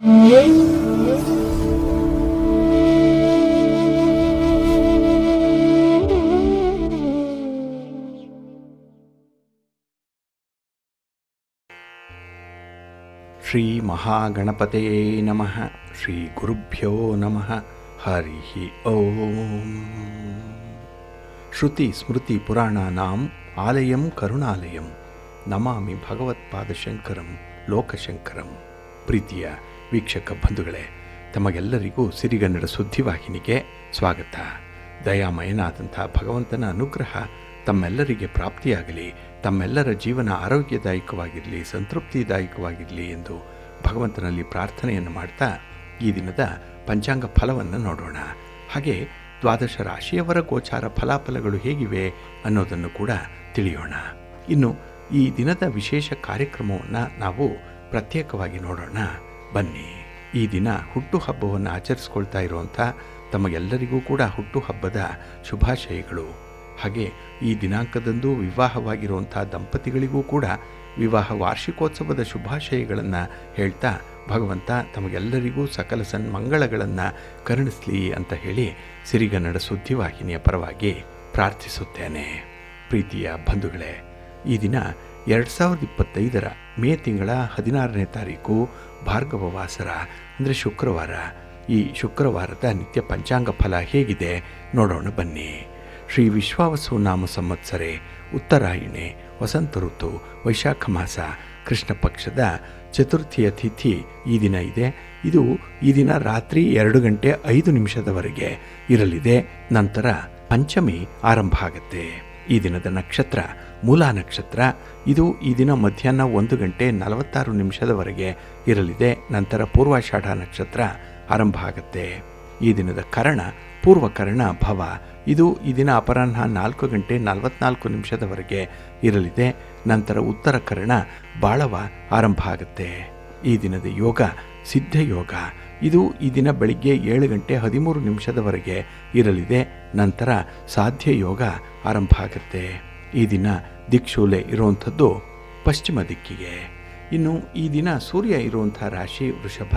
ಶ್ರೀ ಮಹಾಗಣಪತಯೇ ನಮಃ. ಶ್ರೀ ಗುರುಭ್ಯೋ ನಮಃ. ಹರಿ ಓಂ. ಶ್ರುತಿ ಸ್ಮೃತಿ ಪುರಾಣಾನಾಂ ಆಲಯಂ ಕರುಣಾಲಯಂ ನಮಾಮಿ ಭಗವತ್ಪಾದಶಂಕರಂ ಲೋಕಶಂಕರಂ. ಪ್ರೀತಿಯ ವೀಕ್ಷಕ ಬಂಧುಗಳೇ, ತಮಗೆಲ್ಲರಿಗೂ ಸಿರಿಗನ್ನಡ ಸುದ್ದಿವಾಹಿನಿಗೆ ಸ್ವಾಗತ. ದಯಾಮಯನಾದಂಥ ಭಗವಂತನ ಅನುಗ್ರಹ ತಮ್ಮೆಲ್ಲರಿಗೆ ಪ್ರಾಪ್ತಿಯಾಗಲಿ, ತಮ್ಮೆಲ್ಲರ ಜೀವನ ಆರೋಗ್ಯದಾಯಕವಾಗಿರಲಿ, ಸಂತೃಪ್ತಿದಾಯಕವಾಗಿರಲಿ ಎಂದು ಭಗವಂತನಲ್ಲಿ ಪ್ರಾರ್ಥನೆಯನ್ನು ಮಾಡ್ತಾ ಈ ದಿನದ ಪಂಚಾಂಗ ಫಲವನ್ನು ನೋಡೋಣ. ಹಾಗೆ ದ್ವಾದಶ ರಾಶಿಯವರ ಗೋಚಾರ ಫಲಾಫಲಗಳು ಹೇಗಿವೆ ಅನ್ನೋದನ್ನು ಕೂಡ ತಿಳಿಯೋಣ. ಇನ್ನು ಈ ದಿನದ ವಿಶೇಷ ಕಾರ್ಯಕ್ರಮವನ್ನು ನಾವು ಪ್ರತ್ಯೇಕವಾಗಿ ನೋಡೋಣ ಬನ್ನಿ. ಈ ದಿನ ಹುಟ್ಟುಹಬ್ಬವನ್ನು ಆಚರಿಸ್ಕೊಳ್ತಾ ಇರುವಂಥ ತಮಗೆಲ್ಲರಿಗೂ ಕೂಡ ಹುಟ್ಟುಹಬ್ಬದ ಶುಭಾಶಯಗಳು. ಹಾಗೆ ಈ ದಿನಾಂಕದಂದು ವಿವಾಹವಾಗಿರುವಂಥ ದಂಪತಿಗಳಿಗೂ ಕೂಡ ವಿವಾಹ ವಾರ್ಷಿಕೋತ್ಸವದ ಶುಭಾಶಯಗಳನ್ನು ಹೇಳ್ತಾ ಭಗವಂತ ತಮಗೆಲ್ಲರಿಗೂ ಸಕಲ ಸನ್ಮಂಗಳಗಳನ್ನು ಕರುಣಿಸಲಿ ಅಂತ ಹೇಳಿ ಸಿರಿಗನ್ನಡ ಸುದ್ದಿವಾಹಿನಿಯ ಪರವಾಗಿ ಪ್ರಾರ್ಥಿಸುತ್ತೇನೆ. ಪ್ರೀತಿಯ ಬಂಧುಗಳೇ, ಈ ದಿನ 2025 ಮೇ ತಿಂಗಳ 16ನೇ ತಾರೀಕು ಭಾರ್ಗವ ವಾಸರ ಅಂದರೆ ಶುಕ್ರವಾರ. ಈ ಶುಕ್ರವಾರದ ನಿತ್ಯ ಪಂಚಾಂಗ ಫಲ ಹೇಗಿದೆ ನೋಡೋಣ ಬನ್ನಿ. ಶ್ರೀ ವಿಶ್ವಾವಸು ನಾಮ ಸಂವತ್ಸರೆ ಉತ್ತರಾಯಣೆ ವಸಂತ ಋತು ವೈಶಾಖ ಮಾಸ ಕೃಷ್ಣ ಪಕ್ಷದ ಚತುರ್ಥಿಯ ತಿಥಿ ಈ ದಿನ ಇದೆ. ಇದು ಈ ದಿನ ರಾತ್ರಿ 2:05 ಇರಲಿದೆ. ನಂತರ ಪಂಚಮಿ ಆರಂಭ ಆಗುತ್ತೆ. ಈ ದಿನದ ನಕ್ಷತ್ರ ಮೂಲಾ ನಕ್ಷತ್ರ. ಇದು ಈ ದಿನ ಮಧ್ಯಾಹ್ನ 1:46 ಇರಲಿದೆ. ನಂತರ ಪೂರ್ವಾಷಾಢ ನಕ್ಷತ್ರ ಆರಂಭ ಆಗುತ್ತೆ. ಈ ದಿನದ ಕರ್ಣ ಪೂರ್ವಕರ್ಣ ಭವ. ಇದು ಈ ದಿನ ಅಪರಾಹ್ನ 4:44 ಇರಲಿದೆ. ನಂತರ ಉತ್ತರ ಕರ್ಣ ಬಾಳವ ಆರಂಭ ಆಗುತ್ತೆ. ಈ ದಿನದ ಯೋಗ ಸಿದ್ಧಯೋಗ. ಇದು ಈ ದಿನ ಬೆಳಿಗ್ಗೆ 7:13 ಇರಲಿದೆ. ನಂತರ ಸಾಧ್ಯ ಯೋಗ ಆರಂಭ ಆಗುತ್ತೆ. ಈ ದಿನ ದಿಕ್ಶೂಲೆ ಇರುವಂಥದ್ದು ಪಶ್ಚಿಮ ದಿಕ್ಕಿಗೆ. ಇನ್ನು ಈ ದಿನ ಸೂರ್ಯ ಇರುವಂಥ ರಾಶಿ ವೃಷಭ,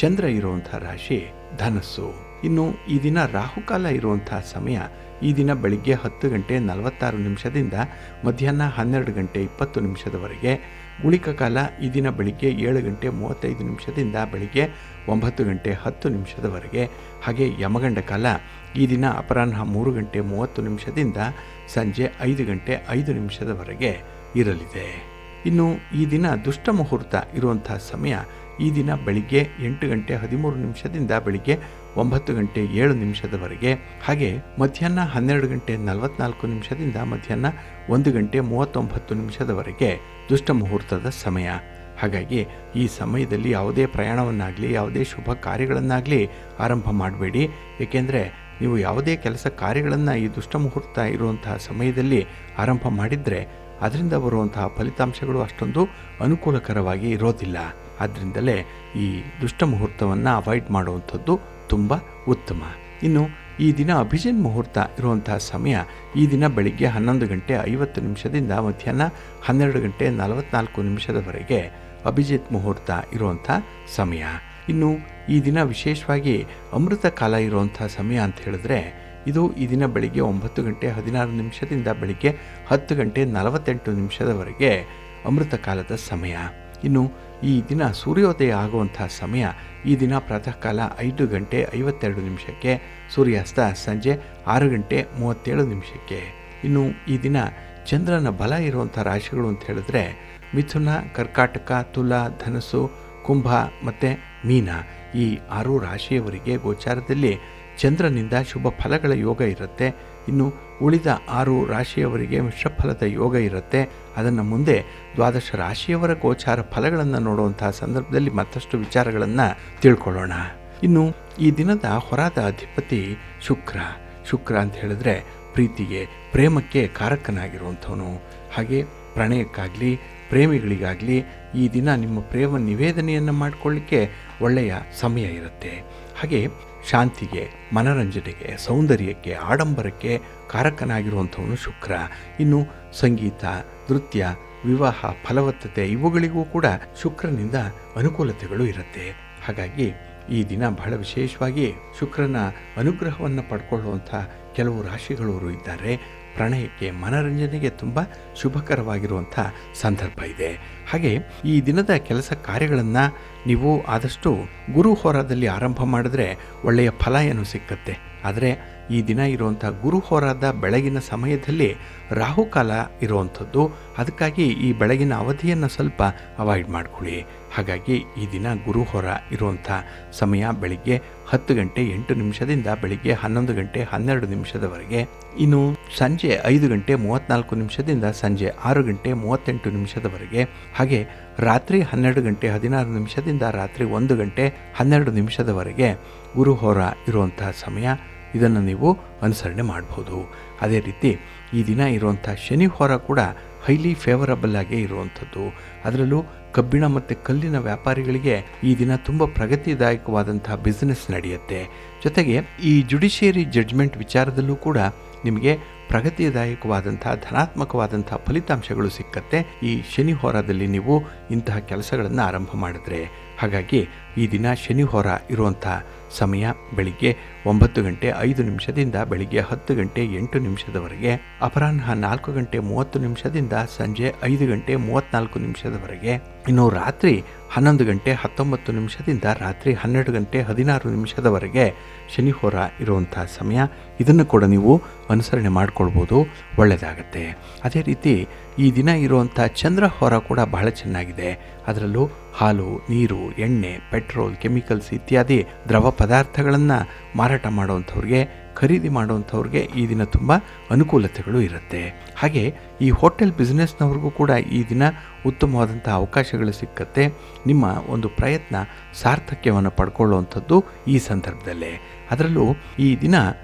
ಚಂದ್ರ ಇರುವಂಥ ರಾಶಿ ಧನಸ್ಸು. ಇನ್ನು ಈ ದಿನ ರಾಹುಕಾಲ ಇರುವಂಥ ಸಮಯ ಈ ದಿನ ಬೆಳಿಗ್ಗೆ 10:46 ಮಧ್ಯಾಹ್ನ 12:20 ಗುಳಿಕ ಕಾಲ ಈ ದಿನ ಬೆಳಿಗ್ಗೆ 7:35 ಬೆಳಿಗ್ಗೆ 9:10 ಹಾಗೆ ಯಮಗಂಡ ಕಾಲ ಈ ದಿನ ಅಪರಾಹ್ನ 3:30 ಸಂಜೆ 5:05 ಇರಲಿದೆ. ಇನ್ನು ಈ ದಿನ ದುಷ್ಟ ಮುಹೂರ್ತ ಇರುವಂಥ ಸಮಯ ಈ ದಿನ ಬೆಳಿಗ್ಗೆ 8:13 ಬೆಳಿಗ್ಗೆ 9:07 ಹಾಗೆ ಮಧ್ಯಾಹ್ನ 12:44 ಮಧ್ಯಾಹ್ನ 1:39 ದುಷ್ಟ ಮುಹೂರ್ತದ ಸಮಯ. ಹಾಗಾಗಿ ಈ ಸಮಯದಲ್ಲಿ ಯಾವುದೇ ಪ್ರಯಾಣವನ್ನಾಗಲಿ ಯಾವುದೇ ಶುಭ ಕಾರ್ಯಗಳನ್ನಾಗಲಿ ಆರಂಭ ಮಾಡಬೇಡಿ. ಏಕೆಂದರೆ ನೀವು ಯಾವುದೇ ಕೆಲಸ ಕಾರ್ಯಗಳನ್ನು ಈ ದುಷ್ಟ ಮುಹೂರ್ತ ಇರುವಂತಹ ಸಮಯದಲ್ಲಿ ಆರಂಭ ಮಾಡಿದರೆ ಅದರಿಂದ ಬರುವಂತಹ ಫಲಿತಾಂಶಗಳು ಅಷ್ಟೊಂದು ಅನುಕೂಲಕರವಾಗಿ ಇರೋದಿಲ್ಲ. ಆದ್ದರಿಂದಲೇ ಈ ದುಷ್ಟ ಮುಹೂರ್ತವನ್ನು ಅವಾಯ್ಡ್ ಮಾಡುವಂಥದ್ದು ತುಂಬ ಉತ್ತಮ. ಇನ್ನು ಈ ದಿನ ಅಭಿಜಿನ್ ಮುಹೂರ್ತ ಇರುವಂತಹ ಸಮಯ ಈ ದಿನ ಬೆಳಿಗ್ಗೆ 11:50 ಮಧ್ಯಾಹ್ನ 12:44 ಅಭಿಜಿತ್ ಮುಹೂರ್ತ ಇರುವಂಥ ಸಮಯ. ಇನ್ನು ಈ ದಿನ ವಿಶೇಷವಾಗಿ ಅಮೃತ ಕಾಲ ಇರುವಂಥ ಸಮಯ ಅಂತ ಹೇಳಿದ್ರೆ ಇದು ಈ ದಿನ ಬೆಳಿಗ್ಗೆ 9:16 ಬೆಳಿಗ್ಗೆ 10:48 ಅಮೃತ ಕಾಲದ ಸಮಯ. ಇನ್ನು ಈ ದಿನ ಸೂರ್ಯೋದಯ ಆಗುವಂಥ ಸಮಯ ಈ ದಿನ ಪ್ರಾತಃ ಕಾಲ 5:52 ಸೂರ್ಯಾಸ್ತ ಸಂಜೆ 6:37. ಇನ್ನು ಈ ದಿನ ಚಂದ್ರನ ಬಲ ಇರುವಂಥ ರಾಶಿಗಳು ಅಂತ ಹೇಳಿದ್ರೆ ಮಿಥುನ, ಕರ್ಕಾಟಕ, ತುಲಾ, ಧನಸ್ಸು, ಕುಂಭ ಮತ್ತು ಮೀನ ಈ 6 ರಾಶಿಯವರಿಗೆ ಗೋಚಾರದಲ್ಲಿ ಚಂದ್ರನಿಂದ ಶುಭ ಫಲಗಳ ಯೋಗ ಇರುತ್ತೆ. ಇನ್ನು ಉಳಿದ 6 ರಾಶಿಯವರಿಗೆ ಮಿಶ್ರಫಲದ ಯೋಗ ಇರುತ್ತೆ. ಅದನ್ನು ಮುಂದೆ ದ್ವಾದಶ ರಾಶಿಯವರ ಗೋಚಾರ ಫಲಗಳನ್ನು ನೋಡುವಂತಹ ಸಂದರ್ಭದಲ್ಲಿ ಮತ್ತಷ್ಟು ವಿಚಾರಗಳನ್ನು ತಿಳ್ಕೊಳ್ಳೋಣ. ಇನ್ನು ಈ ದಿನದ ಹೊರಾದ ಅಧಿಪತಿ ಶುಕ್ರ. ಶುಕ್ರ ಅಂತ ಹೇಳಿದ್ರೆ ಪ್ರೀತಿಗೆ, ಪ್ರೇಮಕ್ಕೆ ಕಾರಕನಾಗಿರುವಂಥವನು. ಹಾಗೆ ಪ್ರಣಯಕ್ಕಾಗಲಿ ಪ್ರೇಮಿಗಳಿಗಾಗಲಿ ಈ ದಿನ ನಿಮ್ಮ ಪ್ರೇಮ ನಿವೇದನೆಯನ್ನು ಮಾಡಿಕೊಳ್ಳಿಕ್ಕೆ ಒಳ್ಳೆಯ ಸಮಯ ಇರುತ್ತೆ. ಹಾಗೆ ಶಾಂತಿಗೆ, ಮನರಂಜನೆಗೆ, ಸೌಂದರ್ಯಕ್ಕೆ, ಆಡಂಬರಕ್ಕೆ ಕಾರಕನಾಗಿರುವಂಥವನು ಶುಕ್ರ. ಇನ್ನು ಸಂಗೀತ, ನೃತ್ಯ, ವಿವಾಹ, ಫಲವತ್ತತೆ ಇವುಗಳಿಗೂ ಕೂಡ ಶುಕ್ರನಿಂದ ಅನುಕೂಲತೆಗಳು ಇರುತ್ತೆ. ಹಾಗಾಗಿ ಈ ದಿನ ಬಹಳ ವಿಶೇಷವಾಗಿ ಶುಕ್ರನ ಅನುಗ್ರಹವನ್ನು ಪಡ್ಕೊಳ್ಳುವಂಥ ಕೆಲವು ರಾಶಿಗಳವರು ಇದ್ದಾರೆ. ಪ್ರಣಯಕ್ಕೆ, ಮನರಂಜನೆಗೆ ತುಂಬ ಶುಭಕರವಾಗಿರುವಂಥ ಸಂದರ್ಭ ಇದೆ. ಹಾಗೆ ಈ ದಿನದ ಕೆಲಸ ಕಾರ್ಯಗಳನ್ನು ನೀವು ಆದಷ್ಟು ಗುರು ಹೋರಾದಲ್ಲಿ ಆರಂಭ ಮಾಡಿದ್ರೆ ಒಳ್ಳೆಯ ಫಲ ಏನು ಸಿಕ್ಕತ್ತೆ. ಆದರೆ ಈ ದಿನ ಇರುವಂಥ ಗುರು ಹೋರಾದ ಬೆಳಗಿನ ಸಮಯದಲ್ಲಿ ರಾಹುಕಾಲ ಇರುವಂಥದ್ದು. ಅದಕ್ಕಾಗಿ ಈ ಬೆಳಗಿನ ಅವಧಿಯನ್ನು ಸ್ವಲ್ಪ ಅವಾಯ್ಡ್ ಮಾಡ್ಕೊಳ್ಳಿ. ಹಾಗಾಗಿ ಈ ದಿನ ಗುರು ಹೋರ ಇರುವಂಥ ಸಮಯ ಬೆಳಿಗ್ಗೆ 10 ಗಂಟೆ 8 ನಿಮಿಷದಿಂದ ಬೆಳಿಗ್ಗೆ 11 ಗಂಟೆ 12 ನಿಮಿಷದವರೆಗೆ. ಇನ್ನು ಸಂಜೆ 5 ಗಂಟೆ 34 ನಿಮಿಷದಿಂದ ಸಂಜೆ 6 ಗಂಟೆ 38 ನಿಮಿಷದವರೆಗೆ. ಹಾಗೆ ರಾತ್ರಿ 12 ಗಂಟೆ 16 ನಿಮಿಷದಿಂದ ರಾತ್ರಿ 1 ಗಂಟೆ 12 ನಿಮಿಷದವರೆಗೆ ಗುರು ಹೋರ ಇರುವಂಥ ಸಮಯ. ಇದನ್ನು ನೀವು ಅನುಸರಣೆ ಮಾಡ್ಬೋದು. ಅದೇ ರೀತಿ ಈ ದಿನ ಇರುವಂಥ ಶನಿ ಹೋರ ಕೂಡ ಹೈಲಿ ಫೇವರಬಲ್ ಆಗೇ ಇರುವಂಥದ್ದು. ಅದರಲ್ಲೂ ಕಬ್ಬಿಣ ಮತ್ತು ಕಲ್ಲಿನ ವ್ಯಾಪಾರಿಗಳಿಗೆ ಈ ದಿನ ತುಂಬ ಪ್ರಗತಿದಾಯಕವಾದಂಥ ಬಿಸ್ನೆಸ್ ನಡೆಯುತ್ತೆ. ಜೊತೆಗೆ ಈ ಜುಡಿಷಿಯರಿ ಜಡ್ಜ್ಮೆಂಟ್ ವಿಚಾರದಲ್ಲೂ ಕೂಡ ನಿಮಗೆ ಪ್ರಗತಿದಾಯಕವಾದಂಥ ಧನಾತ್ಮಕವಾದಂಥ ಫಲಿತಾಂಶಗಳು ಸಿಕ್ಕತ್ತೆ ಈ ಶನಿ ಹೋರಾದಲ್ಲಿ ನೀವು ಇಂತಹ ಕೆಲಸಗಳನ್ನು ಆರಂಭ ಮಾಡಿದ್ರೆ. ಹಾಗಾಗಿ ಈ ದಿನ ಶನಿ ಹೋರ ಇರುವಂಥ ಸಮಯ ಬೆಳಿಗ್ಗೆ 9 ಗಂಟೆ 5 ನಿಮಿಷದಿಂದ ಬೆಳಿಗ್ಗೆ 10 ಗಂಟೆ 8 ನಿಮಿಷದವರೆಗೆ. ಅಪರಾಹ್ನ 4 ಗಂಟೆ 30 ನಿಮಿಷದಿಂದ ಸಂಜೆ 5 ಗಂಟೆ 34 ನಿಮಿಷದವರೆಗೆ. ಇನ್ನು ರಾತ್ರಿ 11 ಗಂಟೆ 19 ನಿಮಿಷದಿಂದ ರಾತ್ರಿ 12 ಗಂಟೆ 16 ನಿಮಿಷದವರೆಗೆ ಶನಿ ಹೋರ ಇರುವಂಥ ಸಮಯ. ಇದನ್ನು ಕೂಡ ನೀವು ಅನುಸರಣೆ ಮಾಡಿಕೊಳ್ಬೋದು, ಒಳ್ಳೆಯದಾಗತ್ತೆ. ಅದೇ ರೀತಿ ಈ ದಿನ ಇರುವಂಥ ಚಂದ್ರ ಹೋರ ಕೂಡ ಬಹಳ ಚೆನ್ನಾಗಿದೆ. ಅದರಲ್ಲೂ ಹಾಲು, ನೀರು, ಎಣ್ಣೆ, ಪೆಟ್ರೋಲ್, ಕೆಮಿಕಲ್ಸ್ ಇತ್ಯಾದಿ ದ್ರವ ಪದಾರ್ಥಗಳನ್ನು ಮಾರಾಟ ಮಾಡುವಂಥವ್ರಿಗೆ, ಖರೀದಿ ಮಾಡುವಂಥವ್ರಿಗೆ ಈ ದಿನ ತುಂಬ ಅನುಕೂಲತೆಗಳು ಇರುತ್ತೆ. ಹಾಗೆ ಈ ಹೋಟೆಲ್ ಬಿಸ್ನೆಸ್ನವ್ರಿಗೂ ಕೂಡ ಈ ದಿನ ಉತ್ತಮವಾದಂಥ ಅವಕಾಶಗಳು ಸಿಕ್ಕತ್ತೆ. ನಿಮ್ಮ ಒಂದು ಪ್ರಯತ್ನ ಸಾರ್ಥಕ್ಯವನ್ನು ಪಡ್ಕೊಳ್ಳುವಂಥದ್ದು ಈ ಸಂದರ್ಭದಲ್ಲೇ. ಅದರಲ್ಲೂ ಈ ದಿನ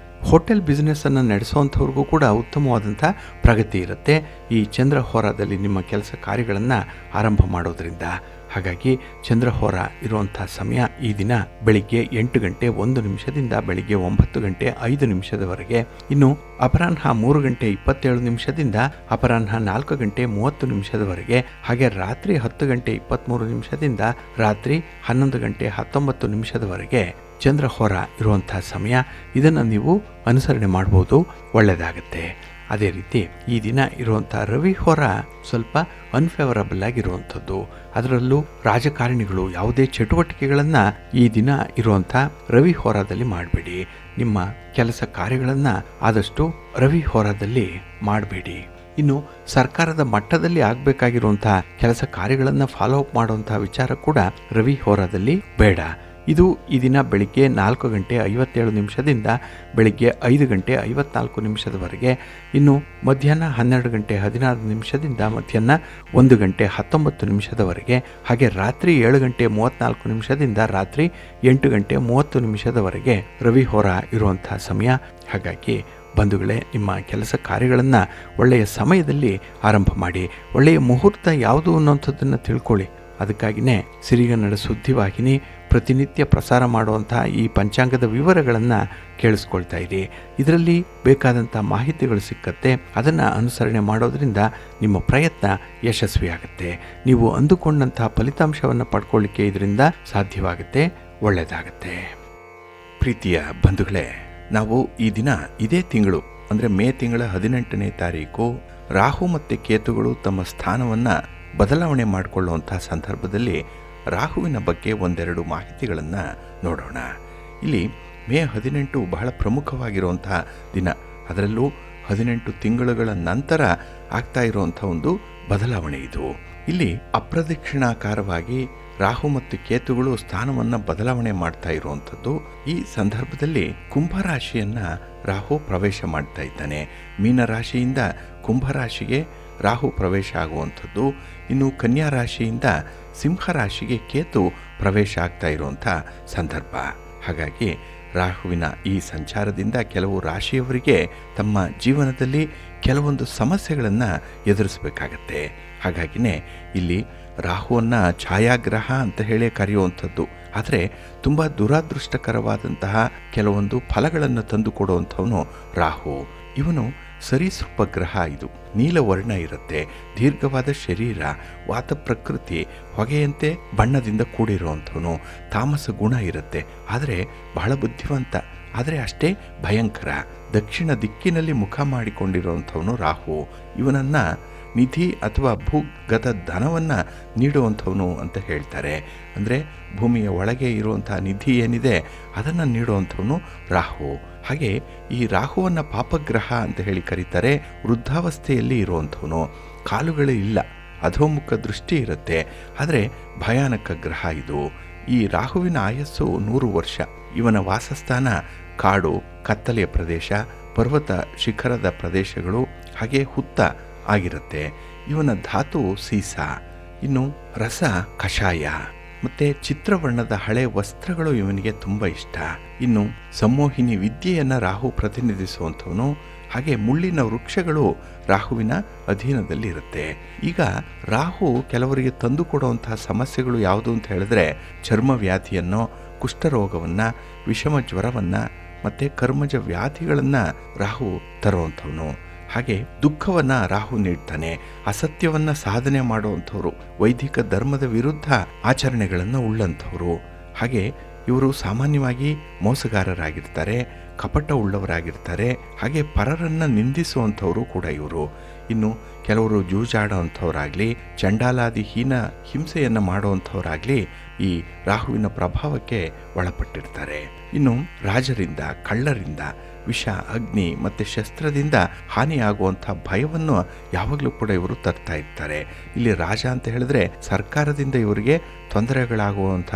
ಹೋಟೆಲ್ ಬಿಸ್ನೆಸ್ಸನ್ನು ನಡೆಸುವಂಥವ್ರಿಗೂ ಕೂಡ ಉತ್ತಮವಾದಂಥ ಪ್ರಗತಿ ಇರುತ್ತೆ ಈ ಚಂದ್ರ ಹೋರಾದಲ್ಲಿ ನಿಮ್ಮ ಕೆಲಸ ಕಾರ್ಯಗಳನ್ನು ಆರಂಭ ಮಾಡೋದ್ರಿಂದ. ಹಾಗಾಗಿ ಚಂದ್ರ ಹೋರ ಇರುವಂಥ ಸಮಯ ಈ ದಿನ ಬೆಳಿಗ್ಗೆ 8 ಗಂಟೆ 1 ನಿಮಿಷದಿಂದ ಬೆಳಿಗ್ಗೆ 9 ಗಂಟೆ 5 ನಿಮಿಷದವರೆಗೆ. ಇನ್ನು ಅಪರಾಹ್ನ 3 ಗಂಟೆ 27 ನಿಮಿಷದಿಂದ ಅಪರಾಹ್ನ 4 ಗಂಟೆ 30 ನಿಮಿಷದವರೆಗೆ. ಹಾಗೆ ರಾತ್ರಿ 10 ಗಂಟೆ 23 ನಿಮಿಷದಿಂದ ರಾತ್ರಿ 11 ಗಂಟೆ 19 ನಿಮಿಷದವರೆಗೆ ಚಂದ್ರ ಹೋರ ಇರುವಂಥ ಸಮಯ. ಇದನ್ನು ನೀವು ಅನುಸರಣೆ ಮಾಡ್ಬೋದು, ಒಳ್ಳೆಯದಾಗತ್ತೆ. ಅದೇ ರೀತಿ ಈ ದಿನ ಇರುವಂಥ ರವಿ ಹೋರ ಸ್ವಲ್ಪ ಅನ್ಫೇವರಬಲ್ ಆಗಿರುವಂಥದ್ದು. ಅದರಲ್ಲೂ ರಾಜಕಾರಣಿಗಳು ಯಾವುದೇ ಚಟುವಟಿಕೆಗಳನ್ನು ಈ ದಿನ ಇರುವಂಥ ರವಿ ಹೋರಾದಲ್ಲಿ ಮಾಡಬೇಡಿ. ನಿಮ್ಮ ಕೆಲಸ ಕಾರ್ಯಗಳನ್ನು ಆದಷ್ಟು ರವಿ ಹೋರಾದಲ್ಲಿ ಮಾಡಬೇಡಿ. ಇನ್ನು ಸರ್ಕಾರದ ಮಟ್ಟದಲ್ಲಿ ಆಗಬೇಕಾಗಿರುವಂಥ ಕೆಲಸ ಕಾರ್ಯಗಳನ್ನು ಫಾಲೋ ಅಪ್ ಮಾಡುವಂಥ ವಿಚಾರ ಕೂಡ ರವಿ ಹೋರಾದಲ್ಲಿ ಬೇಡ. ಇದು ಈ ದಿನ ಬೆಳಿಗ್ಗೆ 4 ಗಂಟೆ 57 ನಿಮಿಷದಿಂದ ಬೆಳಿಗ್ಗೆ 5 ಗಂಟೆ 54 ನಿಮಿಷದವರೆಗೆ. ಇನ್ನು ಮಧ್ಯಾಹ್ನ 12 ಗಂಟೆ 16 ನಿಮಿಷದಿಂದ ಮಧ್ಯಾಹ್ನ 1 ಗಂಟೆ 19 ನಿಮಿಷದವರೆಗೆ. ಹಾಗೆ ರಾತ್ರಿ 7 ಗಂಟೆ 34 ನಿಮಿಷದಿಂದ ರಾತ್ರಿ 8 ಗಂಟೆ 30 ನಿಮಿಷದವರೆಗೆ ರವಿ ಹೋರ ಇರುವಂಥ ಸಮಯ. ಹಾಗಾಗಿ ಬಂಧುಗಳೇ, ನಿಮ್ಮ ಕೆಲಸ ಕಾರ್ಯಗಳನ್ನು ಒಳ್ಳೆಯ ಸಮಯದಲ್ಲಿ ಆರಂಭ ಮಾಡಿ. ಒಳ್ಳೆಯ ಮುಹೂರ್ತ ಯಾವುದು ಅನ್ನೋಂಥದ್ದನ್ನು ತಿಳ್ಕೊಳ್ಳಿ. ಅದಕ್ಕಾಗಿಯೇ ಸಿರಿಗನ್ನಡ ಸುದ್ದಿವಾಹಿನಿ ಪ್ರತಿನಿತ್ಯ ಪ್ರಸಾರ ಮಾಡುವಂಥ ಈ ಪಂಚಾಂಗದ ವಿವರಗಳನ್ನು ಕೇಳಿಸ್ಕೊಳ್ತಾ ಇರಿ. ಇದರಲ್ಲಿ ಬೇಕಾದಂಥ ಮಾಹಿತಿಗಳು ಸಿಕ್ಕತ್ತೆ. ಅದನ್ನು ಅನುಸರಣೆ ಮಾಡೋದ್ರಿಂದ ನಿಮ್ಮ ಪ್ರಯತ್ನ ಯಶಸ್ವಿಯಾಗುತ್ತೆ. ನೀವು ಅಂದುಕೊಂಡಂಥ ಫಲಿತಾಂಶವನ್ನು ಪಡ್ಕೊಳ್ಳಿಕ್ಕೆ ಇದರಿಂದ ಸಾಧ್ಯವಾಗುತ್ತೆ, ಒಳ್ಳೆಯದಾಗತ್ತೆ. ಪ್ರೀತಿಯ ಬಂಧುಗಳೇ, ನಾವು ಈ ದಿನ ಇದೇ ತಿಂಗಳು ಅಂದರೆ ಮೇ ತಿಂಗಳ 18ನೇ ತಾರೀಕು ರಾಹು ಮತ್ತು ಕೇತುಗಳು ತಮ್ಮ ಸ್ಥಾನವನ್ನು ಬದಲಾವಣೆ ಮಾಡಿಕೊಳ್ಳುವಂಥ ಸಂದರ್ಭದಲ್ಲಿ ರಾಹುವಿನ ಬಗ್ಗೆ ಒಂದೆರಡು ಮಾಹಿತಿಗಳನ್ನು ನೋಡೋಣ. ಇಲ್ಲಿ ಮೇ 18 ಬಹಳ ಪ್ರಮುಖವಾಗಿರುವಂಥ ದಿನ. ಅದರಲ್ಲೂ 18 ತಿಂಗಳುಗಳ ನಂತರ ಆಗ್ತಾ ಇರುವಂಥ ಒಂದು ಬದಲಾವಣೆ ಇದು. ಇಲ್ಲಿ ಅಪ್ರದಕ್ಷಿಣಾಕಾರವಾಗಿ ರಾಹು ಮತ್ತು ಕೇತುಗಳು ಸ್ಥಾನವನ್ನು ಬದಲಾವಣೆ ಮಾಡ್ತಾ ಇರುವಂಥದ್ದು. ಈ ಸಂದರ್ಭದಲ್ಲಿ ಕುಂಭರಾಶಿಯನ್ನು ರಾಹು ಪ್ರವೇಶ ಮಾಡ್ತಾ ಇದ್ದಾನೆ. ಮೀನರಾಶಿಯಿಂದ ಕುಂಭರಾಶಿಗೆ ರಾಹು ಪ್ರವೇಶ ಆಗುವಂಥದ್ದು. ಇನ್ನು ಕನ್ಯಾ ರಾಶಿಯಿಂದ ಸಿಂಹರಾಶಿಗೆ ಕೇತು ಪ್ರವೇಶ ಆಗ್ತಾ ಇರುವಂಥ ಸಂದರ್ಭ. ಹಾಗಾಗಿ ರಾಹುವಿನ ಈ ಸಂಚಾರದಿಂದ ಕೆಲವು ರಾಶಿಯವರಿಗೆ ತಮ್ಮ ಜೀವನದಲ್ಲಿ ಕೆಲವೊಂದು ಸಮಸ್ಯೆಗಳನ್ನು ಎದುರಿಸಬೇಕಾಗತ್ತೆ. ಹಾಗಾಗಿನೇ ಇಲ್ಲಿ ರಾಹುವನ್ನು ಛಾಯಾಗ್ರಹ ಅಂತ ಹೇಳಿ ಕರೆಯುವಂಥದ್ದು. ಆದರೆ ತುಂಬ ದುರಾದೃಷ್ಟಕರವಾದಂತಹ ಕೆಲವೊಂದು ಫಲಗಳನ್ನು ತಂದು ಕೊಡುವಂಥವನು ರಾಹು. ಇವನು ಸರೀಸೃಪ ಗ್ರಹ ಇದು. ನೀಲವರ್ಣ ಇರುತ್ತೆ, ದೀರ್ಘವಾದ ಶರೀರ, ವಾತ ಪ್ರಕೃತಿ, ಹೊಗೆಯಂತೆ ಬಣ್ಣದಿಂದ ಕೂಡಿರುವಂಥವನು, ತಾಮಸ ಗುಣ ಇರುತ್ತೆ, ಆದರೆ ಬಹಳ ಬುದ್ಧಿವಂತ, ಆದರೆ ಅಷ್ಟೇ ಭಯಂಕರ. ದಕ್ಷಿಣ ದಿಕ್ಕಿನಲ್ಲಿ ಮುಖ ಮಾಡಿಕೊಂಡಿರುವಂಥವನು ರಾಹು. ಇವನನ್ನು ನಿಧಿ ಅಥವಾ ಭೂಗತ ಧನವನ್ನು ನೀಡುವಂಥವನು ಅಂತ ಹೇಳ್ತಾರೆ. ಅಂದರೆ ಭೂಮಿಯ ಒಳಗೆ ಇರುವಂಥ ನಿಧಿ ಏನಿದೆ ಅದನ್ನು ನೀಡುವಂಥವನು ರಾಹು. ಹಾಗೆ ಈ ರಾಹುವನ್ನು ಪಾಪಗ್ರಹ ಅಂತ ಹೇಳಿ ಕರೀತಾರೆ. ವೃದ್ಧಾವಸ್ಥೆಯಲ್ಲಿ ಇರುವಂಥವನು, ಕಾಲುಗಳೇ ಇಲ್ಲ, ಅಧೋಮುಖ ದೃಷ್ಟಿ ಇರುತ್ತೆ, ಆದರೆ ಭಯಾನಕ ಗ್ರಹ ಇದು. ಈ ರಾಹುವಿನ ಆಯಸ್ಸು 100 ವರ್ಷ. ಇವನ ವಾಸಸ್ಥಾನ ಕಾಡು, ಕತ್ತಲೆಯ ಪ್ರದೇಶ, ಪರ್ವತ ಶಿಖರದ ಪ್ರದೇಶಗಳು, ಹಾಗೆ ಹುತ್ತ ಆಗಿರುತ್ತೆ. ಇವನ ಧಾತು ಸೀಸ. ಇನ್ನು ರಸ ಕಷಾಯ ಮತ್ತು ಚಿತ್ರವರ್ಣದ ಹಳೆ ವಸ್ತ್ರಗಳು ಇವನಿಗೆ ತುಂಬ ಇಷ್ಟ. ಇನ್ನು ಸಂಮೋಹಿನಿ ವಿದ್ಯೆಯನ್ನು ರಾಹು ಪ್ರತಿನಿಧಿಸುವಂಥವನು. ಹಾಗೆ ಮುಳ್ಳಿನ ವೃಕ್ಷಗಳು ರಾಹುವಿನ ಅಧೀನದಲ್ಲಿ ಇರುತ್ತೆ. ಈಗ ರಾಹು ಕೆಲವರಿಗೆ ತಂದು ಕೊಡುವಂತಹ ಸಮಸ್ಯೆಗಳು ಯಾವುದು ಅಂತ ಹೇಳಿದ್ರೆ, ಚರ್ಮ ವ್ಯಾಧಿಯನ್ನು, ಕುಷ್ಠರೋಗವನ್ನು, ವಿಷಮ ಜ್ವರವನ್ನು ಮತ್ತು ಕರ್ಮಜ ವ್ಯಾಧಿಗಳನ್ನು ರಾಹು ತರುವಂಥವನು. ಹಾಗೆ ದುಃಖವನ್ನು ರಾಹು ನೀಡ್ತಾನೆ. ಅಸತ್ಯವನ್ನು ಸಾಧನೆ ಮಾಡುವಂಥವ್ರು, ವೈದಿಕ ಧರ್ಮದ ವಿರುದ್ಧ ಆಚರಣೆಗಳನ್ನು ಉಳ್ಳಂಥವ್ರು. ಹಾಗೆ ಇವರು ಸಾಮಾನ್ಯವಾಗಿ ಮೋಸಗಾರರಾಗಿರ್ತಾರೆ, ಕಪಟ ಉಳ್ಳವರಾಗಿರ್ತಾರೆ, ಹಾಗೆ ಪರರನ್ನು ನಿಂದಿಸುವಂಥವರು ಕೂಡ ಇವರು. ಇನ್ನು ಕೆಲವರು ಜೂಜಾಡುವಂಥವರಾಗಲಿ, ಚಂಡಾಲಾದಿ ಹೀನ ಹಿಂಸೆಯನ್ನು ಮಾಡುವಂಥವರಾಗಲಿ ಈ ರಾಹುವಿನ ಪ್ರಭಾವಕ್ಕೆ ಒಳಪಟ್ಟಿರ್ತಾರೆ. ಇನ್ನು ರಾಜರಿಂದ, ಕಳ್ಳರಿಂದ, ವಿಷ, ಅಗ್ನಿ ಮತ್ತು ಶಸ್ತ್ರದಿಂದ ಹಾನಿಯಾಗುವಂಥ ಭಯವನ್ನು ಯಾವಾಗಲೂ ಕೂಡ ಇವರು ತರ್ತಾ ಇರ್ತಾರೆ. ಇಲ್ಲಿ ರಾಜ ಅಂತ ಹೇಳಿದ್ರೆ ಸರ್ಕಾರದಿಂದ ಇವರಿಗೆ ತೊಂದರೆಗಳಾಗುವಂಥ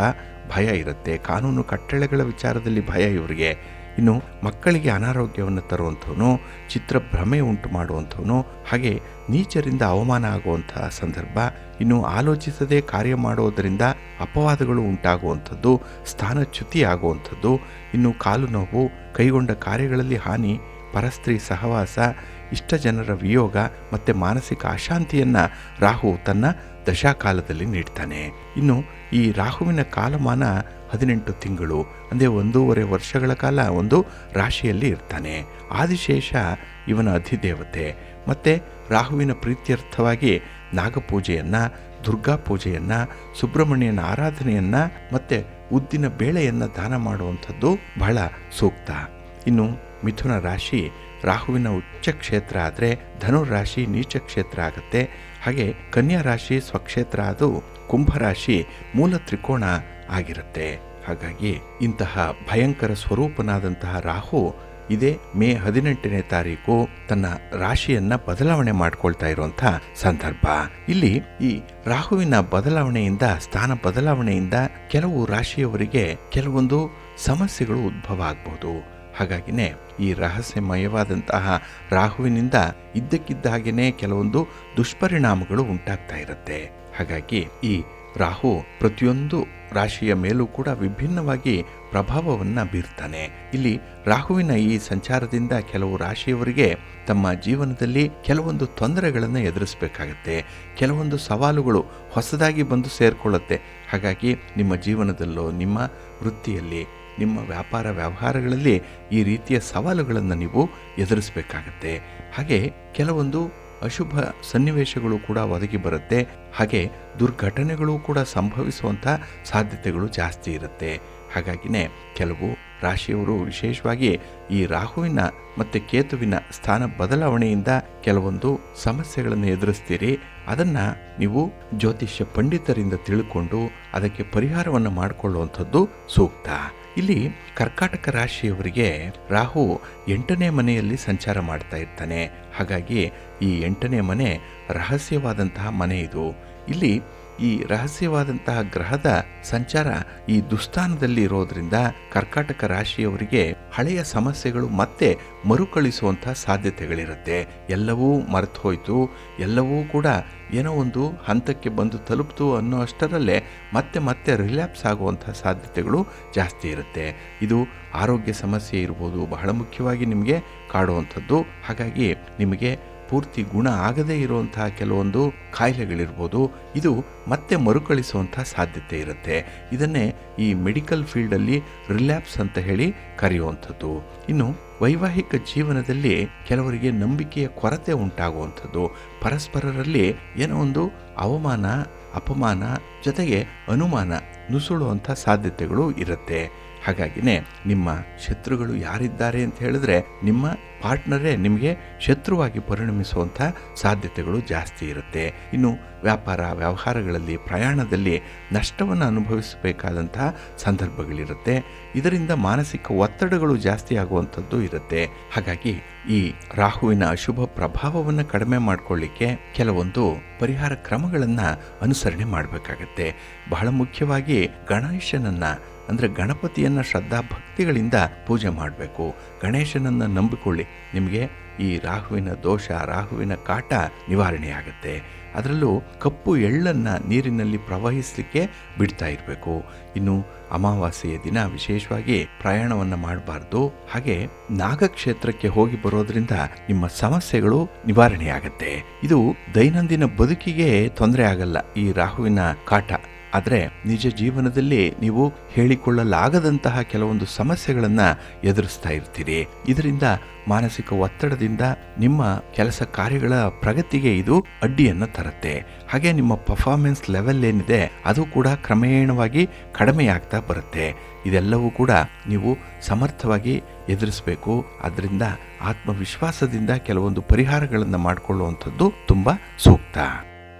ಭಯ ಇರುತ್ತೆ, ಕಾನೂನು ಕಟ್ಟಳೆಗಳ ವಿಚಾರದಲ್ಲಿ ಭಯ ಇವರಿಗೆ. ಇನ್ನು ಮಕ್ಕಳಿಗೆ ಅನಾರೋಗ್ಯವನ್ನು ತರುವಂಥವನು, ಚಿತ್ರಭ್ರಮೆ ಉಂಟು ಮಾಡುವಂಥವನು, ಹಾಗೆ ನೀಚರಿಂದ ಅವಮಾನ ಆಗುವಂಥ ಸಂದರ್ಭ, ಇನ್ನು ಆಲೋಚಿಸದೆ ಕಾರ್ಯ ಮಾಡುವುದರಿಂದ ಅಪವಾದಗಳು ಉಂಟಾಗುವಂಥದ್ದು, ಸ್ಥಾನಚ್ಯುತಿ ಆಗುವಂಥದ್ದು, ಇನ್ನು ಕಾಲು ನೋವು, ಕೈಗೊಂಡ ಕಾರ್ಯಗಳಲ್ಲಿ ಹಾನಿ, ಪರಸ್ತ್ರೀ ಸಹವಾಸ, ಇಷ್ಟ ಜನರ ವಿಯೋಗ ಮತ್ತು ಮಾನಸಿಕ ಅಶಾಂತಿಯನ್ನು ರಾಹು ತನ್ನ ದಶಾಕಾಲದಲ್ಲಿ ನೀಡ್ತಾನೆ. ಇನ್ನು ಈ ರಾಹುವಿನ ಕಾಲಮಾನ 18 ತಿಂಗಳು, ಅಂದರೆ 1.5 ವರ್ಷಗಳ ಕಾಲ ಒಂದು ರಾಶಿಯಲ್ಲಿ ಇರ್ತಾನೆ. ಆದಿಶೇಷ ಇವನ ಅಧಿದೇವತೆ. ಮತ್ತು ರಾಹುವಿನ ಪ್ರೀತ್ಯರ್ಥವಾಗಿ ನಾಗಪೂಜೆಯನ್ನು, ದುರ್ಗಾ ಪೂಜೆಯನ್ನು, ಸುಬ್ರಹ್ಮಣ್ಯನ ಆರಾಧನೆಯನ್ನು ಮತ್ತು ಉದ್ದಿನ ಬೇಳೆಯನ್ನು ದಾನ ಮಾಡುವಂಥದ್ದು ಬಹಳ ಸೂಕ್ತ. ಇನ್ನು ಮಿಥುನ ರಾಶಿ ರಾಹುವಿನ ಉಚ್ಚ ಕ್ಷೇತ್ರ ಆದರೆ, ಧನುರಾಶಿ ನೀಚ ಕ್ಷೇತ್ರ ಆಗುತ್ತೆ. ಹಾಗೆ ಕನ್ಯಾ ರಾಶಿ ಸ್ವಕ್ಷೇತ್ರ, ಅದು ಕುಂಭರಾಶಿ ಮೂಲ ತ್ರಿಕೋಣ ಆಗಿರುತ್ತೆ. ಹಾಗಾಗಿ ಇಂತಹ ಭಯಂಕರ ಸ್ವರೂಪನಾದಂತಹ ರಾಹು ಇದೇ ಮೇ 18ನೇ ತಾರೀಕು ತನ್ನ ರಾಶಿಯನ್ನ ಬದಲಾವಣೆ ಮಾಡ್ಕೊಳ್ತಾ ಇರುವಂಥ ಸಂದರ್ಭ. ಇಲ್ಲಿ ಈ ರಾಹುವಿನ ಬದಲಾವಣೆಯಿಂದ, ಸ್ಥಾನ ಬದಲಾವಣೆಯಿಂದ ಕೆಲವು ರಾಶಿಯವರಿಗೆ ಕೆಲವೊಂದು ಸಮಸ್ಯೆಗಳು ಉದ್ಭವ ಆಗಬಹುದು. ಹಾಗಾಗಿನೇ ಈ ರಹಸ್ಯಮಯವಾದಂತಹ ರಾಹುವಿನಿಂದ ಇದ್ದಕ್ಕಿದ್ದ ಹಾಗೆಯೇ ಕೆಲವೊಂದು ದುಷ್ಪರಿಣಾಮಗಳು ಉಂಟಾಗ್ತಾ ಇರುತ್ತೆ. ಹಾಗಾಗಿ ಈ ರಾಹು ಪ್ರತಿಯೊಂದು ರಾಶಿಯ ಮೇಲೂ ಕೂಡ ವಿಭಿನ್ನವಾಗಿ ಪ್ರಭಾವವನ್ನು ಬೀರ್ತಾನೆ. ಇಲ್ಲಿ ರಾಹುವಿನ ಈ ಸಂಚಾರದಿಂದ ಕೆಲವು ರಾಶಿಯವರಿಗೆ ತಮ್ಮ ಜೀವನದಲ್ಲಿ ಕೆಲವೊಂದು ತೊಂದರೆಗಳನ್ನು ಎದುರಿಸಬೇಕಾಗತ್ತೆ. ಕೆಲವೊಂದು ಸವಾಲುಗಳು ಹೊಸದಾಗಿ ಬಂದು ಸೇರಿಕೊಳ್ಳುತ್ತೆ. ಹಾಗಾಗಿ ನಿಮ್ಮ ಜೀವನದಲ್ಲೋ, ನಿಮ್ಮ ವೃತ್ತಿಯಲ್ಲಿ, ನಿಮ್ಮ ವ್ಯಾಪಾರ ವ್ಯವಹಾರಗಳಲ್ಲಿ ಈ ರೀತಿಯ ಸವಾಲುಗಳನ್ನು ನೀವು ಎದುರಿಸಬೇಕಾಗತ್ತೆ. ಹಾಗೆ ಕೆಲವೊಂದು ಅಶುಭ ಸನ್ನಿವೇಶಗಳು ಕೂಡ ಒದಗಿ ಬರುತ್ತೆ. ಹಾಗೆ ದುರ್ಘಟನೆಗಳು ಕೂಡ ಸಂಭವಿಸುವಂಥ ಸಾಧ್ಯತೆಗಳು ಜಾಸ್ತಿ ಇರುತ್ತೆ. ಹಾಗಾಗಿನೇ ಕೆಲವು ರಾಶಿಯವರು ವಿಶೇಷವಾಗಿ ಈ ರಾಹುವಿನ ಮತ್ತು ಕೇತುವಿನ ಸ್ಥಾನ ಬದಲಾವಣೆಯಿಂದ ಕೆಲವೊಂದು ಸಮಸ್ಯೆಗಳನ್ನು ಎದುರಿಸ್ತೀರಿ. ಅದನ್ನು ನೀವು ಜ್ಯೋತಿಷ್ಯ ಪಂಡಿತರಿಂದ ತಿಳ್ಕೊಂಡು ಅದಕ್ಕೆ ಪರಿಹಾರವನ್ನು ಮಾಡಿಕೊಳ್ಳುವಂಥದ್ದು ಸೂಕ್ತ. ಇಲ್ಲಿ ಕರ್ಕಾಟಕ ರಾಶಿಯವರಿಗೆ ರಾಹು 8ನೇ ಮನೆಯಲ್ಲಿ ಸಂಚಾರ ಮಾಡ್ತಾ ಇರ್ತಾನೆ. ಹಾಗಾಗಿ ಈ 8ನೇ ಮನೆ ರಹಸ್ಯವಾದಂತಹ ಮನೆ ಇದು. ಇಲ್ಲಿ ಈ ರಹಸ್ಯವಾದಂತಹ ಗ್ರಹದ ಸಂಚಾರ ಈ ದುಸ್ಥಾನದಲ್ಲಿ ಇರೋದ್ರಿಂದ ಕರ್ಕಾಟಕ ರಾಶಿಯವರಿಗೆ ಹಳೆಯ ಸಮಸ್ಯೆಗಳು ಮತ್ತೆ ಮರುಕಳಿಸುವಂತಹ ಸಾಧ್ಯತೆಗಳಿರುತ್ತೆ. ಎಲ್ಲವೂ ಮರೆತು ಹೋಯ್ತು, ಎಲ್ಲವೂ ಕೂಡ ಏನೋ ಒಂದು ಹಂತಕ್ಕೆ ಬಂದು ತಲುಪ್ತು ಅನ್ನೋ ಅಷ್ಟರಲ್ಲೇ ಮತ್ತೆ ರಿಲ್ಯಾಪ್ಸ್ ಆಗುವಂತಹ ಸಾಧ್ಯತೆಗಳು ಜಾಸ್ತಿ ಇರುತ್ತೆ. ಇದು ಆರೋಗ್ಯ ಸಮಸ್ಯೆ ಇರ್ಬೋದು, ಬಹಳ ಮುಖ್ಯವಾಗಿ ನಿಮಗೆ ಕಾಡುವಂಥದ್ದು. ಹಾಗಾಗಿ ನಿಮಗೆ ಪೂರ್ತಿ ಗುಣ ಆಗದೇ ಇರುವಂತಹ ಕೆಲವೊಂದು ಕಾಯಿಲೆಗಳಿರ್ಬೋದು, ಇದು ಮತ್ತೆ ಮರುಕಳಿಸುವಂಥ ಸಾಧ್ಯತೆ ಇರುತ್ತೆ. ಇದನ್ನೇ ಈ ಮೆಡಿಕಲ್ ಫೀಲ್ಡಲ್ಲಿ ರಿಲ್ಯಾಪ್ಸ್ ಅಂತ ಹೇಳಿ ಕರೆಯುವಂಥದ್ದು. ಇನ್ನು ವೈವಾಹಿಕ ಜೀವನದಲ್ಲಿ ಕೆಲವರಿಗೆ ನಂಬಿಕೆಯ ಕೊರತೆ ಉಂಟಾಗುವಂಥದ್ದು, ಪರಸ್ಪರರಲ್ಲಿ ಏನೋ ಒಂದು ಅವಮಾನ, ಅಪಮಾನ ಜೊತೆಗೆ ಅನುಮಾನ ನುಸುಳುವಂಥ ಸಾಧ್ಯತೆಗಳು ಇರುತ್ತೆ. ಹಾಗಾಗಿನೇ ನಿಮ್ಮ ಶತ್ರುಗಳು ಯಾರಿದ್ದಾರೆ ಅಂತ ಹೇಳಿದ್ರೆ ನಿಮ್ಮ ಪಾರ್ಟ್ನರೇ ನಿಮಗೆ ಶತ್ರುವಾಗಿ ಪರಿಣಮಿಸುವಂಥ ಸಾಧ್ಯತೆಗಳು ಜಾಸ್ತಿ ಇರುತ್ತೆ. ಇನ್ನು ವ್ಯಾಪಾರ ವ್ಯವಹಾರಗಳಲ್ಲಿ, ಪ್ರಯಾಣದಲ್ಲಿ ನಷ್ಟವನ್ನು ಅನುಭವಿಸಬೇಕಾದಂತಹ ಸಂದರ್ಭಗಳಿರುತ್ತೆ. ಇದರಿಂದ ಮಾನಸಿಕ ಒತ್ತಡಗಳು ಜಾಸ್ತಿ ಆಗುವಂಥದ್ದು ಇರುತ್ತೆ. ಹಾಗಾಗಿ ಈ ರಾಹುವಿನ ಅಶುಭ ಪ್ರಭಾವವನ್ನು ಕಡಿಮೆ ಮಾಡಿಕೊಳ್ಳಿಕ್ಕೆ ಕೆಲವೊಂದು ಪರಿಹಾರ ಕ್ರಮಗಳನ್ನು ಅನುಸರಣೆ ಮಾಡಬೇಕಾಗತ್ತೆ. ಬಹಳ ಮುಖ್ಯವಾಗಿ ಗಣೇಶನನ್ನು ಅಂದರೆ ಗಣಪತಿಯನ್ನು ಶ್ರದ್ಧಾ ಭಕ್ತಿಗಳಿಂದ ಪೂಜೆ ಮಾಡಬೇಕು. ಗಣೇಶನನ್ನು ನಂಬಿಕೊಳ್ಳಿ, ನಿಮಗೆ ಈ ರಾಹುವಿನ ದೋಷ, ರಾಹುವಿನ ಕಾಟ ನಿವಾರಣೆಯಾಗುತ್ತೆ. ಅದರಲ್ಲೂ ಕಪ್ಪು ಎಳ್ಳನ್ನು ನೀರಿನಲ್ಲಿ ಪ್ರವಹಿಸಲಿಕ್ಕೆ ಬಿಡ್ತಾ ಇರಬೇಕು. ಇನ್ನು ಅಮಾವಾಸ್ಯೆಯ ದಿನ ವಿಶೇಷವಾಗಿ ಪ್ರಯಾಣವನ್ನು ಮಾಡಬಾರ್ದು. ಹಾಗೆ ನಾಗಕ್ಷೇತ್ರಕ್ಕೆ ಹೋಗಿ ಬರೋದ್ರಿಂದ ನಿಮ್ಮ ಸಮಸ್ಯೆಗಳು ನಿವಾರಣೆಯಾಗುತ್ತೆ. ಇದು ದೈನಂದಿನ ಬದುಕಿಗೆ ತೊಂದರೆ ಆಗಲ್ಲ ಈ ರಾಹುವಿನ ಕಾಟ. ಆದರೆ ನಿಜ ಜೀವನದಲ್ಲಿ ನೀವು ಹೇಳಿಕೊಳ್ಳಲಾಗದಂತಹ ಕೆಲವೊಂದು ಸಮಸ್ಯೆಗಳನ್ನು ಎದುರಿಸ್ತಾ ಇರ್ತೀರಿ. ಇದರಿಂದ ಮಾನಸಿಕ ಒತ್ತಡದಿಂದ ನಿಮ್ಮ ಕೆಲಸ ಕಾರ್ಯಗಳ ಪ್ರಗತಿಗೆ ಇದು ಅಡ್ಡಿಯನ್ನು ತರುತ್ತೆ. ಹಾಗೆ ನಿಮ್ಮ ಪರ್ಫಾರ್ಮೆನ್ಸ್ ಲೆವೆಲ್ ಏನಿದೆ ಅದು ಕೂಡ ಕ್ರಮೇಣವಾಗಿ ಕಡಿಮೆಯಾಗ್ತಾ ಬರುತ್ತೆ. ಇದೆಲ್ಲವೂ ಕೂಡ ನೀವು ಸಮರ್ಥವಾಗಿ ಎದುರಿಸಬೇಕು. ಅದರಿಂದ ಆತ್ಮವಿಶ್ವಾಸದಿಂದ ಕೆಲವೊಂದು ಪರಿಹಾರಗಳನ್ನು ಮಾಡಿಕೊಳ್ಳುವಂಥದ್ದು ತುಂಬ ಸೂಕ್ತ.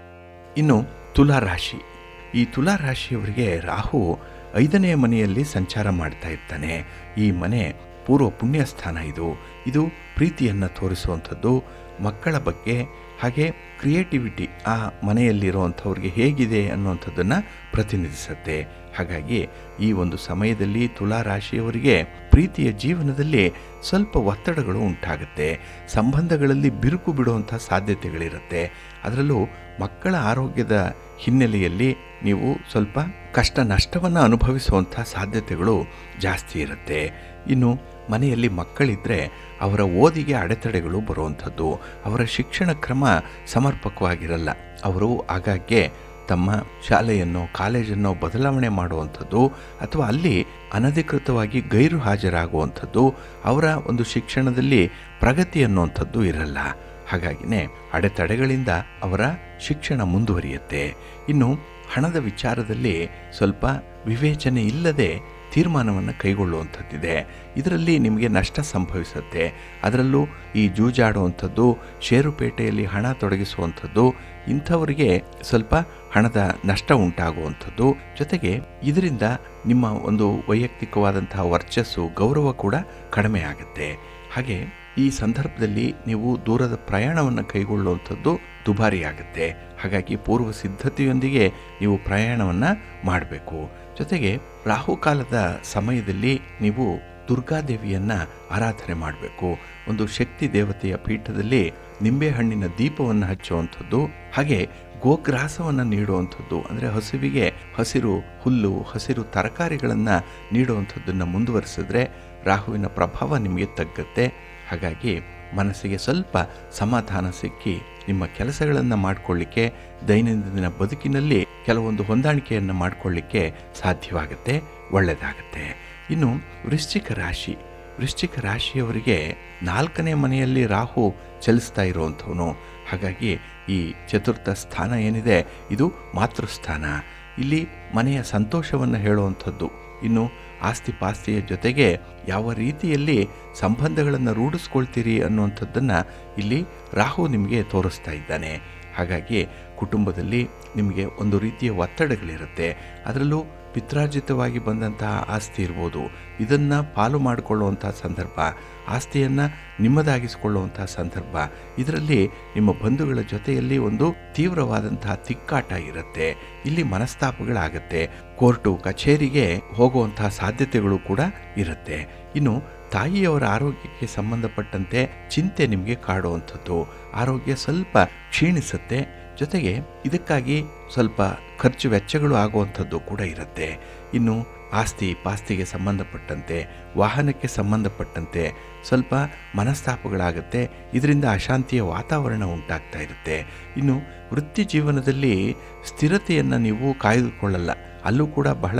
ಇನ್ನು ತುಲಾರಾಶಿ, ಈ ತುಲಾರಾಶಿಯವರಿಗೆ ರಾಹು 5ನೇ ಮನೆಯಲ್ಲಿ ಸಂಚಾರ ಮಾಡ್ತಾ ಇರ್ತಾನೆ. ಈ ಮನೆ ಪೂರ್ವ ಪುಣ್ಯ ಸ್ಥಾನ. ಇದು ಪ್ರೀತಿಯನ್ನು ತೋರಿಸುವಂಥದ್ದು, ಮಕ್ಕಳ ಬಗ್ಗೆ ಹಾಗೆ ಕ್ರಿಯೇಟಿವಿಟಿ ಆ ಮನೆಯಲ್ಲಿರುವಂಥವ್ರಿಗೆ ಹೇಗಿದೆ ಅನ್ನುವಂಥದ್ದನ್ನು ಪ್ರತಿನಿಧಿಸುತ್ತೆ. ಹಾಗಾಗಿ ಈ ಒಂದು ಸಮಯದಲ್ಲಿ ತುಲಾರಾಶಿಯವರಿಗೆ ಪ್ರೀತಿಯ ಜೀವನದಲ್ಲಿ ಸ್ವಲ್ಪ ಒತ್ತಡಗಳು ಉಂಟಾಗುತ್ತೆ. ಸಂಬಂಧಗಳಲ್ಲಿ ಬಿರುಕು ಬಿಡುವಂಥ ಸಾಧ್ಯತೆಗಳಿರುತ್ತೆ. ಅದರಲ್ಲೂ ಮಕ್ಕಳ ಆರೋಗ್ಯದ ಹಿನ್ನೆಲೆಯಲ್ಲಿ ನೀವು ಸ್ವಲ್ಪ ಕಷ್ಟ ನಷ್ಟವನ್ನು ಅನುಭವಿಸುವಂಥ ಸಾಧ್ಯತೆಗಳು ಜಾಸ್ತಿ ಇರುತ್ತೆ. ಇನ್ನು ಮನೆಯಲ್ಲಿ ಮಕ್ಕಳಿದ್ದರೆ ಅವರ ಓದಿಗೆ ಅಡೆತಡೆಗಳು ಬರುವಂಥದ್ದು, ಅವರ ಶಿಕ್ಷಣ ಕ್ರಮ ಸಮರ್ಪಕವಾಗಿರಲ್ಲ. ಅವರು ಆಗಾಗ್ಗೆ ತಮ್ಮ ಶಾಲೆಯನ್ನು, ಕಾಲೇಜನ್ನು ಬದಲಾವಣೆ ಮಾಡುವಂಥದ್ದು ಅಥವಾ ಅಲ್ಲಿ ಅನಧಿಕೃತವಾಗಿ ಗೈರು ಹಾಜರಾಗುವಂಥದ್ದು, ಅವರ ಒಂದು ಶಿಕ್ಷಣದಲ್ಲಿ ಪ್ರಗತಿ ಅನ್ನುವಂಥದ್ದು ಇರಲ್ಲ. ಹಾಗಾಗಿನೇ ಅಡೆತಡೆಗಳಿಂದ ಅವರ ಶಿಕ್ಷಣ ಮುಂದುವರಿಯುತ್ತೆ. ಇನ್ನು ಹಣದ ವಿಚಾರದಲ್ಲಿ ಸ್ವಲ್ಪ ವಿವೇಚನೆ ಇಲ್ಲದೆ ತೀರ್ಮಾನವನ್ನು ಕೈಗೊಳ್ಳುವಂಥದ್ದಿದೆ. ಇದರಲ್ಲಿ ನಿಮಗೆ ನಷ್ಟ ಸಂಭವಿಸುತ್ತೆ. ಅದರಲ್ಲೂ ಈ ಜೂಜಾಡುವಂಥದ್ದು, ಷೇರುಪೇಟೆಯಲ್ಲಿ ಹಣ ತೊಡಗಿಸುವಂಥದ್ದು, ಇಂಥವರಿಗೆ ಸ್ವಲ್ಪ ಹಣದ ನಷ್ಟ ಉಂಟಾಗುವಂಥದ್ದು. ಜೊತೆಗೆ ಇದರಿಂದ ನಿಮ್ಮ ಒಂದು ವೈಯಕ್ತಿಕವಾದಂತಹ ವರ್ಚಸ್ಸು, ಗೌರವ ಕೂಡ ಕಡಿಮೆ ಆಗುತ್ತೆ. ಹಾಗೆ ಈ ಸಂದರ್ಭದಲ್ಲಿ ನೀವು ದೂರದ ಪ್ರಯಾಣವನ್ನು ಕೈಗೊಳ್ಳುವಂಥದ್ದು ದುಬಾರಿಯಾಗುತ್ತೆ. ಹಾಗಾಗಿ ಪೂರ್ವ ಸಿದ್ಧತೆಯೊಂದಿಗೆ ನೀವು ಪ್ರಯಾಣವನ್ನು ಮಾಡಬೇಕು. ಜೊತೆಗೆ ರಾಹುಕಾಲದ ಸಮಯದಲ್ಲಿ ನೀವು ದುರ್ಗಾದೇವಿಯನ್ನು ಆರಾಧನೆ ಮಾಡಬೇಕು. ಒಂದು ಶಕ್ತಿ ದೇವತೆಯ ಪೀಠದಲ್ಲಿ ನಿಂಬೆಹಣ್ಣಿನ ದೀಪವನ್ನು ಹಚ್ಚುವಂಥದ್ದು, ಹಾಗೆ ಗೋಗ್ರಾಸವನ್ನು ನೀಡುವಂಥದ್ದು, ಅಂದರೆ ಹಸುವಿಗೆ ಹಸಿರು ಹುಲ್ಲು, ಹಸಿರು ತರಕಾರಿಗಳನ್ನು ನೀಡುವಂಥದ್ದನ್ನು ಮುಂದುವರಿಸಿದ್ರೆ ರಾಹುವಿನ ಪ್ರಭಾವ ನಿಮಗೆ ತಗ್ಗುತ್ತೆ. ಹಾಗಾಗಿ ಮನಸ್ಸಿಗೆ ಸ್ವಲ್ಪ ಸಮಾಧಾನ ಸಿಕ್ಕಿ ನಿಮ್ಮ ಕೆಲಸಗಳನ್ನು ಮಾಡಿಕೊಳ್ಳಿಕ್ಕೆ, ದೈನಂದಿನ ಬದುಕಿನಲ್ಲಿ ಕೆಲವೊಂದು ಹೊಂದಾಣಿಕೆಯನ್ನು ಮಾಡಿಕೊಳ್ಳಿಕ್ಕೆ ಸಾಧ್ಯವಾಗುತ್ತೆ, ಒಳ್ಳೆಯದಾಗುತ್ತೆ. ಇನ್ನು ವೃಶ್ಚಿಕ ರಾಶಿಯವರಿಗೆ 4ನೇ ಮನೆಯಲ್ಲಿ ರಾಹು ಚಲಿಸ್ತಾ ಇರುವಂಥವನು. ಹಾಗಾಗಿ ಈ ಚತುರ್ಥ ಸ್ಥಾನ ಏನಿದೆ ಇದು ಮಾತೃಸ್ಥಾನ. ಇಲ್ಲಿ ಮನೆಯ ಸಂತೋಷವನ್ನು ಹೇಳುವಂಥದ್ದು. ಇನ್ನು ಆಸ್ತಿ ಪಾಸ್ತಿಯ ಜೊತೆಗೆ ಯಾವ ರೀತಿಯಲ್ಲಿ ಸಂಬಂಧಗಳನ್ನು ರೂಢಿಸ್ಕೊಳ್ತೀರಿ ಅನ್ನುವಂಥದ್ದನ್ನು ಇಲ್ಲಿ ರಾಹು ನಿಮಗೆ ತೋರಿಸ್ತಾ ಇದ್ದಾನೆ. ಹಾಗಾಗಿ ಕುಟುಂಬದಲ್ಲಿ ನಿಮಗೆ ಒಂದು ರೀತಿಯ ಒತ್ತಡಗಳಿರುತ್ತೆ. ಅದರಲ್ಲೂ ಪಿತ್ರಾರ್ಜಿತವಾಗಿ ಬಂದಂತಹ ಆಸ್ತಿ ಇರ್ಬೋದು, ಇದನ್ನು ಪಾಲು ಮಾಡಿಕೊಳ್ಳುವಂಥ ಸಂದರ್ಭ, ಆಸ್ತಿಯನ್ನು ನಿಮ್ಮದಾಗಿಸಿಕೊಳ್ಳುವಂಥ ಸಂದರ್ಭ, ಇದರಲ್ಲಿ ನಿಮ್ಮ ಬಂಧುಗಳ ಜೊತೆಯಲ್ಲಿ ಒಂದು ತೀವ್ರವಾದಂತಹ ತಿಕ್ಕಾಟ ಇರುತ್ತೆ. ಇಲ್ಲಿ ಮನಸ್ತಾಪಗಳಾಗತ್ತೆ. ಕೋರ್ಟು ಕಚೇರಿಗೆ ಹೋಗುವಂತಹ ಸಾಧ್ಯತೆಗಳು ಕೂಡ ಇರುತ್ತೆ. ಇನ್ನು ತಾಯಿಯವರ ಆರೋಗ್ಯಕ್ಕೆ ಸಂಬಂಧಪಟ್ಟಂತೆ ಚಿಂತೆ ನಿಮಗೆ ಕಾಡುವಂಥದ್ದು, ಆರೋಗ್ಯ ಸ್ವಲ್ಪ ಕ್ಷೀಣಿಸುತ್ತೆ. ಜೊತೆಗೆ ಇದಕ್ಕಾಗಿ ಸ್ವಲ್ಪ ಖರ್ಚು ವೆಚ್ಚಗಳು ಆಗುವಂಥದ್ದು ಕೂಡ ಇರುತ್ತೆ. ಇನ್ನು ಆಸ್ತಿ ಪಾಸ್ತಿಗೆ ಸಂಬಂಧಪಟ್ಟಂತೆ, ವಾಹನಕ್ಕೆ ಸಂಬಂಧಪಟ್ಟಂತೆ ಸ್ವಲ್ಪ ಮನಸ್ತಾಪಗಳಾಗುತ್ತೆ. ಇದರಿಂದ ಅಶಾಂತಿಯ ವಾತಾವರಣ ಉಂಟಾಗ್ತಾ ಇರುತ್ತೆ. ಇನ್ನು ವೃತ್ತಿ ಜೀವನದಲ್ಲಿ ಸ್ಥಿರತೆಯನ್ನು ನೀವು ಕಾಯ್ದುಕೊಳ್ಳಲ್ಲ. ಅಲ್ಲೂ ಕೂಡ ಬಹಳ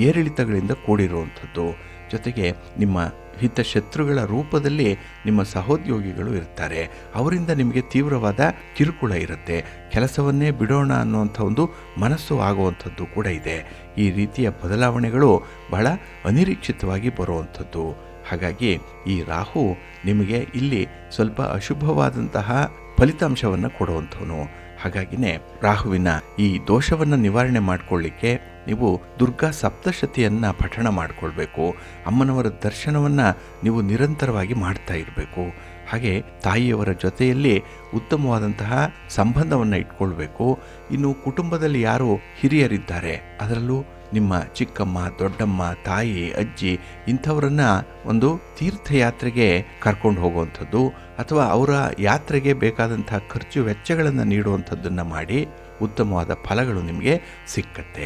ಏರಿಳಿತಗಳಿಂದ ಕೂಡಿರುವಂಥದ್ದು. ಜೊತೆಗೆ ನಿಮ್ಮ ಹಿತಶತ್ರುಗಳ ರೂಪದಲ್ಲಿ ನಿಮ್ಮ ಸಹೋದ್ಯೋಗಿಗಳು ಇರ್ತಾರೆ. ಅವರಿಂದ ನಿಮಗೆ ತೀವ್ರವಾದ ಕಿರುಕುಳ ಇರುತ್ತೆ. ಕೆಲಸವನ್ನೇ ಬಿಡೋಣ ಅನ್ನುವಂಥ ಒಂದು ಮನಸ್ಸು ಆಗುವಂಥದ್ದು ಕೂಡ ಇದೆ. ಈ ರೀತಿಯ ಬದಲಾವಣೆಗಳು ಬಹಳ ಅನಿರೀಕ್ಷಿತವಾಗಿ ಬರುವಂಥದ್ದು. ಹಾಗಾಗಿ ಈ ರಾಹು ನಿಮಗೆ ಇಲ್ಲಿ ಸ್ವಲ್ಪ ಅಶುಭವಾದಂತಹ ಫಲಿತಾಂಶವನ್ನು ಕೊಡುವಂಥವನು. ಹಾಗಾಗಿನೇ ರಾಹುವಿನ ಈ ದೋಷವನ್ನು ನಿವಾರಣೆ ಮಾಡಿಕೊಳ್ಳಿಕ್ಕೆ ನೀವು ದುರ್ಗಾ ಸಪ್ತಶತಿಯನ್ನು ಪಠಣ ಮಾಡಿಕೊಳ್ಬೇಕು. ಅಮ್ಮನವರ ದರ್ಶನವನ್ನು ನೀವು ನಿರಂತರವಾಗಿ ಮಾಡ್ತಾ ಇರಬೇಕು. ಹಾಗೆ ತಾಯಿಯವರ ಜೊತೆಯಲ್ಲಿ ಉತ್ತಮವಾದಂತಹ ಸಂಬಂಧವನ್ನು ಇಟ್ಕೊಳ್ಬೇಕು. ಇನ್ನು ಕುಟುಂಬದಲ್ಲಿ ಯಾರು ಹಿರಿಯರಿದ್ದಾರೆ, ಅದರಲ್ಲೂ ನಿಮ್ಮ ಚಿಕ್ಕಮ್ಮ, ದೊಡ್ಡಮ್ಮ, ತಾಯಿ, ಅಜ್ಜಿ ಇಂಥವರನ್ನ ಒಂದು ತೀರ್ಥಯಾತ್ರೆಗೆ ಕರ್ಕೊಂಡು ಹೋಗುವಂಥದ್ದು ಅಥವಾ ಅವರ ಯಾತ್ರೆಗೆ ಬೇಕಾದಂತಹ ಖರ್ಚು ವೆಚ್ಚಗಳನ್ನು ನೀಡುವಂಥದ್ದನ್ನು ಮಾಡಿ ಉತ್ತಮವಾದ ಫಲಗಳು ನಿಮಗೆ ಸಿಕ್ಕತ್ತೆ.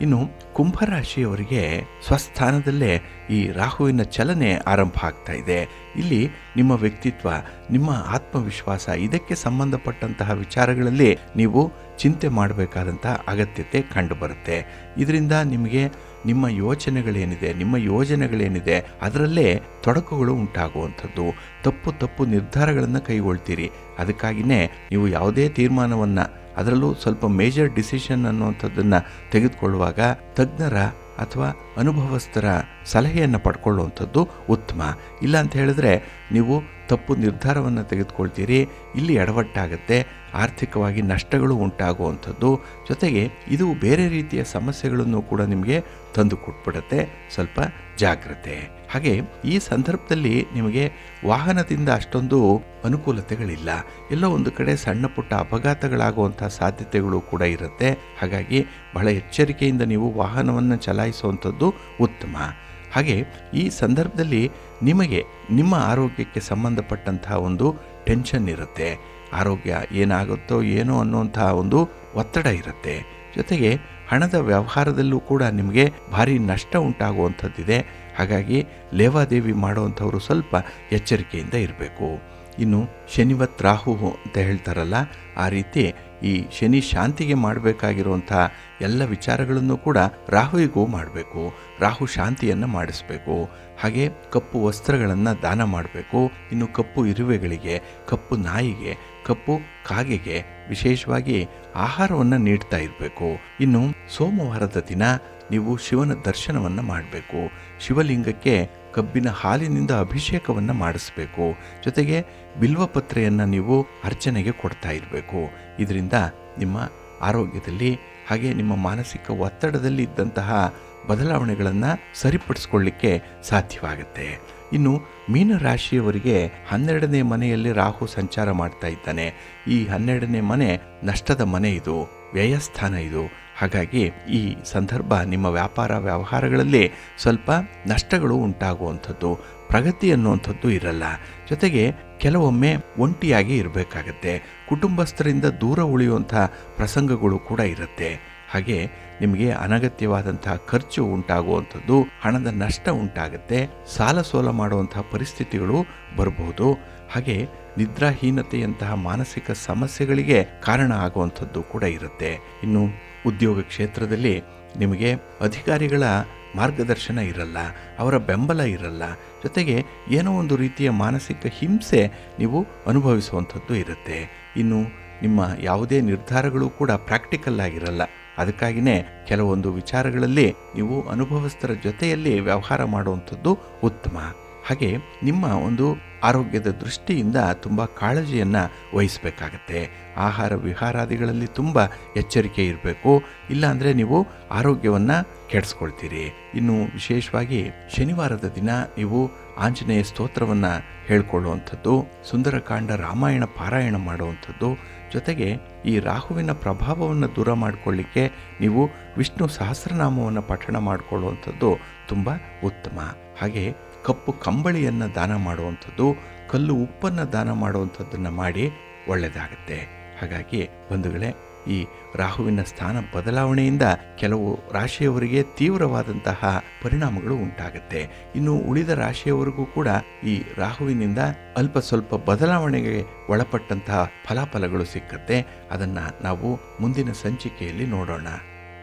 ಇನ್ನು ಕುಂಭರಾಶಿಯವರಿಗೆ ಸ್ವಸ್ಥಾನದಲ್ಲೇ ಈ ರಾಹುವಿನ ಚಲನೆ ಆರಂಭ ಆಗ್ತಾ ಇದೆ. ಇಲ್ಲಿ ನಿಮ್ಮ ವ್ಯಕ್ತಿತ್ವ, ನಿಮ್ಮ ಆತ್ಮವಿಶ್ವಾಸ, ಇದಕ್ಕೆ ಸಂಬಂಧಪಟ್ಟಂತಹ ವಿಚಾರಗಳಲ್ಲಿ ನೀವು ಚಿಂತೆ ಮಾಡಬೇಕಾದಂತಹ ಅಗತ್ಯತೆ ಕಂಡುಬರುತ್ತೆ. ಇದರಿಂದ ನಿಮಗೆ ನಿಮ್ಮ ಯೋಚನೆಗಳೇನಿದೆ, ನಿಮ್ಮ ಯೋಜನೆಗಳೇನಿದೆ ಅದರಲ್ಲೇ ತೊಡಕುಗಳು ಉಂಟಾಗುವಂಥದ್ದು. ತಪ್ಪು ನಿರ್ಧಾರಗಳನ್ನು ಕೈಗೊಳ್ತೀರಿ. ಅದಕ್ಕಾಗಿಯೇ ನೀವು ಯಾವುದೇ ತೀರ್ಮಾನವನ್ನು, ಅದರಲ್ಲೂ ಸ್ವಲ್ಪ ಮೇಜರ್ ಡಿಸಿಷನ್ ಅನ್ನುವಂಥದ್ದನ್ನು ತೆಗೆದುಕೊಳ್ಳುವಾಗ ತಜ್ಞರ ಅಥವಾ ಅನುಭವಸ್ಥರ ಸಲಹೆಯನ್ನು ಪಡ್ಕೊಳ್ಳುವಂಥದ್ದು ಉತ್ತಮ. ಇಲ್ಲ ಅಂತ ಹೇಳಿದ್ರೆ ನೀವು ತಪ್ಪು ನಿರ್ಧಾರವನ್ನು ತೆಗೆದುಕೊಳ್ತೀರಿ. ಇಲ್ಲಿ ಎಡವಟ್ಟಾಗತ್ತೆ, ಆರ್ಥಿಕವಾಗಿ ನಷ್ಟಗಳು ಉಂಟಾಗುವಂಥದ್ದು. ಜೊತೆಗೆ ಇದು ಬೇರೆ ರೀತಿಯ ಸಮಸ್ಯೆಗಳನ್ನು ಕೂಡ ನಿಮಗೆ ತಂದು ಕೊಟ್ಬಿಡುತ್ತೆ. ಸ್ವಲ್ಪ ಜಾಗ್ರತೆ. ಹಾಗೆ ಈ ಸಂದರ್ಭದಲ್ಲಿ ನಿಮಗೆ ವಾಹನದಿಂದ ಅಷ್ಟೊಂದು ಅನುಕೂಲತೆಗಳಿಲ್ಲ. ಎಲ್ಲೋ ಒಂದು ಕಡೆ ಸಣ್ಣ ಪುಟ್ಟ ಅಪಘಾತಗಳಾಗುವಂಥ ಸಾಧ್ಯತೆಗಳು ಕೂಡ ಇರುತ್ತೆ. ಹಾಗಾಗಿ ಬಹಳ ಎಚ್ಚರಿಕೆಯಿಂದ ನೀವು ವಾಹನವನ್ನು ಚಲಾಯಿಸುವಂಥದ್ದು ಉತ್ತಮ. ಹಾಗೆ ಈ ಸಂದರ್ಭದಲ್ಲಿ ನಿಮಗೆ ನಿಮ್ಮ ಆರೋಗ್ಯಕ್ಕೆ ಸಂಬಂಧಪಟ್ಟಂತಹ ಒಂದು ಟೆನ್ಷನ್ ಇರುತ್ತೆ. ಆರೋಗ್ಯ ಏನಾಗುತ್ತೋ ಏನೋ ಅನ್ನುವಂತಹ ಒಂದು ಒತ್ತಡ ಇರುತ್ತೆ. ಜೊತೆಗೆ ಹಣದ ವ್ಯವಹಾರದಲ್ಲೂ ಕೂಡ ನಿಮಗೆ ಭಾರಿ ನಷ್ಟ ಉಂಟಾಗುವಂಥದ್ದಿದೆ. ಹಾಗಾಗಿ ಲೇವಾದೇವಿ ಮಾಡುವಂಥವರು ಸ್ವಲ್ಪ ಎಚ್ಚರಿಕೆಯಿಂದ ಇರಬೇಕು. ಇನ್ನು ಶನಿವತ್ ರಾಹು ಅಂತ ಹೇಳ್ತಾರಲ್ಲ, ಆ ರೀತಿ ಈ ಶನಿ ಶಾಂತಿಗೆ ಮಾಡಬೇಕಾಗಿರುವಂಥ ಎಲ್ಲ ವಿಚಾರಗಳನ್ನು ಕೂಡ ರಾಹುವಿಗೂ ಮಾಡಬೇಕು. ರಾಹು ಶಾಂತಿಯನ್ನು ಮಾಡಿಸ್ಬೇಕು. ಹಾಗೆ ಕಪ್ಪು ವಸ್ತ್ರಗಳನ್ನು ದಾನ ಮಾಡಬೇಕು. ಇನ್ನು ಕಪ್ಪು ಇರುವೆಗಳಿಗೆ, ಕಪ್ಪು ನಾಯಿಗೆ, ಕಪ್ಪು ಕಾಗೆಗೆ ವಿಶೇಷವಾಗಿ ಆಹಾರವನ್ನು ನೀಡ್ತಾ ಇರಬೇಕು. ಇನ್ನು ಸೋಮವಾರದ ದಿನ ನೀವು ಶಿವನ ದರ್ಶನವನ್ನು ಮಾಡಬೇಕು. ಶಿವಲಿಂಗಕ್ಕೆ ಕಬ್ಬಿನ ಹಾಲಿನಿಂದ ಅಭಿಷೇಕವನ್ನು ಮಾಡಿಸ್ಬೇಕು. ಜೊತೆಗೆ ಬಿಲ್ವಪತ್ರೆಯನ್ನು ನೀವು ಅರ್ಚನೆಗೆ ಕೊಡ್ತಾ ಇರಬೇಕು. ಇದರಿಂದ ನಿಮ್ಮ ಆರೋಗ್ಯದಲ್ಲಿ ಹಾಗೆ ನಿಮ್ಮ ಮಾನಸಿಕ ಒತ್ತಡದಲ್ಲಿ ಇದ್ದಂತಹ ಬದಲಾವಣೆಗಳನ್ನು ಸರಿಪಡಿಸ್ಕೊಳ್ಳಿಕ್ಕೆ ಸಾಧ್ಯವಾಗುತ್ತೆ. ಇನ್ನು ಮೀನರಾಶಿಯವರಿಗೆ 12ನೇ ಮನೆಯಲ್ಲಿ ರಾಹು ಸಂಚಾರ ಮಾಡ್ತಾ ಇದ್ದಾನೆ. ಈ 12ನೇ ಮನೆ ನಷ್ಟದ ಮನೆ, ಇದು ವ್ಯಯಸ್ಥಾನ ಇದು. ಹಾಗಾಗಿ ಈ ಸಂದರ್ಭ ನಿಮ್ಮ ವ್ಯಾಪಾರ ವ್ಯವಹಾರಗಳಲ್ಲಿ ಸ್ವಲ್ಪ ನಷ್ಟಗಳು ಉಂಟಾಗುವಂಥದ್ದು, ಪ್ರಗತಿ ಅನ್ನುವಂಥದ್ದು ಇರಲ್ಲ. ಜೊತೆಗೆ ಕೆಲವೊಮ್ಮೆ ಒಂಟಿಯಾಗಿ ಇರಬೇಕಾಗತ್ತೆ. ಕುಟುಂಬಸ್ಥರಿಂದ ದೂರ ಉಳಿಯುವಂಥ ಪ್ರಸಂಗಗಳು ಕೂಡ ಇರುತ್ತೆ. ಹಾಗೆ ನಿಮಗೆ ಅನಗತ್ಯವಾದಂತಹ ಖರ್ಚು ಉಂಟಾಗುವಂಥದ್ದು, ಹಣದ ನಷ್ಟ ಉಂಟಾಗುತ್ತೆ, ಸಾಲ ಸೋಲ ಮಾಡುವಂತಹ ಪರಿಸ್ಥಿತಿಗಳು ಬರಬಹುದು. ಹಾಗೆ ನಿದ್ರಾಹೀನತೆಯಂತಹ ಮಾನಸಿಕ ಸಮಸ್ಯೆಗಳಿಗೆ ಕಾರಣ ಆಗುವಂಥದ್ದು ಕೂಡ ಇರುತ್ತೆ. ಇನ್ನು ಉದ್ಯೋಗ ಕ್ಷೇತ್ರದಲ್ಲಿ ನಿಮಗೆ ಅಧಿಕಾರಿಗಳ ಮಾರ್ಗದರ್ಶನ ಇರಲ್ಲ, ಅವರ ಬೆಂಬಲ ಇರಲ್ಲ. ಜೊತೆಗೆ ಏನೋ ಒಂದು ರೀತಿಯ ಮಾನಸಿಕ ಹಿಂಸೆ ನೀವು ಅನುಭವಿಸುವಂಥದ್ದು ಇರುತ್ತೆ. ಇನ್ನು ನಿಮ್ಮ ಯಾವುದೇ ನಿರ್ಧಾರಗಳು ಕೂಡ ಪ್ರಾಕ್ಟಿಕಲ್ ಆಗಿರಲ್ಲ. ಅದಕ್ಕಾಗಿಯೇ ಕೆಲವೊಂದು ವಿಚಾರಗಳಲ್ಲಿ ನೀವು ಅನುಭವಸ್ಥರ ಜೊತೆಯಲ್ಲಿ ವ್ಯವಹಾರ ಮಾಡುವಂಥದ್ದು ಉತ್ತಮ. ಹಾಗೆ ನಿಮ್ಮ ಒಂದು ಆರೋಗ್ಯದ ದೃಷ್ಟಿಯಿಂದ ತುಂಬ ಕಾಳಜಿಯನ್ನು ವಹಿಸಬೇಕಾಗತ್ತೆ. ಆಹಾರ ವಿಹಾರಾದಿಗಳಲ್ಲಿ ತುಂಬ ಎಚ್ಚರಿಕೆ ಇರಬೇಕು. ಇಲ್ಲಾಂದರೆ ನೀವು ಆರೋಗ್ಯವನ್ನು ಕೆಡಿಸ್ಕೊಳ್ತೀರಿ. ಇನ್ನು ವಿಶೇಷವಾಗಿ ಶನಿವಾರದ ದಿನ ನೀವು ಆಂಜನೇಯ ಸ್ತೋತ್ರವನ್ನು ಹೇಳ್ಕೊಳ್ಳುವಂಥದ್ದು, ಸುಂದರಕಾಂಡ ರಾಮಾಯಣ ಪಾರಾಯಣ ಮಾಡುವಂಥದ್ದು, ಜೊತೆಗೆ ಈ ರಾಹುವಿನ ಪ್ರಭಾವವನ್ನು ದೂರ ಮಾಡಿಕೊಳ್ಳಿಕ್ಕೆ ನೀವು ವಿಷ್ಣು ಸಹಸ್ರನಾಮವನ್ನು ಪಠಣ ಮಾಡಿಕೊಳ್ಳುವಂಥದ್ದು ತುಂಬ ಉತ್ತಮ. ಹಾಗೆ ಕಪ್ಪು ಕಂಬಳಿಯನ್ನು ದಾನ ಮಾಡುವಂಥದ್ದು, ಕಲ್ಲು ಉಪ್ಪನ್ನು ದಾನ ಮಾಡುವಂಥದ್ದನ್ನು ಮಾಡಿ ಒಳ್ಳೆಯದಾಗುತ್ತೆ. ಹಾಗಾಗಿ ಬಂಧುಗಳೇ, ಈ ರಾಹುವಿನ ಸ್ಥಾನ ಬದಲಾವಣೆಯಿಂದ ಕೆಲವು ರಾಶಿಯವರಿಗೆ ತೀವ್ರವಾದಂತಹ ಪರಿಣಾಮಗಳು ಉಂಟಾಗುತ್ತೆ. ಇನ್ನು ಉಳಿದ ರಾಶಿಯವರಿಗೂ ಕೂಡ ಈ ರಾಹುವಿನಿಂದ ಅಲ್ಪ ಸ್ವಲ್ಪ ಬದಲಾವಣೆಗೆ ಒಳಪಟ್ಟಂತಹ ಫಲಾಫಲಗಳು ಸಿಕ್ಕತ್ತೆ. ಅದನ್ನು ನಾವು ಮುಂದಿನ ಸಂಚಿಕೆಯಲ್ಲಿ ನೋಡೋಣ.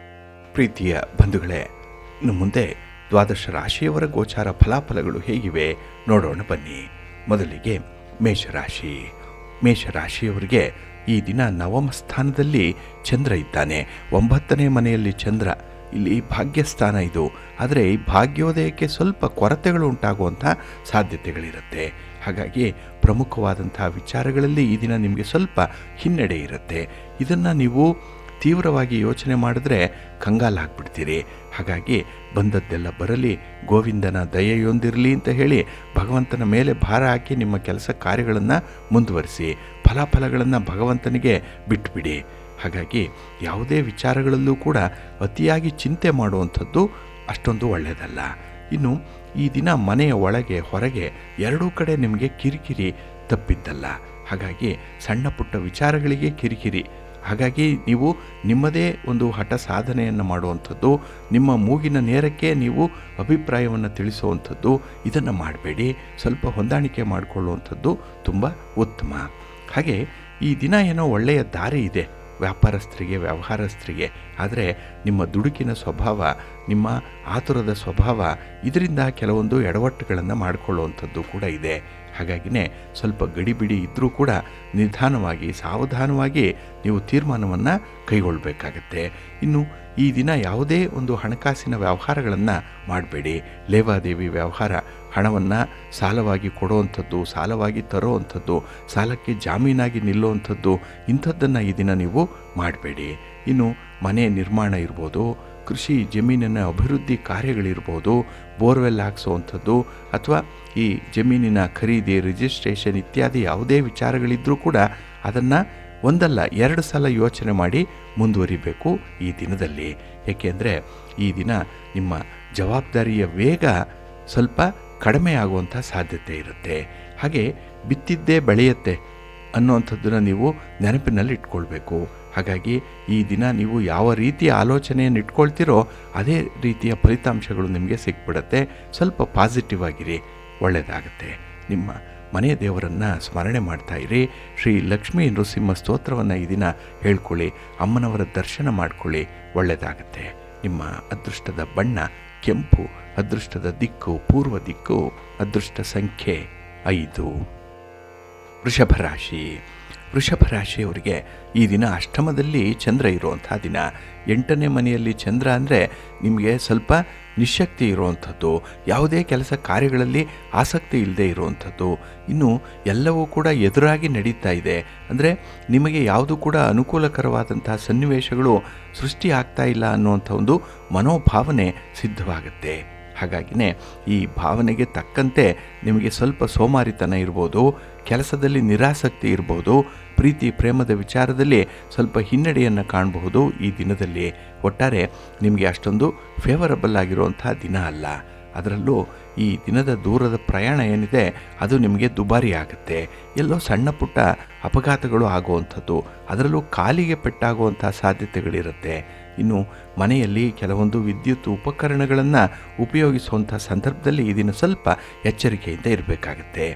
ಪ್ರೀತಿಯ ಬಂಧುಗಳೇ, ಇನ್ನು ಮುಂದೆ ದ್ವಾದಶ ರಾಶಿಯವರ ಗೋಚಾರ ಫಲಾಫಲಗಳು ಹೇಗಿವೆ ನೋಡೋಣ ಬನ್ನಿ. ಮೊದಲಿಗೆ ಮೇಷರಾಶಿ. ಮೇಷರಾಶಿಯವರಿಗೆ ಈ ದಿನ ನವಮ ಸ್ಥಾನದಲ್ಲಿ ಚಂದ್ರ ಇದ್ದಾನೆ. 9ನೇ ಮನೆಯಲ್ಲಿ ಚಂದ್ರ, ಇಲ್ಲಿ ಭಾಗ್ಯಸ್ಥಾನ ಇದು. ಆದರೆ ಈ ಭಾಗ್ಯೋದಯಕ್ಕೆ ಸ್ವಲ್ಪ ಕೊರತೆಗಳು ಉಂಟಾಗುವಂಥ ಸಾಧ್ಯತೆಗಳಿರುತ್ತೆ. ಹಾಗಾಗಿ ಪ್ರಮುಖವಾದಂಥ ವಿಚಾರಗಳಲ್ಲಿ ಈ ದಿನ ನಿಮಗೆ ಸ್ವಲ್ಪ ಹಿನ್ನಡೆ ಇರುತ್ತೆ. ಇದನ್ನು ನೀವು ತೀವ್ರವಾಗಿ ಯೋಚನೆ ಮಾಡಿದ್ರೆ ಕಂಗಾಲಾಗ್ಬಿಡ್ತೀರಿ. ಹಾಗಾಗಿ ಬಂದದ್ದೆಲ್ಲ ಬರಲಿ, ಗೋವಿಂದನ ದಯೆಯೊಂದಿರಲಿ ಅಂತ ಹೇಳಿ ಭಗವಂತನ ಮೇಲೆ ಭಾರ ಹಾಕಿ ನಿಮ್ಮ ಕೆಲಸ ಕಾರ್ಯಗಳನ್ನು ಮುಂದುವರಿಸಿ. ಫಲಾಫಲಗಳನ್ನು ಭಗವಂತನಿಗೆ ಬಿಟ್ಟುಬಿಡಿ. ಹಾಗಾಗಿ ಯಾವುದೇ ವಿಚಾರಗಳಲ್ಲೂ ಕೂಡ ಅತಿಯಾಗಿ ಚಿಂತೆ ಮಾಡುವಂಥದ್ದು ಅಷ್ಟೊಂದು ಒಳ್ಳೆಯದಲ್ಲ. ಇನ್ನು ಈ ದಿನ ಮನೆಯ ಒಳಗೆ ಹೊರಗೆ ಎರಡೂ ಕಡೆ ನಿಮಗೆ ಕಿರಿಕಿರಿ ತಪ್ಪಿದ್ದಲ್ಲ. ಹಾಗಾಗಿ ಸಣ್ಣ ಪುಟ್ಟ ವಿಚಾರಗಳಿಗೆ ಕಿರಿಕಿರಿ. ಹಾಗಾಗಿ ನೀವು ನಿಮ್ಮದೇ ಒಂದು ಹಠ ಸಾಧನೆಯನ್ನು ಮಾಡುವಂಥದ್ದು, ನಿಮ್ಮ ಮೂಗಿನ ನೇರಕ್ಕೆ ನೀವು ಅಭಿಪ್ರಾಯವನ್ನು ತಿಳಿಸುವಂಥದ್ದು, ಇದನ್ನು ಮಾಡಬೇಡಿ. ಸ್ವಲ್ಪ ಹೊಂದಾಣಿಕೆ ಮಾಡಿಕೊಳ್ಳುವಂಥದ್ದು ತುಂಬ ಉತ್ತಮ. ಹಾಗೆ ಈ ದಿನ ಏನೋ ಒಳ್ಳೆಯ ದಾರಿ ಇದೆ ವ್ಯಾಪಾರಸ್ಥರಿಗೆ, ವ್ಯವಹಾರಸ್ಥರಿಗೆ. ಆದರೆ ನಿಮ್ಮ ದುಡುಕಿನ ಸ್ವಭಾವ, ನಿಮ್ಮ ಆತುರದ ಸ್ವಭಾವ, ಇದರಿಂದ ಕೆಲವೊಂದು ಎಡವಟ್ಟುಗಳನ್ನು ಮಾಡಿಕೊಳ್ಳುವಂಥದ್ದು ಕೂಡ ಇದೆ. ಹಾಗಾಗಿನೇ ಸ್ವಲ್ಪ ಗಡಿಬಿಡಿ ಇದ್ದರೂ ಕೂಡ ನಿಧಾನವಾಗಿ, ಸಾವಧಾನವಾಗಿ ನೀವು ತೀರ್ಮಾನವನ್ನು ಕೈಗೊಳ್ಳಬೇಕಾಗತ್ತೆ. ಇನ್ನು ಈ ದಿನ ಯಾವುದೇ ಒಂದು ಹಣಕಾಸಿನ ವ್ಯವಹಾರಗಳನ್ನು ಮಾಡಬೇಡಿ. ಲೇವಾದೇವಿ ವ್ಯವಹಾರ, ಹಣವನ್ನು ಸಾಲವಾಗಿ ಕೊಡುವಂಥದ್ದು, ಸಾಲವಾಗಿ ತರುವಂಥದ್ದು, ಸಾಲಕ್ಕೆ ಜಾಮೀನಾಗಿ ನಿಲ್ಲುವಂಥದ್ದು, ಇಂಥದ್ದನ್ನು ಈ ದಿನ ನೀವು ಮಾಡಬೇಡಿ. ಇನ್ನು ಮನೆ ನಿರ್ಮಾಣ ಇರ್ಬೋದು, ಕೃಷಿ ಜಮೀನಿನ ಅಭಿವೃದ್ಧಿ ಕಾರ್ಯಗಳಿರ್ಬೋದು, ಬೋರ್ವೆಲ್ ಹಾಕ್ಸುವಂಥದ್ದು, ಅಥವಾ ಈ ಜಮೀನಿನ ಖರೀದಿ, ರಿಜಿಸ್ಟ್ರೇಷನ್ ಇತ್ಯಾದಿ ಯಾವುದೇ ವಿಚಾರಗಳಿದ್ದರೂ ಕೂಡ ಅದನ್ನು ಒಂದಲ್ಲ 2 ಸಲ ಯೋಚನೆ ಮಾಡಿ ಮುಂದುವರಿಬೇಕು ಈ ದಿನದಲ್ಲಿ. ಏಕೆಂದರೆ ಈ ದಿನ ನಿಮ್ಮ ಜವಾಬ್ದಾರಿಯ ವೇಗ ಸ್ವಲ್ಪ ಕಡಿಮೆ ಆಗುವಂಥ ಸಾಧ್ಯತೆ ಇರುತ್ತೆ. ಹಾಗೆ ಬಿತ್ತಿದ್ದೇ ಬೆಳೆಯುತ್ತೆ ಅನ್ನುವಂಥದ್ದನ್ನು ನೀವು ನೆನಪಿನಲ್ಲಿ ಇಟ್ಕೊಳ್ಬೇಕು. ಹಾಗಾಗಿ ಈ ದಿನ ನೀವು ಯಾವ ರೀತಿಯ ಆಲೋಚನೆಯನ್ನು ಇಟ್ಕೊಳ್ತೀರೋ ಅದೇ ರೀತಿಯ ಫಲಿತಾಂಶಗಳು ನಿಮಗೆ ಸಿಕ್ಬಿಡುತ್ತೆ. ಸ್ವಲ್ಪ ಪಾಸಿಟಿವ್ ಆಗಿರಿ, ಒಳ್ಳೆಯದಾಗುತ್ತೆ. ನಿಮ್ಮ ಮನೆ ದೇವರನ್ನು ಸ್ಮರಣೆ ಮಾಡ್ತಾ ಇರಿ. ಶ್ರೀ ಲಕ್ಷ್ಮೀ ನೃಸಿಂಹ ಸ್ತೋತ್ರವನ್ನು ಈ ದಿನ ಹೇಳ್ಕೊಳ್ಳಿ. ಅಮ್ಮನವರ ದರ್ಶನ ಮಾಡ್ಕೊಳ್ಳಿ, ಒಳ್ಳೆಯದಾಗುತ್ತೆ. ನಿಮ್ಮ ಅದೃಷ್ಟದ ಬಣ್ಣ ಕೆಂಪು, ಅದೃಷ್ಟದ ದಿಕ್ಕು ಪೂರ್ವ ದಿಕ್ಕು, ಅದೃಷ್ಟ ಸಂಖ್ಯೆ 5. ವೃಷಭ ರಾಶಿ. ವೃಷಭ ರಾಶಿಯವರಿಗೆ ಈ ದಿನ ಅಷ್ಟಮದಲ್ಲಿ ಚಂದ್ರ ಇರುವಂಥ ದಿನ. 8ನೇ ಮನೆಯಲ್ಲಿ ಚಂದ್ರ ಅಂದರೆ ನಿಮಗೆ ಸ್ವಲ್ಪ ನಿಶ್ಶಕ್ತಿ ಇರುವಂಥದ್ದು, ಯಾವುದೇ ಕೆಲಸ ಕಾರ್ಯಗಳಲ್ಲಿ ಆಸಕ್ತಿ ಇಲ್ಲದೆ ಇರುವಂಥದ್ದು. ಇನ್ನು ಎಲ್ಲವೂ ಕೂಡ ಎದುರಾಗಿ ನಡೀತಾ ಇದೆ. ಅಂದರೆ ನಿಮಗೆ ಯಾವುದು ಕೂಡ ಅನುಕೂಲಕರವಾದಂಥ ಸನ್ನಿವೇಶಗಳು ಸೃಷ್ಟಿ ಆಗ್ತಾ ಇಲ್ಲ ಅನ್ನುವಂಥ ಒಂದು ಮನೋಭಾವನೆ ಸಿದ್ಧವಾಗುತ್ತೆ. ಹಾಗಾಗಿನೇ ಈ ಭಾವನೆಗೆ ತಕ್ಕಂತೆ ನಿಮಗೆ ಸ್ವಲ್ಪ ಸೋಮಾರಿತನ ಇರ್ಬೋದು, ಕೆಲಸದಲ್ಲಿ ನಿರಾಸಕ್ತಿ ಇರ್ಬೋದು, ಪ್ರೀತಿ ಪ್ರೇಮದ ವಿಚಾರದಲ್ಲಿ ಸ್ವಲ್ಪ ಹಿನ್ನಡೆಯನ್ನು ಕಾಣಬಹುದು ಈ ದಿನದಲ್ಲಿ. ಒಟ್ಟಾರೆ ನಿಮಗೆ ಅಷ್ಟೊಂದು ಫೇವರಬಲ್ ಆಗಿರುವಂಥ ದಿನ ಅಲ್ಲ. ಅದರಲ್ಲೂ ಈ ದಿನದ ದೂರದ ಪ್ರಯಾಣ ಏನಿದೆ ಅದು ನಿಮಗೆ ದುಬಾರಿ ಆಗುತ್ತೆ. ಎಲ್ಲೋ ಸಣ್ಣ ಪುಟ್ಟ ಅಪಘಾತಗಳು ಆಗುವಂಥದ್ದು, ಅದರಲ್ಲೂ ಕಾಲಿಗೆ ಪೆಟ್ಟಾಗುವಂಥ ಸಾಧ್ಯತೆಗಳಿರುತ್ತೆ. ಇನ್ನು ಮನೆಯಲ್ಲಿ ಕೆಲವೊಂದು ವಿದ್ಯುತ್ ಉಪಕರಣಗಳನ್ನು ಉಪಯೋಗಿಸುವಂಥ ಸಂದರ್ಭದಲ್ಲಿ ಈ ದಿನ ಸ್ವಲ್ಪ ಎಚ್ಚರಿಕೆಯಿಂದ ಇರಬೇಕಾಗತ್ತೆ.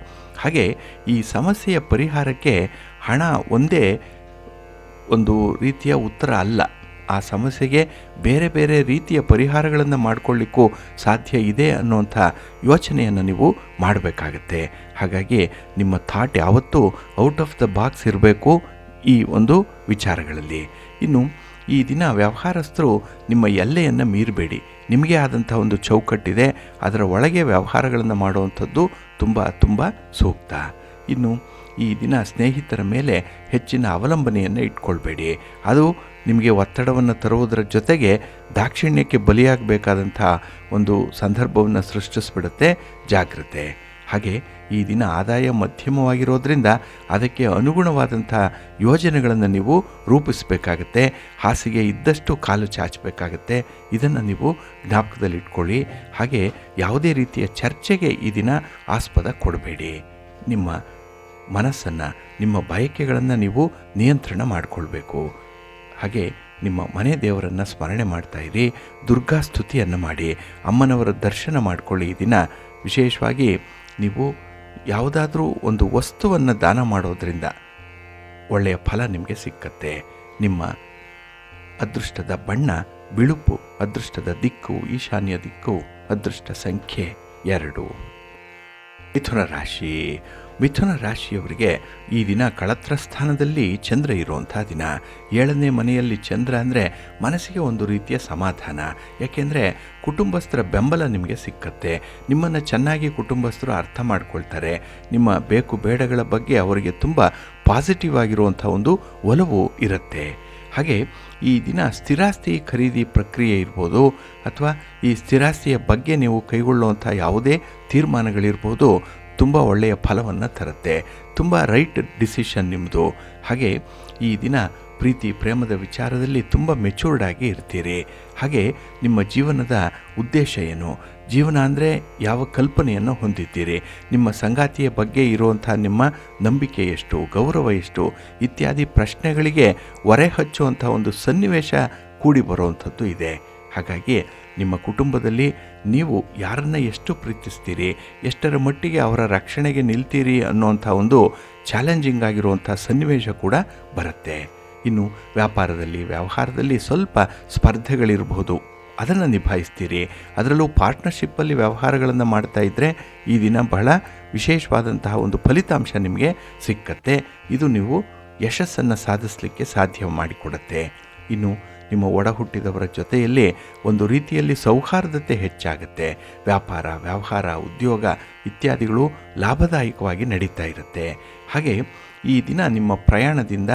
ಹಾಗೆ ಈ ಸಮಸ್ಯೆಯ ಪರಿಹಾರಕ್ಕೆ ಹಣ ಒಂದೇ ಒಂದು ರೀತಿಯ ಉತ್ತರ ಅಲ್ಲ. ಆ ಸಮಸ್ಯೆಗೆ ಬೇರೆ ಬೇರೆ ರೀತಿಯ ಪರಿಹಾರಗಳನ್ನು ಮಾಡಿಕೊಳ್ಳಿಕ್ಕೂ ಸಾಧ್ಯ ಇದೆ ಅನ್ನುವಂಥ ಯೋಚನೆಯನ್ನು ನೀವು ಮಾಡಬೇಕಾಗತ್ತೆ. ಹಾಗಾಗಿ ನಿಮ್ಮ ಥಾಟ್ ಯಾವತ್ತೂ ಔಟ್ ಆಫ್ ದ ಬಾಕ್ಸ್ ಇರಬೇಕು ಈ ಒಂದು ವಿಚಾರಗಳಲ್ಲಿ. ಇನ್ನು ಈ ದಿನ ವ್ಯವಹಾರಸ್ಥರು ನಿಮ್ಮ ಎಲ್ಲೆಯನ್ನು ಮೀರಬೇಡಿ. ನಿಮಗೆ ಆದಂಥ ಒಂದು ಚೌಕಟ್ಟಿದೆ, ಅದರ ಒಳಗೆ ವ್ಯವಹಾರಗಳನ್ನು ಮಾಡುವಂಥದ್ದು ತುಂಬ ಸೂಕ್ತ. ಇನ್ನು ಈ ದಿನ ಸ್ನೇಹಿತರ ಮೇಲೆ ಹೆಚ್ಚಿನ ಅವಲಂಬನೆಯನ್ನು ಇಟ್ಕೊಳ್ಬೇಡಿ. ಅದು ನಿಮಗೆ ಒತ್ತಡವನ್ನು ತರುವುದರ ಜೊತೆಗೆ ದಾಕ್ಷಿಣ್ಯಕ್ಕೆ ಬಲಿಯಾಗಬೇಕಾದಂಥ ಒಂದು ಸಂದರ್ಭವನ್ನು ಸೃಷ್ಟಿಸ್ಬಿಡುತ್ತೆ. ಜಾಗ್ರತೆ. ಹಾಗೆ ಈ ದಿನ ಆದಾಯ ಮಧ್ಯಮವಾಗಿರೋದ್ರಿಂದ ಅದಕ್ಕೆ ಅನುಗುಣವಾದಂಥ ಯೋಜನೆಗಳನ್ನು ನೀವು ರೂಪಿಸಬೇಕಾಗತ್ತೆ. ಹಾಸಿಗೆ ಇದ್ದಷ್ಟು ಕಾಲು ಚಾಚಬೇಕಾಗತ್ತೆ. ಇದನ್ನು ನೀವು ಜ್ಞಾಪಕದಲ್ಲಿಟ್ಕೊಳ್ಳಿ. ಹಾಗೆ ಯಾವುದೇ ರೀತಿಯ ಚರ್ಚೆಗೆ ಈ ದಿನ ಆಸ್ಪದ ಕೊಡಬೇಡಿ. ನಿಮ್ಮ ಮನಸ್ಸನ್ನು, ನಿಮ್ಮ ಬಯಕೆಗಳನ್ನು ನೀವು ನಿಯಂತ್ರಣ ಮಾಡಿಕೊಳ್ಬೇಕು. ಹಾಗೆ ನಿಮ್ಮ ಮನೆ ದೇವರನ್ನು ಸ್ಮರಣೆ ಮಾಡ್ತಾ ಇರಿ. ದುರ್ಗಾ ಸ್ತುತಿಯನ್ನು ಮಾಡಿ, ಅಮ್ಮನವರ ದರ್ಶನ ಮಾಡಿಕೊಳ್ಳಿ. ಈ ದಿನ ವಿಶೇಷವಾಗಿ ನೀವು ಯಾವುದಾದ್ರೂ ಒಂದು ವಸ್ತುವನ್ನು ದಾನ ಮಾಡೋದರಿಂದ ಒಳ್ಳೆಯ ಫಲ ನಿಮಗೆ ಸಿಕ್ಕತ್ತೆ. ನಿಮ್ಮ ಅದೃಷ್ಟದ ಬಣ್ಣ ಬಿಳುಪು, ಅದೃಷ್ಟದ ದಿಕ್ಕು ಈಶಾನ್ಯ ದಿಕ್ಕು, ಅದೃಷ್ಟ ಸಂಖ್ಯೆ 2. ಮಿಥುನ ರಾಶಿ. ಮಿಥುನ ರಾಶಿಯವರಿಗೆ ಈ ದಿನ ಕಳತ್ರ ಸ್ಥಾನದಲ್ಲಿ ಚಂದ್ರ ಇರುವಂಥ ದಿನ. 7ನೇ ಮನೆಯಲ್ಲಿ ಚಂದ್ರ ಅಂದರೆ ಮನಸ್ಸಿಗೆ ಒಂದು ರೀತಿಯ ಸಮಾಧಾನ. ಯಾಕೆಂದರೆ ಕುಟುಂಬಸ್ಥರ ಬೆಂಬಲ ನಿಮಗೆ ಸಿಕ್ಕತ್ತೆ. ನಿಮ್ಮನ್ನು ಚೆನ್ನಾಗಿ ಕುಟುಂಬಸ್ಥರು ಅರ್ಥ ಮಾಡ್ಕೊಳ್ತಾರೆ. ನಿಮ್ಮ ಬೇಕು ಬೇಡಗಳ ಬಗ್ಗೆ ಅವರಿಗೆ ತುಂಬ ಪಾಸಿಟಿವ್ ಆಗಿರುವಂಥ ಒಂದು ಒಲವು ಇರುತ್ತೆ. ಹಾಗೆ ಈ ದಿನ ಸ್ಥಿರಾಸ್ತಿ ಖರೀದಿ ಪ್ರಕ್ರಿಯೆ ಇರ್ಬೋದು, ಅಥವಾ ಈ ಸ್ಥಿರಾಸ್ತಿಯ ಬಗ್ಗೆ ನೀವು ಕೈಗೊಳ್ಳುವಂಥ ಯಾವುದೇ ತೀರ್ಮಾನಗಳಿರ್ಬೋದು, ತುಂಬ ಒಳ್ಳೆಯ ಫಲವನ್ನು ತರುತ್ತೆ. ತುಂಬ ರೈಟ್ ಡಿಸಿಷನ್ ನಿಮ್ಮದು. ಹಾಗೆ ಈ ದಿನ ಪ್ರೀತಿ ಪ್ರೇಮದ ವಿಚಾರದಲ್ಲಿ ತುಂಬ ಮೆಚೂರ್ಡ್ ಆಗಿ ಇರ್ತೀರಿ. ಹಾಗೆ ನಿಮ್ಮ ಜೀವನದ ಉದ್ದೇಶ ಏನು, ಜೀವನ ಅಂದರೆ ಯಾವ ಕಲ್ಪನೆಯನ್ನು ಹೊಂದಿದ್ದೀರಿ, ನಿಮ್ಮ ಸಂಗಾತಿಯ ಬಗ್ಗೆ ಇರುವಂಥ ನಿಮ್ಮ ನಂಬಿಕೆ ಎಷ್ಟು, ಗೌರವ ಎಷ್ಟು ಇತ್ಯಾದಿ ಪ್ರಶ್ನೆಗಳಿಗೆ ಹೊರೆ ಹಚ್ಚುವಂಥ ಒಂದು ಸನ್ನಿವೇಶ ಕೂಡಿ ಬರುವಂಥದ್ದು ಇದೆ. ಹಾಗಾಗಿ ನಿಮ್ಮ ಕುಟುಂಬದಲ್ಲಿ ನೀವು ಯಾರನ್ನು ಎಷ್ಟು ಪ್ರೀತಿಸ್ತೀರಿ, ಎಷ್ಟರ ಮಟ್ಟಿಗೆ ಅವರ ರಕ್ಷಣೆಗೆ ನಿಲ್ತೀರಿ ಅನ್ನುವಂಥ ಒಂದು ಚಾಲೆಂಜಿಂಗ್ ಆಗಿರುವಂಥ ಸನ್ನಿವೇಶ ಕೂಡ ಬರುತ್ತೆ. ಇನ್ನು ವ್ಯವಹಾರದಲ್ಲಿ ಸ್ವಲ್ಪ ಸ್ಪರ್ಧೆಗಳಿರಬಹುದು, ಅದನ್ನು ನಿಭಾಯಿಸ್ತೀರಿ. ಅದರಲ್ಲೂ ಪಾರ್ಟ್ನರ್ಶಿಪ್ಪಲ್ಲಿ ವ್ಯವಹಾರಗಳನ್ನು ಮಾಡ್ತಾ ಇದ್ದರೆ ಈ ದಿನ ಬಹಳ ವಿಶೇಷವಾದಂತಹ ಒಂದು ಫಲಿತಾಂಶ ನಿಮಗೆ ಸಿಕ್ಕತ್ತೆ. ಇದು ನೀವು ಯಶಸ್ಸನ್ನು ಸಾಧಿಸಲಿಕ್ಕೆ ಸಾಧ್ಯ ಮಾಡಿಕೊಡುತ್ತೆ. ಇನ್ನು ನಿಮ್ಮ ಒಡ ಹುಟ್ಟಿದವರ ಜೊತೆಯಲ್ಲಿ ಒಂದು ರೀತಿಯಲ್ಲಿ ಸೌಹಾರ್ದತೆ ಹೆಚ್ಚಾಗುತ್ತೆ. ವ್ಯವಹಾರ ಉದ್ಯೋಗ ಇತ್ಯಾದಿಗಳು ಲಾಭದಾಯಕವಾಗಿ ನಡೀತಾ ಇರುತ್ತೆ. ಹಾಗೆ ಈ ದಿನ ನಿಮ್ಮ ಪ್ರಯಾಣದಿಂದ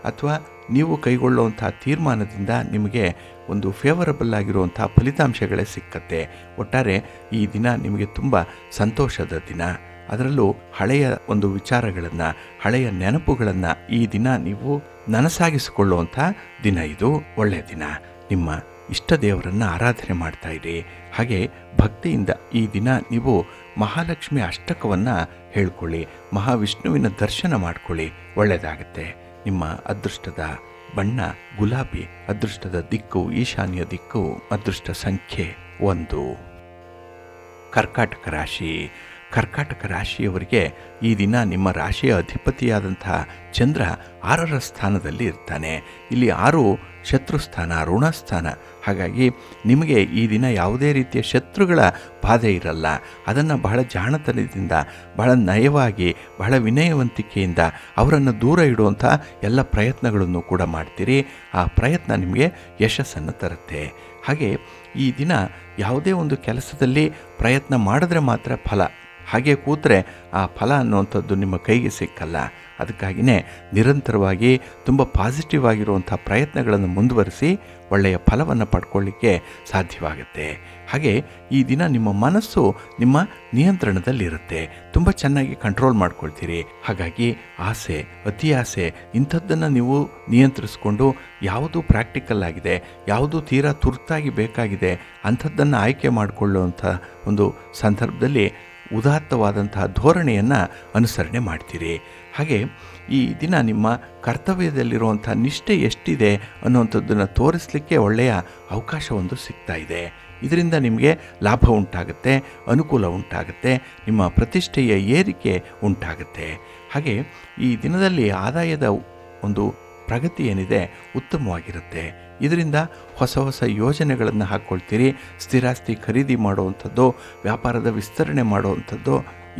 ಅಥವಾ ನೀವು ಕೈಗೊಳ್ಳುವಂಥ ತೀರ್ಮಾನದಿಂದ ನಿಮಗೆ ಒಂದು ಫೇವರಬಲ್ ಆಗಿರುವಂಥ ಫಲಿತಾಂಶಗಳೇ ಸಿಕ್ಕತ್ತೆ. ಒಟ್ಟಾರೆ ಈ ದಿನ ನಿಮಗೆ ತುಂಬ ಸಂತೋಷದ ದಿನ. ಅದರಲ್ಲೂ ಹಳೆಯ ಒಂದು ವಿಚಾರಗಳನ್ನು, ಹಳೆಯ ನೆನಪುಗಳನ್ನು ಈ ದಿನ ನೀವು ನನಸಾಗಿಸಿಕೊಳ್ಳುವಂಥ ದಿನ. ಇದು ಒಳ್ಳೆಯ ದಿನ. ನಿಮ್ಮ ಇಷ್ಟ ದೇವರನ್ನು ಆರಾಧನೆ ಮಾಡ್ತಾ ಇರಿ. ಹಾಗೆ ಭಕ್ತಿಯಿಂದ ಈ ದಿನ ನೀವು ಮಹಾಲಕ್ಷ್ಮಿ ಅಷ್ಟಕವನ್ನು ಹೇಳ್ಕೊಳ್ಳಿ, ಮಹಾವಿಷ್ಣುವಿನ ದರ್ಶನ ಮಾಡ್ಕೊಳ್ಳಿ, ಒಳ್ಳೆಯದಾಗತ್ತೆ. ನಿಮ್ಮ ಅದೃಷ್ಟದ ಬಣ್ಣ ಗುಲಾಬಿ, ಅದೃಷ್ಟದ ದಿಕ್ಕು ಈಶಾನ್ಯ ದಿಕ್ಕು, ಅದೃಷ್ಟ ಸಂಖ್ಯೆ 1. ಕರ್ಕಾಟಕ ರಾಶಿ. ಕರ್ಕಾಟಕ ರಾಶಿಯವರಿಗೆ ಈ ದಿನ ನಿಮ್ಮ ರಾಶಿಯ ಅಧಿಪತಿಯಾದಂತಹ ಚಂದ್ರ 6ರ ಸ್ಥಾನದಲ್ಲಿ ಇರ್ತಾನೆ. ಇಲ್ಲಿ 6 ಶತ್ರುಸ್ಥಾನ, ಋಣಸ್ಥಾನ. ಹಾಗಾಗಿ ನಿಮಗೆ ಈ ದಿನ ಯಾವುದೇ ರೀತಿಯ ಶತ್ರುಗಳ ಬಾಧೆ ಇರಲ್ಲ. ಅದನ್ನು ಬಹಳ ಜಾಣತನದಿಂದ, ಬಹಳ ನಯವಾಗಿ, ಬಹಳ ವಿನಯವಂತಿಕೆಯಿಂದ ಅವರನ್ನು ದೂರ ಇಡುವಂಥ ಎಲ್ಲ ಪ್ರಯತ್ನಗಳನ್ನು ಕೂಡ ಮಾಡ್ತೀರಿ. ಆ ಪ್ರಯತ್ನ ನಿಮಗೆ ಯಶಸ್ಸನ್ನು ತರುತ್ತೆ. ಹಾಗೆ ಈ ದಿನ ಯಾವುದೇ ಒಂದು ಕೆಲಸದಲ್ಲಿ ಪ್ರಯತ್ನ ಮಾಡಿದ್ರೆ ಮಾತ್ರ ಫಲ. ಹಾಗೆ ಕೂತ್ರೆ ಆ ಫಲ ಅನ್ನುವಂಥದ್ದು ನಿಮ್ಮ ಕೈಗೆ ಸಿಕ್ಕಲ್ಲ. ಅದಕ್ಕಾಗಿಯೇ ನಿರಂತರವಾಗಿ ತುಂಬ ಪಾಸಿಟಿವ್ ಆಗಿರುವಂಥ ಪ್ರಯತ್ನಗಳನ್ನು ಮುಂದುವರಿಸಿ ಒಳ್ಳೆಯ ಫಲವನ್ನು ಪಡ್ಕೊಳ್ಳಿಕ್ಕೆ ಸಾಧ್ಯವಾಗುತ್ತೆ. ಹಾಗೆ ಈ ದಿನ ನಿಮ್ಮ ಮನಸ್ಸು ನಿಮ್ಮ ನಿಯಂತ್ರಣದಲ್ಲಿರುತ್ತೆ. ತುಂಬ ಚೆನ್ನಾಗಿ ಕಂಟ್ರೋಲ್ ಮಾಡ್ಕೊಳ್ತೀರಿ. ಹಾಗಾಗಿ ಆಸೆ, ಅತಿ ಆಸೆ ಇಂಥದ್ದನ್ನು ನೀವು ನಿಯಂತ್ರಿಸ್ಕೊಂಡು ಯಾವುದು ಪ್ರಾಕ್ಟಿಕಲ್ ಆಗಿದೆ, ಯಾವುದು ತೀರಾ ತುರ್ತಾಗಿ ಬೇಕಾಗಿದೆ ಅಂಥದ್ದನ್ನು ಆಯ್ಕೆ ಮಾಡಿಕೊಳ್ಳುವಂಥ ಒಂದು ಸಂದರ್ಭದಲ್ಲಿ ಉದಾತ್ತವಾದಂತಹ ಧೋರಣೆಯನ್ನು ಅನುಸರಣೆ ಮಾಡ್ತೀರಿ. ಹಾಗೆ ಈ ದಿನ ನಿಮ್ಮ ಕರ್ತವ್ಯದಲ್ಲಿರುವಂಥ ನಿಷ್ಠೆ ಎಷ್ಟಿದೆ ಅನ್ನುವಂಥದ್ದನ್ನು ತೋರಿಸಲಿಕ್ಕೆ ಒಳ್ಳೆಯ ಅವಕಾಶ ಒಂದು ಸಿಗ್ತಾ ಇದೆ. ಇದರಿಂದ ನಿಮಗೆ ಲಾಭ ಉಂಟಾಗುತ್ತೆ, ಅನುಕೂಲ ಉಂಟಾಗುತ್ತೆ, ನಿಮ್ಮ ಪ್ರತಿಷ್ಠೆಯ ಏರಿಕೆ ಉಂಟಾಗುತ್ತೆ. ಹಾಗೆ ಈ ದಿನದಲ್ಲಿ ಆದಾಯದ ಒಂದು ಪ್ರಗತಿ ಏನಿದೆ ಉತ್ತಮವಾಗಿರುತ್ತೆ. ಇದರಿಂದ ಹೊಸ ಹೊಸ ಯೋಜನೆಗಳನ್ನು ಹಾಕ್ಕೊಳ್ತೀರಿ. ಸ್ಥಿರಾಸ್ತಿ ಖರೀದಿ ಮಾಡುವಂಥದ್ದು, ವ್ಯಾಪಾರದ ವಿಸ್ತರಣೆ ಮಾಡುವಂಥದ್ದು,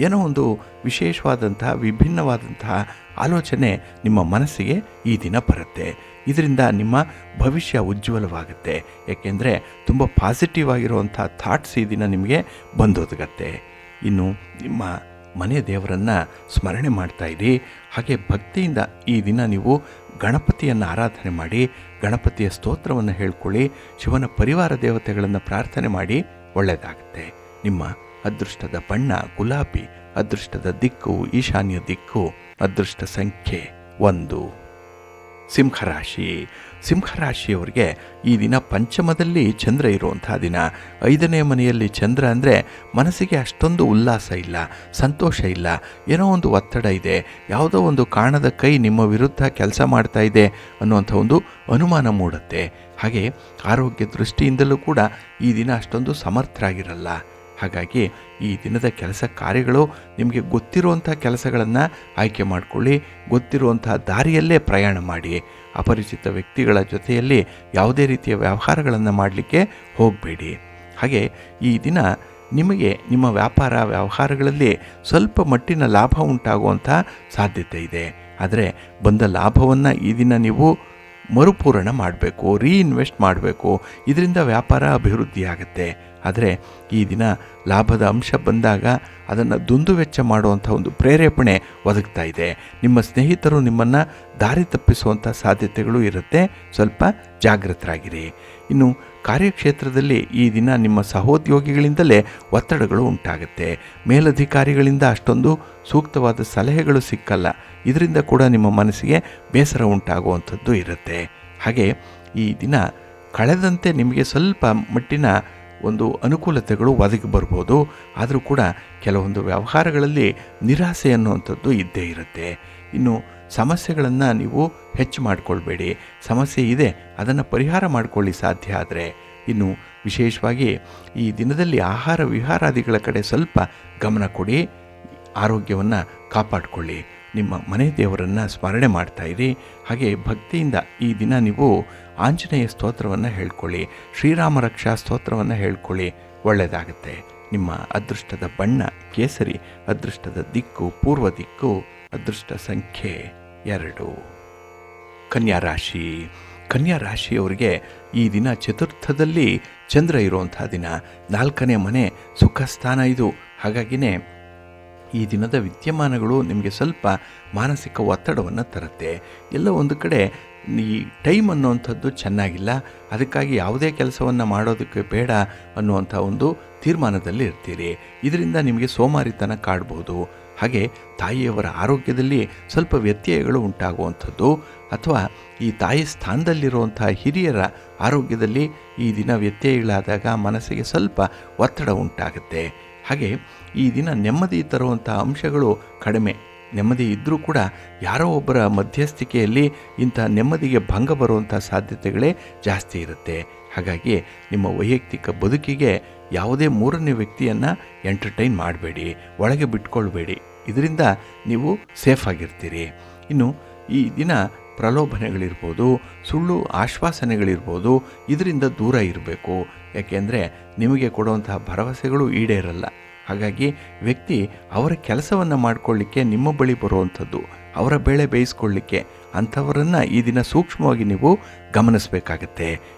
ಏನೋ ಒಂದು ವಿಶೇಷವಾದಂತಹ ವಿಭಿನ್ನವಾದಂತಹ ಆಲೋಚನೆ ನಿಮ್ಮ ಮನಸ್ಸಿಗೆ ಈ ದಿನ ಬರುತ್ತೆ. ಇದರಿಂದ ನಿಮ್ಮ ಭವಿಷ್ಯ ಉಜ್ವಲವಾಗುತ್ತೆ. ಏಕೆಂದರೆ ತುಂಬ ಪಾಸಿಟಿವ್ ಆಗಿರುವಂಥ ಥಾಟ್ಸ್ ಈ ದಿನ ನಿಮಗೆ ಬಂದೊದಗತ್ತೆ. ಇನ್ನು ನಿಮ್ಮ ಮನೆ ದೇವರನ್ನು ಸ್ಮರಣೆ ಮಾಡ್ತಾ ಇರಿ. ಹಾಗೆ ಭಕ್ತಿಯಿಂದ ಈ ದಿನ ನೀವು ಗಣಪತಿಯನ್ನು ಆರಾಧನೆ ಮಾಡಿ, ಗಣಪತಿಯ ಸ್ತೋತ್ರವನ್ನು ಹೇಳ್ಕೊಳ್ಳಿ, ಶಿವನ ಪರಿವಾರ ದೇವತೆಗಳನ್ನು ಪ್ರಾರ್ಥನೆ ಮಾಡಿ, ಒಳ್ಳೆಯದಾಗುತ್ತೆ. ನಿಮ್ಮ ಅದೃಷ್ಟದ ಬಣ್ಣ ಗುಲಾಬಿ, ಅದೃಷ್ಟದ ದಿಕ್ಕು ಈಶಾನ್ಯ ದಿಕ್ಕು, ಅದೃಷ್ಟ ಸಂಖ್ಯೆ 1. ಸಿಂಹರಾಶಿ. ಸಿಂಹರಾಶಿಯವರಿಗೆ ಈ ದಿನ ಪಂಚಮದಲ್ಲಿ ಚಂದ್ರ ಇರುವಂಥ ದಿನ. 5ನೇ ಮನೆಯಲ್ಲಿ ಚಂದ್ರ ಅಂದರೆ ಮನಸ್ಸಿಗೆ ಅಷ್ಟೊಂದು ಉಲ್ಲಾಸ ಇಲ್ಲ, ಸಂತೋಷ ಇಲ್ಲ, ಏನೋ ಒಂದು ಒತ್ತಡ ಇದೆ, ಯಾವುದೋ ಒಂದು ಕಾಣದ ಕೈ ನಿಮ್ಮ ವಿರುದ್ಧ ಕೆಲಸ ಮಾಡ್ತಾ ಇದೆ ಅನ್ನುವಂಥ ಒಂದು ಅನುಮಾನ ಮೂಡುತ್ತೆ. ಹಾಗೆ ಆರೋಗ್ಯ ದೃಷ್ಟಿಯಿಂದಲೂ ಕೂಡ ಈ ದಿನ ಅಷ್ಟೊಂದು ಸಮರ್ಥರಾಗಿರಲ್ಲ. ಹಾಗಾಗಿ ಈ ದಿನದ ಕೆಲಸ ಕಾರ್ಯಗಳು ನಿಮಗೆ ಗೊತ್ತಿರುವಂಥ ಕೆಲಸಗಳನ್ನು ಆಯ್ಕೆ ಮಾಡಿಕೊಳ್ಳಿ. ಗೊತ್ತಿರುವಂಥ ದಾರಿಯಲ್ಲೇ ಪ್ರಯಾಣ ಮಾಡಿ. ಅಪರಿಚಿತ ವ್ಯಕ್ತಿಗಳ ಜೊತೆಯಲ್ಲಿ ಯಾವುದೇ ರೀತಿಯ ವ್ಯವಹಾರಗಳನ್ನು ಮಾಡಲಿಕ್ಕೆ ಹೋಗಬೇಡಿ. ಹಾಗೆ ಈ ದಿನ ನಿಮಗೆ ನಿಮ್ಮ ವ್ಯಾಪಾರ ವ್ಯವಹಾರಗಳಲ್ಲಿ ಸ್ವಲ್ಪ ಮಟ್ಟಿನ ಲಾಭ ಉಂಟಾಗುವಂಥ ಸಾಧ್ಯತೆ ಇದೆ. ಆದರೆ ಬಂದ ಲಾಭವನ್ನು ಈ ದಿನ ನೀವು ಮರುಪೂರಣ ಮಾಡಬೇಕು, ರೀಇನ್ವೆಸ್ಟ್ ಮಾಡಬೇಕು. ಇದರಿಂದ ವ್ಯಾಪಾರ ಅಭಿವೃದ್ಧಿ ಆಗುತ್ತೆ. ಆದರೆ ಈ ದಿನ ಲಾಭದ ಅಂಶ ಬಂದಾಗ ಅದನ್ನು ದುಂದುವೆಚ್ಚ ಮಾಡುವಂಥ ಒಂದು ಪ್ರೇರೇಪಣೆ ಒದಗ್ತಾ ಇದೆ. ನಿಮ್ಮ ಸ್ನೇಹಿತರು ನಿಮ್ಮನ್ನು ದಾರಿ ತಪ್ಪಿಸುವಂಥ ಸಾಧ್ಯತೆಗಳು ಇರುತ್ತೆ. ಸ್ವಲ್ಪ ಜಾಗೃತರಾಗಿರಿ. ಇನ್ನು ಕಾರ್ಯಕ್ಷೇತ್ರದಲ್ಲಿ ಈ ದಿನ ನಿಮ್ಮ ಸಹೋದ್ಯೋಗಿಗಳಿಂದಲೇ ಒತ್ತಡಗಳು ಉಂಟಾಗುತ್ತೆ. ಮೇಲಧಿಕಾರಿಗಳಿಂದ ಅಷ್ಟೊಂದು ಸೂಕ್ತವಾದ ಸಲಹೆಗಳು ಸಿಕ್ಕಲ್ಲ. ಇದರಿಂದ ಕೂಡ ನಿಮ್ಮ ಮನಸ್ಸಿಗೆ ಬೇಸರ ಉಂಟಾಗುವಂಥದ್ದು ಇರುತ್ತೆ. ಹಾಗೆ ಈ ದಿನ ಕಳೆದಂತೆ ನಿಮಗೆ ಸ್ವಲ್ಪ ಮಟ್ಟಿನ ಒಂದು ಅನುಕೂಲತೆಗಳು ಒದಗಿ ಬರ್ಬೋದು. ಆದರೂ ಕೂಡ ಕೆಲವೊಂದು ವ್ಯವಹಾರಗಳಲ್ಲಿ ನಿರಾಸೆ ಅನ್ನುವಂಥದ್ದು ಇದ್ದೇ ಇರುತ್ತೆ. ಇನ್ನು ಸಮಸ್ಯೆಗಳನ್ನು ನೀವು ಹೆಚ್ಚು ಮಾಡಿಕೊಳ್ಬೇಡಿ. ಸಮಸ್ಯೆ ಇದೆ, ಅದನ್ನು ಪರಿಹಾರ ಮಾಡಿಕೊಳ್ಳಿ ಸಾಧ್ಯ ಆದರೆ. ಇನ್ನು ವಿಶೇಷವಾಗಿ ಈ ದಿನದಲ್ಲಿ ಆಹಾರ ವಿಹಾರಾದಿಗಳ ಕಡೆ ಸ್ವಲ್ಪ ಗಮನ ಕೊಡಿ. ಆರೋಗ್ಯವನ್ನು ಕಾಪಾಡಿಕೊಳ್ಳಿ. ನಿಮ್ಮ ಮನೆ ದೇವರನ್ನು ಸ್ಮರಣೆ ಮಾಡ್ತಾಯಿರಿ. ಹಾಗೆ ಭಕ್ತಿಯಿಂದ ಈ ದಿನ ನೀವು ಆಂಜನೇಯ ಸ್ತೋತ್ರವನ್ನು ಹೇಳ್ಕೊಳ್ಳಿ, ಶ್ರೀರಾಮ ರಕ್ಷಾ ಸ್ತೋತ್ರವನ್ನು ಹೇಳ್ಕೊಳ್ಳಿ. ಒಳ್ಳೆಯದಾಗುತ್ತೆ. ನಿಮ್ಮ ಅದೃಷ್ಟದ ಬಣ್ಣ ಕೇಸರಿ, ಅದೃಷ್ಟದ ದಿಕ್ಕು ಪೂರ್ವ ದಿಕ್ಕು, ಅದೃಷ್ಟ ಸಂಖ್ಯೆ 2. ಕನ್ಯಾ ರಾಶಿ. ಕನ್ಯಾ ರಾಶಿಯವರಿಗೆ ಈ ದಿನ ಚತುರ್ಥದಲ್ಲಿ ಚಂದ್ರ ಇರುವಂಥ ದಿನ. 4ನೇ ಮನೆ ಸುಖ ಸ್ಥಾನ ಇದು. ಹಾಗಾಗಿನೇ ಈ ದಿನದ ವಿದ್ಯಮಾನಗಳು ನಿಮಗೆ ಸ್ವಲ್ಪ ಮಾನಸಿಕ ಒತ್ತಡವನ್ನು ತರುತ್ತೆ. ಎಲ್ಲ ಒಂದು ಕಡೆ ಈ ಟೈಮ್ ಅನ್ನುವಂಥದ್ದು ಚೆನ್ನಾಗಿಲ್ಲ. ಅದಕ್ಕಾಗಿ ಯಾವುದೇ ಕೆಲಸವನ್ನು ಮಾಡೋದಕ್ಕೆ ಬೇಡ ಅನ್ನುವಂಥ ಒಂದು ತೀರ್ಮಾನದಲ್ಲಿ ಇರ್ತೀರಿ. ಇದರಿಂದ ನಿಮಗೆ ಸೋಮಾರಿತನ ಕಾಡ್ಬೋದು. ಹಾಗೆ ತಾಯಿಯವರ ಆರೋಗ್ಯದಲ್ಲಿ ಸ್ವಲ್ಪ ವ್ಯತ್ಯಯಗಳು ಉಂಟಾಗುವಂಥದ್ದು, ಅಥವಾ ಈ ತಾಯಿ ಸ್ಥಾನದಲ್ಲಿರುವಂಥ ಹಿರಿಯರ ಆರೋಗ್ಯದಲ್ಲಿ ಈ ದಿನ ವ್ಯತ್ಯಯಗಳಾದಾಗ ಮನಸ್ಸಿಗೆ ಸ್ವಲ್ಪ ಒತ್ತಡ ಉಂಟಾಗುತ್ತೆ. ಹಾಗೆ ಈ ದಿನ ನೆಮ್ಮದಿ ತರುವಂಥ ಅಂಶಗಳು ಕಡಿಮೆ. ನೆಮ್ಮದಿ ಇದ್ದರೂ ಕೂಡ ಯಾರೋ ಒಬ್ಬರ ಮಧ್ಯಸ್ಥಿಕೆಯಲ್ಲಿ ಇಂಥ ನೆಮ್ಮದಿಗೆ ಭಂಗ ಬರುವಂಥ ಸಾಧ್ಯತೆಗಳೇ ಜಾಸ್ತಿ ಇರುತ್ತೆ. ಹಾಗಾಗಿ ನಿಮ್ಮ ವೈಯಕ್ತಿಕ ಬದುಕಿಗೆ ಯಾವುದೇ ಮೂರನೇ ವ್ಯಕ್ತಿಯನ್ನು ಎಂಟರ್ಟೈನ್ ಮಾಡಬೇಡಿ, ಒಳಗೆ ಬಿಟ್ಕೊಳ್ಬೇಡಿ. ಇದರಿಂದ ನೀವು ಸೇಫ್ ಆಗಿರ್ತೀರಿ. ಇನ್ನು ಈ ದಿನ ಪ್ರಲೋಭನೆಗಳಿರ್ಬೋದು, ಸುಳ್ಳು ಆಶ್ವಾಸನೆಗಳಿರ್ಬೋದು, ಇದರಿಂದ ದೂರ ಇರಬೇಕು. ಯಾಕೆಂದರೆ ನಿಮಗೆ ಕೊಡುವಂತಹ ಭರವಸೆಗಳು ಈಡೇರಲ್ಲ. ಹಾಗಾಗಿ ವ್ಯಕ್ತಿ ಅವರ ಕೆಲಸವನ್ನು ಮಾಡಿಕೊಳ್ಳಿಕ್ಕೆ ನಿಮ್ಮ ಬಳಿ ಬರುವಂಥದ್ದು, ಅವರ ಬೇಳೆ ಬೇಯಿಸ್ಕೊಳ್ಳಿಕ್ಕೆ ಅಂಥವರನ್ನು ಈ ದಿನ ಸೂಕ್ಷ್ಮವಾಗಿ ನೀವು ಗಮನಿಸಬೇಕಾಗತ್ತೆ.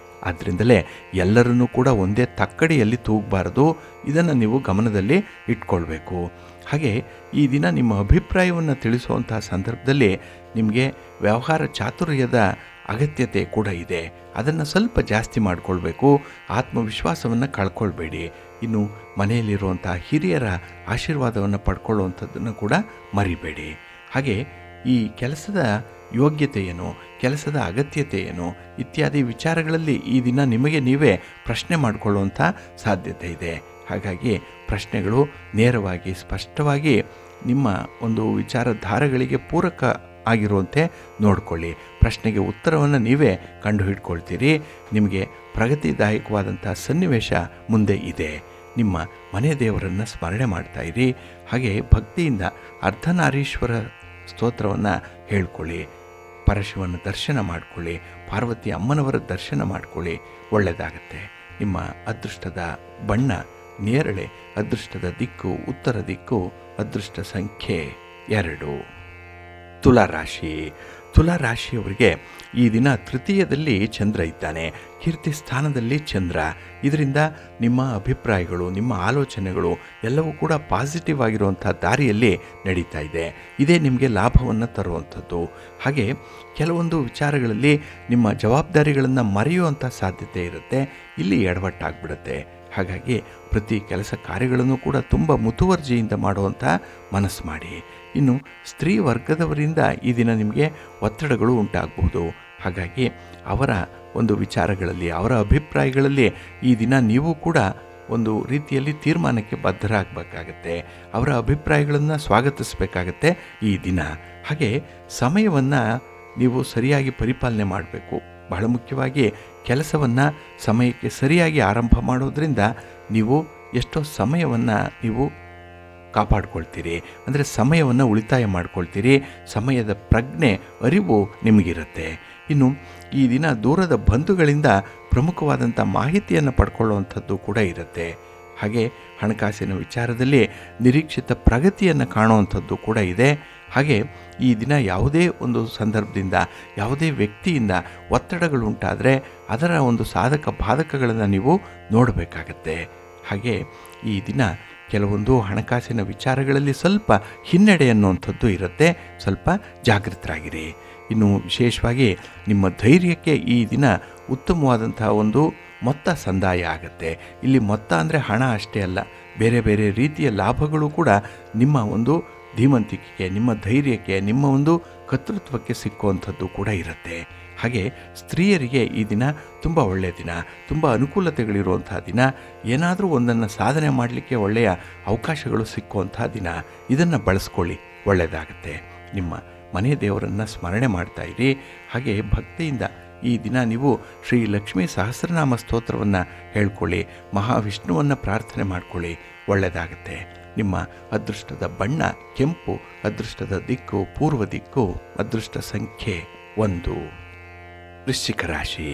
ಆದ್ದರಿಂದಲೇ ಎಲ್ಲರನ್ನೂ ಕೂಡ ಒಂದೇ ತಕ್ಕಡಿಯಲ್ಲಿ ತೂಗಬಾರದು. ಇದನ್ನು ನೀವು ಗಮನದಲ್ಲಿ ಇಟ್ಕೊಳ್ಬೇಕು. ಹಾಗೆ ಈ ದಿನ ನಿಮ್ಮ ಅಭಿಪ್ರಾಯವನ್ನು ತಿಳಿಸುವಂತಹ ಸಂದರ್ಭದಲ್ಲಿ ನಿಮಗೆ ವ್ಯವಹಾರ ಚಾತುರ್ಯದ ಅಗತ್ಯತೆ ಕೂಡ ಇದೆ. ಅದನ್ನು ಸ್ವಲ್ಪ ಜಾಸ್ತಿ ಮಾಡಿಕೊಳ್ಬೇಕು. ಆತ್ಮವಿಶ್ವಾಸವನ್ನು ಕಳ್ಕೊಳ್ಬೇಡಿ. ಇನ್ನು ಮನೆಯಲ್ಲಿರುವಂಥ ಹಿರಿಯರ ಆಶೀರ್ವಾದವನ್ನು ಪಡ್ಕೊಳ್ಳುವಂಥದ್ದನ್ನು ಕೂಡ ಮರಿಬೇಡಿ. ಹಾಗೆ ಈ ಕೆಲಸದ ಯೋಗ್ಯತೆ ಏನು, ಕೆಲಸದ ಅಗತ್ಯತೆ ಏನು ಇತ್ಯಾದಿ ವಿಚಾರಗಳಲ್ಲಿ ಈ ದಿನ ನಿಮಗೆ ನೀವೇ ಪ್ರಶ್ನೆ ಮಾಡಿಕೊಳ್ಳುವಂಥ ಸಾಧ್ಯತೆ ಇದೆ. ಹಾಗಾಗಿ ಪ್ರಶ್ನೆಗಳು ನೇರವಾಗಿ ಸ್ಪಷ್ಟವಾಗಿ ನಿಮ್ಮ ಒಂದು ವಿಚಾರಧಾರೆಗಳಿಗೆ ಪೂರಕ ಆಗಿರುವಂತೆ ನೋಡಿಕೊಳ್ಳಿ. ಪ್ರಶ್ನೆಗೆ ಉತ್ತರವನ್ನು ನೀವೇ ಕಂಡುಹಿಡ್ಕೊಳ್ತೀರಿ. ನಿಮಗೆ ಪ್ರಗತಿದಾಯಕವಾದಂಥ ಸನ್ನಿವೇಶ ಮುಂದೆ ಇದೆ. ನಿಮ್ಮ ಮನೆ ದೇವರನ್ನು ಸ್ಮರಣೆ ಮಾಡ್ತಾಯಿರಿ. ಹಾಗೆ ಭಕ್ತಿಯಿಂದ ಅರ್ಧನಾರೀಶ್ವರ ಸ್ತೋತ್ರವನ್ನು ಹೇಳ್ಕೊಳ್ಳಿ. ಪರಶಿವನ ದರ್ಶನ ಮಾಡಿಕೊಳ್ಳಿ. ಪಾರ್ವತಿ ಅಮ್ಮನವರ ದರ್ಶನ ಮಾಡಿಕೊಳ್ಳಿ. ಒಳ್ಳೆಯದಾಗತ್ತೆ. ನಿಮ್ಮ ಅದೃಷ್ಟದ ಬಣ್ಣ ನೇರಳೆ, ಅದೃಷ್ಟದ ದಿಕ್ಕು ಉತ್ತರ ದಿಕ್ಕು, ಅದೃಷ್ಟ ಸಂಖ್ಯೆ 2. ತುಲಾರಾಶಿ. ತುಲಾರಾಶಿಯವರಿಗೆ ಈ ದಿನ ತೃತೀಯದಲ್ಲಿ ಚಂದ್ರ ಇದ್ದಾನೆ, ಕೀರ್ತಿ ಸ್ಥಾನದಲ್ಲಿ ಚಂದ್ರ. ಇದರಿಂದ ನಿಮ್ಮ ಅಭಿಪ್ರಾಯಗಳು, ನಿಮ್ಮ ಆಲೋಚನೆಗಳು ಎಲ್ಲವೂ ಕೂಡ ಪಾಸಿಟಿವ್ ಆಗಿರುವಂಥ ದಾರಿಯಲ್ಲಿ ನಡೀತಾ ಇದೆ. ಇದೇ ನಿಮಗೆ ಲಾಭವನ್ನು ತರುವಂಥದ್ದು. ಹಾಗೆ ಕೆಲವೊಂದು ವಿಚಾರಗಳಲ್ಲಿ ನಿಮ್ಮ ಜವಾಬ್ದಾರಿಗಳನ್ನು ಮರೆಯುವಂಥ ಸಾಧ್ಯತೆ ಇರುತ್ತೆ. ಇಲ್ಲಿ ಎಡವಟ್ಟಾಗ್ಬಿಡುತ್ತೆ. ಹಾಗಾಗಿ ಪ್ರತಿ ಕೆಲಸ ಕಾರ್ಯಗಳನ್ನು ಕೂಡ ತುಂಬ ಮುತುವರ್ಜಿಯಿಂದ ಮಾಡುವಂಥ ಮನಸ್ಸು ಮಾಡಿ. ಇನ್ನು ಸ್ತ್ರೀ ವರ್ಗದವರಿಂದ ಈ ದಿನ ನಿಮಗೆ ಒತ್ತಡಗಳು ಉಂಟಾಗಬಹುದು. ಹಾಗಾಗಿ ಅವರ ಒಂದು ವಿಚಾರಗಳಲ್ಲಿ, ಅವರ ಅಭಿಪ್ರಾಯಗಳಲ್ಲಿ ಈ ದಿನ ನೀವು ಕೂಡ ಒಂದು ರೀತಿಯಲ್ಲಿ ತೀರ್ಮಾನಕ್ಕೆ ಬದ್ಧರಾಗಬೇಕಾಗತ್ತೆ. ಅವರ ಅಭಿಪ್ರಾಯಗಳನ್ನು ಸ್ವಾಗತಿಸಬೇಕಾಗತ್ತೆ ಈ ದಿನ. ಹಾಗೆ ಸಮಯವನ್ನು ನೀವು ಸರಿಯಾಗಿ ಪರಿಪಾಲನೆ ಮಾಡಬೇಕು. ಬಹಳ ಮುಖ್ಯವಾಗಿ ಕೆಲಸವನ್ನು ಸಮಯಕ್ಕೆ ಸರಿಯಾಗಿ ಆರಂಭ ಮಾಡೋದ್ರಿಂದ ನೀವು ಎಷ್ಟೋ ಸಮಯವನ್ನು ನೀವು ಕಾಪಾಡ್ಕೊಳ್ತೀರಿ. ಅಂದರೆ ಸಮಯವನ್ನು ಉಳಿತಾಯ ಮಾಡ್ಕೊಳ್ತೀರಿ. ಸಮಯದ ಪ್ರಜ್ಞೆ, ಅರಿವು ನಿಮಗಿರುತ್ತೆ. ಇನ್ನು ಈ ದಿನ ದೂರದ ಬಂಧುಗಳಿಂದ ಪ್ರಮುಖವಾದಂಥ ಮಾಹಿತಿಯನ್ನು ಪಡ್ಕೊಳ್ಳುವಂಥದ್ದು ಕೂಡ ಇರುತ್ತೆ. ಹಾಗೆ ಹಣಕಾಸಿನ ವಿಚಾರದಲ್ಲಿ ನಿರೀಕ್ಷಿತ ಪ್ರಗತಿಯನ್ನು ಕಾಣುವಂಥದ್ದು ಕೂಡ ಇದೆ. ಹಾಗೆ ಈ ದಿನ ಯಾವುದೇ ಒಂದು ಸಂದರ್ಭದಿಂದ ಯಾವುದೇ ವ್ಯಕ್ತಿಯಿಂದ ಒತ್ತಡಗಳುಂಟಾದರೆ ಅದರ ಒಂದು ಸಾಧಕ ಬಾಧಕಗಳನ್ನು ನೀವು ನೋಡಬೇಕಾಗತ್ತೆ. ಹಾಗೆ ಈ ದಿನ ಕೆಲವೊಂದು ಹಣಕಾಸಿನ ವಿಚಾರಗಳಲ್ಲಿ ಸ್ವಲ್ಪ ಹಿನ್ನಡೆ ಅನ್ನುವಂಥದ್ದು ಇರುತ್ತೆ. ಸ್ವಲ್ಪ ಜಾಗೃತರಾಗಿರಿ. ಇನ್ನು ವಿಶೇಷವಾಗಿ ನಿಮ್ಮ ಧೈರ್ಯಕ್ಕೆ ಈ ದಿನ ಉತ್ತಮವಾದಂತಹ ಒಂದು ಮೊತ್ತ ಸಂದಾಯ ಆಗುತ್ತೆ. ಇಲ್ಲಿ ಮೊತ್ತ ಅಂದರೆ ಹಣ ಅಷ್ಟೇ ಅಲ್ಲ, ಬೇರೆ ಬೇರೆ ರೀತಿಯ ಲಾಭಗಳು ಕೂಡ ನಿಮ್ಮ ಒಂದು ಧೀಮಂತಿಕೆಗೆ, ನಿಮ್ಮ ಧೈರ್ಯಕ್ಕೆ, ನಿಮ್ಮ ಒಂದು ಕರ್ತೃತ್ವಕ್ಕೆ ಸಿಕ್ಕುವಂಥದ್ದು ಕೂಡ ಇರುತ್ತೆ. ಹಾಗೆ ಸ್ತ್ರೀಯರಿಗೆ ಈ ದಿನ ತುಂಬ ಒಳ್ಳೆಯ ದಿನ, ತುಂಬ ಅನುಕೂಲತೆಗಳಿರುವಂಥ ದಿನ, ಏನಾದರೂ ಒಂದನ್ನು ಸಾಧನೆ ಮಾಡಲಿಕ್ಕೆ ಒಳ್ಳೆಯ ಅವಕಾಶಗಳು ಸಿಕ್ಕುವಂಥ ದಿನ. ಇದನ್ನು ಬಳಸ್ಕೊಳ್ಳಿ, ಒಳ್ಳೆಯದಾಗುತ್ತೆ. ನಿಮ್ಮ ಮನೆ ದೇವರನ್ನು ಸ್ಮರಣೆ ಮಾಡ್ತಾ ಇರಿ. ಹಾಗೆ ಭಕ್ತಿಯಿಂದ ಈ ದಿನ ನೀವು ಶ್ರೀ ಲಕ್ಷ್ಮೀ ಸಹಸ್ರನಾಮ ಸ್ತೋತ್ರವನ್ನು ಹೇಳ್ಕೊಳ್ಳಿ, ಮಹಾವಿಷ್ಣುವನ್ನು ಪ್ರಾರ್ಥನೆ ಮಾಡ್ಕೊಳ್ಳಿ, ಒಳ್ಳೆಯದಾಗುತ್ತೆ. ನಿಮ್ಮ ಅದೃಷ್ಟದ ಬಣ್ಣ ಕೆಂಪು, ಅದೃಷ್ಟದ ದಿಕ್ಕು ಪೂರ್ವ ದಿಕ್ಕು, ಅದೃಷ್ಟ ಸಂಖ್ಯೆ 1. ವೃಶ್ಚಿಕ ರಾಶಿ.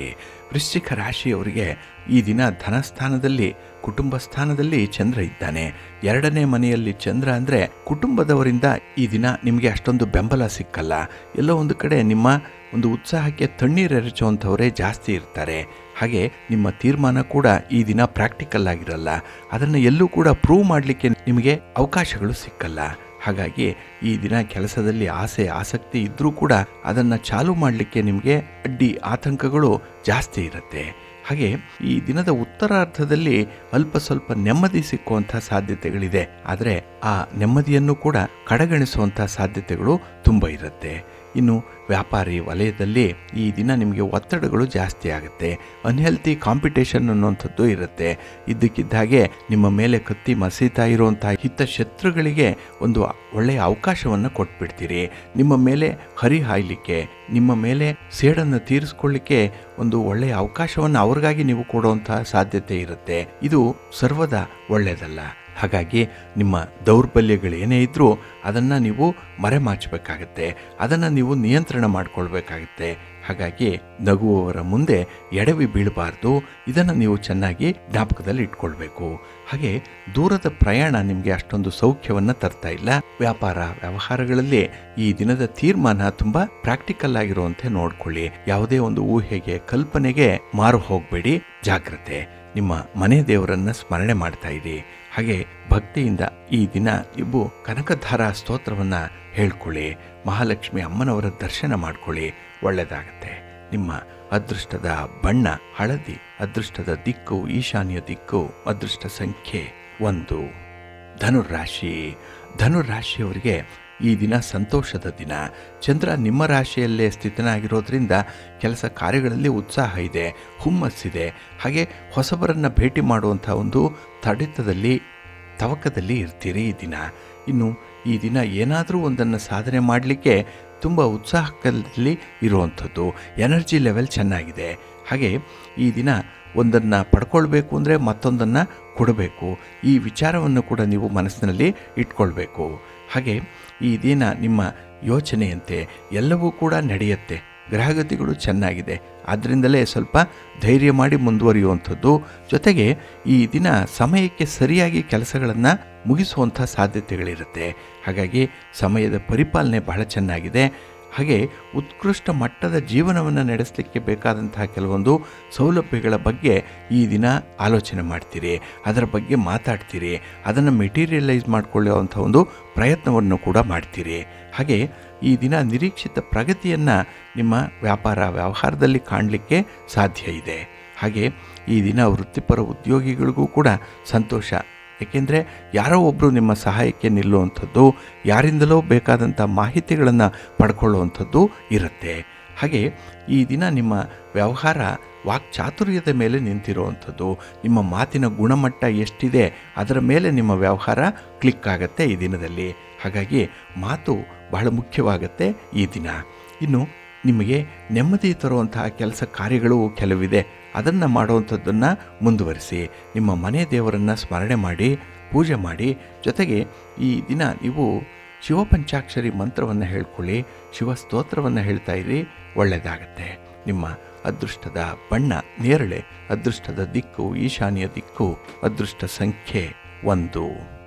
ವೃಶ್ಚಿಕ ರಾಶಿಯವರಿಗೆ ಈ ದಿನ ಧನಸ್ಥಾನದಲ್ಲಿ, ಕುಟುಂಬ ಸ್ಥಾನದಲ್ಲಿ ಚಂದ್ರ ಇದ್ದಾನೆ. 2ನೇ ಮನೆಯಲ್ಲಿ ಚಂದ್ರ ಅಂದರೆ ಕುಟುಂಬದವರಿಂದ ಈ ದಿನ ನಿಮಗೆ ಅಷ್ಟೊಂದು ಬೆಂಬಲ ಸಿಕ್ಕಲ್ಲ. ಎಲ್ಲೋ ಒಂದು ಕಡೆ ನಿಮ್ಮ ಒಂದು ಉತ್ಸಾಹಕ್ಕೆ ತಣ್ಣೀರೆರಚುವಂಥವರೇ ಜಾಸ್ತಿ ಇರ್ತಾರೆ. ಹಾಗೆ ನಿಮ್ಮ ತೀರ್ಮಾನ ಕೂಡ ಈ ದಿನ ಪ್ರಾಕ್ಟಿಕಲ್ ಆಗಿರಲ್ಲ. ಅದನ್ನು ಎಲ್ಲೂ ಕೂಡ ಪ್ರೂವ್ ಮಾಡಲಿಕ್ಕೆ ನಿಮಗೆ ಅವಕಾಶಗಳು ಸಿಕ್ಕಲ್ಲ. ಹಾಗಾಗಿ ಈ ದಿನ ಕೆಲಸದಲ್ಲಿ ಆಸೆ ಆಸಕ್ತಿ ಇದ್ದರೂ ಕೂಡ ಅದನ್ನು ಚಾಲು ಮಾಡಲಿಕ್ಕೆ ನಿಮಗೆ ಅಡ್ಡಿ ಆತಂಕಗಳು ಜಾಸ್ತಿ ಇರುತ್ತೆ. ಹಾಗೆ ಈ ದಿನದ ಉತ್ತರಾರ್ಧದಲ್ಲಿ ಅಲ್ಪ ಸ್ವಲ್ಪ ನೆಮ್ಮದಿ ಸಿಕ್ಕುವಂಥ ಸಾಧ್ಯತೆಗಳಿದೆ. ಆದರೆ ಆ ನೆಮ್ಮದಿಯನ್ನು ಕೂಡ ಕಡೆಗಣಿಸುವಂಥ ಸಾಧ್ಯತೆಗಳು ತುಂಬ ಇರುತ್ತೆ. ಇನ್ನು ವ್ಯಾಪಾರಿ ವಲಯದಲ್ಲಿ ಈ ದಿನ ನಿಮಗೆ ಒತ್ತಡಗಳು ಜಾಸ್ತಿ ಆಗುತ್ತೆ. ಅನ್ಹೆಲ್ತಿ ಕಾಂಪಿಟೇಷನ್ ಅನ್ನುವಂಥದ್ದು ಇರುತ್ತೆ. ಇದ್ದಕ್ಕಿದ್ದ ಹಾಗೆ ನಿಮ್ಮ ಮೇಲೆ ಕತ್ತಿ ಮಸೀತಾ ಇರುವಂಥ ಹಿತಶತ್ರುಗಳಿಗೆ ಒಂದು ಒಳ್ಳೆಯ ಅವಕಾಶವನ್ನು ಕೊಟ್ಬಿಡ್ತೀರಿ. ನಿಮ್ಮ ಮೇಲೆ ಹರಿಹಾಯ್ಲಿಕ್ಕೆ, ನಿಮ್ಮ ಮೇಲೆ ಸೇಡನ್ನು ತೀರಿಸ್ಕೊಳ್ಳಿಕ್ಕೆ ಒಂದು ಒಳ್ಳೆಯ ಅವಕಾಶವನ್ನು ಅವ್ರಿಗಾಗಿ ನೀವು ಕೊಡುವಂಥ ಸಾಧ್ಯತೆ ಇರುತ್ತೆ. ಇದು ಸರ್ವದಾ ಒಳ್ಳೆಯದಲ್ಲ. ಹಾಗಾಗಿ ನಿಮ್ಮ ದೌರ್ಬಲ್ಯಗಳೇನೇ ಇದ್ದರೂ ಅದನ್ನು ನೀವು ಮರೆಮಾಚಬೇಕಾಗತ್ತೆ, ಅದನ್ನು ನೀವು ನಿಯಂತ್ರಣ ಮಾಡಿಕೊಳ್ಬೇಕಾಗತ್ತೆ. ಹಾಗಾಗಿ ನಗುವವರ ಮುಂದೆ ಎಡವಿ ಬೀಳಬಾರ್ದು. ಇದನ್ನು ನೀವು ಚೆನ್ನಾಗಿ ಜ್ಞಾಪಕದಲ್ಲಿ ಇಟ್ಕೊಳ್ಬೇಕು. ಹಾಗೆ ದೂರದ ಪ್ರಯಾಣ ನಿಮಗೆ ಅಷ್ಟೊಂದು ಸೌಖ್ಯವನ್ನು ತರ್ತಾ ಇಲ್ಲ. ವ್ಯಾಪಾರ ವ್ಯವಹಾರಗಳಲ್ಲಿ ಈ ದಿನದ ತೀರ್ಮಾನ ತುಂಬ ಪ್ರಾಕ್ಟಿಕಲ್ ಆಗಿರುವಂತೆ ನೋಡ್ಕೊಳ್ಳಿ. ಯಾವುದೇ ಒಂದು ಊಹೆಗೆ ಕಲ್ಪನೆಗೆ ಮಾರು ಹೋಗಬೇಡಿ, ಜಾಗ್ರತೆ. ನಿಮ್ಮ ಮನೆ ದೇವರನ್ನ ಸ್ಮರಣೆ ಮಾಡ್ತಾ ಇರಿ. ಹಾಗೆ ಭಕ್ತಿಯಿಂದ ಈ ದಿನ ನೀವು ಕನಕಧಾರ ಸ್ತೋತ್ರವನ್ನ ಹೇಳ್ಕೊಳ್ಳಿ, ಮಹಾಲಕ್ಷ್ಮಿ ಅಮ್ಮನವರ ದರ್ಶನ ಮಾಡ್ಕೊಳ್ಳಿ, ಒಳ್ಳೆಯದಾಗತ್ತೆ. ನಿಮ್ಮ ಅದೃಷ್ಟದ ಬಣ್ಣ ಹಳದಿ, ಅದೃಷ್ಟದ ದಿಕ್ಕು ಈಶಾನ್ಯ ದಿಕ್ಕು, ಅದೃಷ್ಟ ಸಂಖ್ಯೆ 1. ಧನುರಾಶಿ. ಧನುರಾಶಿಯವರಿಗೆ ಈ ದಿನ ಸಂತೋಷದ ದಿನ. ಚಂದ್ರ ನಿಮ್ಮ ರಾಶಿಯಲ್ಲೇ ಸ್ಥಿತನಾಗಿರೋದ್ರಿಂದ ಕೆಲಸ ಕಾರ್ಯಗಳಲ್ಲಿ ಉತ್ಸಾಹ ಇದೆ, ಹುಮ್ಮಸ್ಸಿದೆ. ಹಾಗೆ ಹೊಸಬರನ್ನು ಭೇಟಿ ಮಾಡುವಂಥ ಒಂದು ತವಕದಲ್ಲಿ ಇರ್ತೀರಿ ಈ ದಿನ. ಇನ್ನು ಈ ದಿನ ಏನಾದರೂ ಒಂದನ್ನು ಸಾಧನೆ ಮಾಡಲಿಕ್ಕೆ ತುಂಬ ಉತ್ಸಾಹದಲ್ಲಿ ಇರುವಂಥದ್ದು, ಎನರ್ಜಿ ಲೆವೆಲ್ ಚೆನ್ನಾಗಿದೆ. ಹಾಗೆ ಈ ದಿನ ಒಂದನ್ನು ಪಡ್ಕೊಳ್ಬೇಕು ಅಂದರೆ ಮತ್ತೊಂದನ್ನು ಕೊಡಬೇಕು, ಈ ವಿಚಾರವನ್ನು ಕೂಡ ನೀವು ಮನಸ್ಸಿನಲ್ಲಿ ಇಟ್ಕೊಳ್ಬೇಕು. ಹಾಗೆ ಈ ದಿನ ನಿಮ್ಮ ಯೋಚನೆಯಂತೆ ಎಲ್ಲವೂ ಕೂಡ ನಡೆಯುತ್ತೆ. ಗ್ರಹಗತಿಗಳು ಚೆನ್ನಾಗಿದೆ, ಆದ್ದರಿಂದಲೇ ಸ್ವಲ್ಪ ಧೈರ್ಯ ಮಾಡಿ ಮುಂದುವರಿಯುವಂಥದ್ದು. ಜೊತೆಗೆ ಈ ದಿನ ಸಮಯಕ್ಕೆ ಸರಿಯಾಗಿ ಕೆಲಸಗಳನ್ನು ಮುಗಿಸುವಂಥ ಸಾಧ್ಯತೆಗಳಿರುತ್ತೆ. ಹಾಗಾಗಿ ಸಮಯದ ಪರಿಪಾಲನೆ ಬಹಳ ಚೆನ್ನಾಗಿದೆ. ಹಾಗೆ ಉತ್ಕೃಷ್ಟ ಮಟ್ಟದ ಜೀವನವನ್ನು ನಡೆಸಲಿಕ್ಕೆ ಬೇಕಾದಂತಹ ಕೆಲವೊಂದು ಸೌಲಭ್ಯಗಳ ಬಗ್ಗೆ ಈ ದಿನ ಆಲೋಚನೆ ಮಾಡ್ತೀರಿ, ಅದರ ಬಗ್ಗೆ ಮಾತಾಡ್ತೀರಿ, ಅದನ್ನು ಮೆಟೀರಿಯಲೈಸ್ ಮಾಡಿಕೊಳ್ಳುವಂಥ ಒಂದು ಪ್ರಯತ್ನವನ್ನು ಕೂಡ ಮಾಡ್ತೀರಿ. ಹಾಗೆ ಈ ದಿನ ನಿರೀಕ್ಷಿತ ಪ್ರಗತಿಯನ್ನು ನಿಮ್ಮ ವ್ಯಾಪಾರ ವ್ಯವಹಾರದಲ್ಲಿ ಕಾಣಲಿಕ್ಕೆ ಸಾಧ್ಯ ಇದೆ. ಹಾಗೆ ಈ ದಿನ ವೃತ್ತಿಪರ ಉದ್ಯೋಗಿಗಳಿಗೂ ಕೂಡ ಸಂತೋಷ. ಏಕೆಂದರೆ ಯಾರೋ ಒಬ್ಬರು ನಿಮ್ಮ ಸಹಾಯಕ್ಕೆ ನಿಲ್ಲುವಂಥದ್ದು, ಯಾರಿಂದಲೋ ಬೇಕಾದಂಥ ಮಾಹಿತಿಗಳನ್ನು ಪಡ್ಕೊಳ್ಳುವಂಥದ್ದು ಇರುತ್ತೆ. ಹಾಗೆ ಈ ದಿನ ನಿಮ್ಮ ವ್ಯವಹಾರ ವಾಕ್ಚಾತುರ್ಯದ ಮೇಲೆ ನಿಂತಿರುವಂಥದ್ದು, ನಿಮ್ಮ ಮಾತಿನ ಗುಣಮಟ್ಟ ಎಷ್ಟಿದೆ ಅದರ ಮೇಲೆ ನಿಮ್ಮ ವ್ಯವಹಾರ ಕ್ಲಿಕ್ ಆಗುತ್ತೆ ಈ ದಿನದಲ್ಲಿ. ಹಾಗಾಗಿ ಮಾತು ಬಹಳ ಮುಖ್ಯವಾಗುತ್ತೆ ಈ ದಿನ. ಇನ್ನು ನಿಮಗೆ ನೆಮ್ಮದಿ ತರುವಂತಹ ಕೆಲಸ ಕಾರ್ಯಗಳು ಕೆಲವಿದೆ, ಅದನ್ನು ಮಾಡುವಂಥದ್ದನ್ನು ಮುಂದುವರಿಸಿ. ನಿಮ್ಮ ಮನೆ ದೇವರನ್ನು ಸ್ಮರಣೆ ಮಾಡಿ, ಪೂಜೆ ಮಾಡಿ. ಜೊತೆಗೆ ಈ ದಿನ ನೀವು ಶಿವಪಂಚಾಕ್ಷರಿ ಮಂತ್ರವನ್ನು ಹೇಳ್ಕೊಳ್ಳಿ, ಶಿವ ಸ್ತೋತ್ರವನ್ನು ಹೇಳ್ತಾ ಇರಿ, ಒಳ್ಳೆಯದಾಗತ್ತೆ. ನಿಮ್ಮ ಅದೃಷ್ಟದ ಬಣ್ಣ ನೇರಳೆ, ಅದೃಷ್ಟದ ದಿಕ್ಕು ಈಶಾನ್ಯ ದಿಕ್ಕು, ಅದೃಷ್ಟ ಸಂಖ್ಯೆ 1.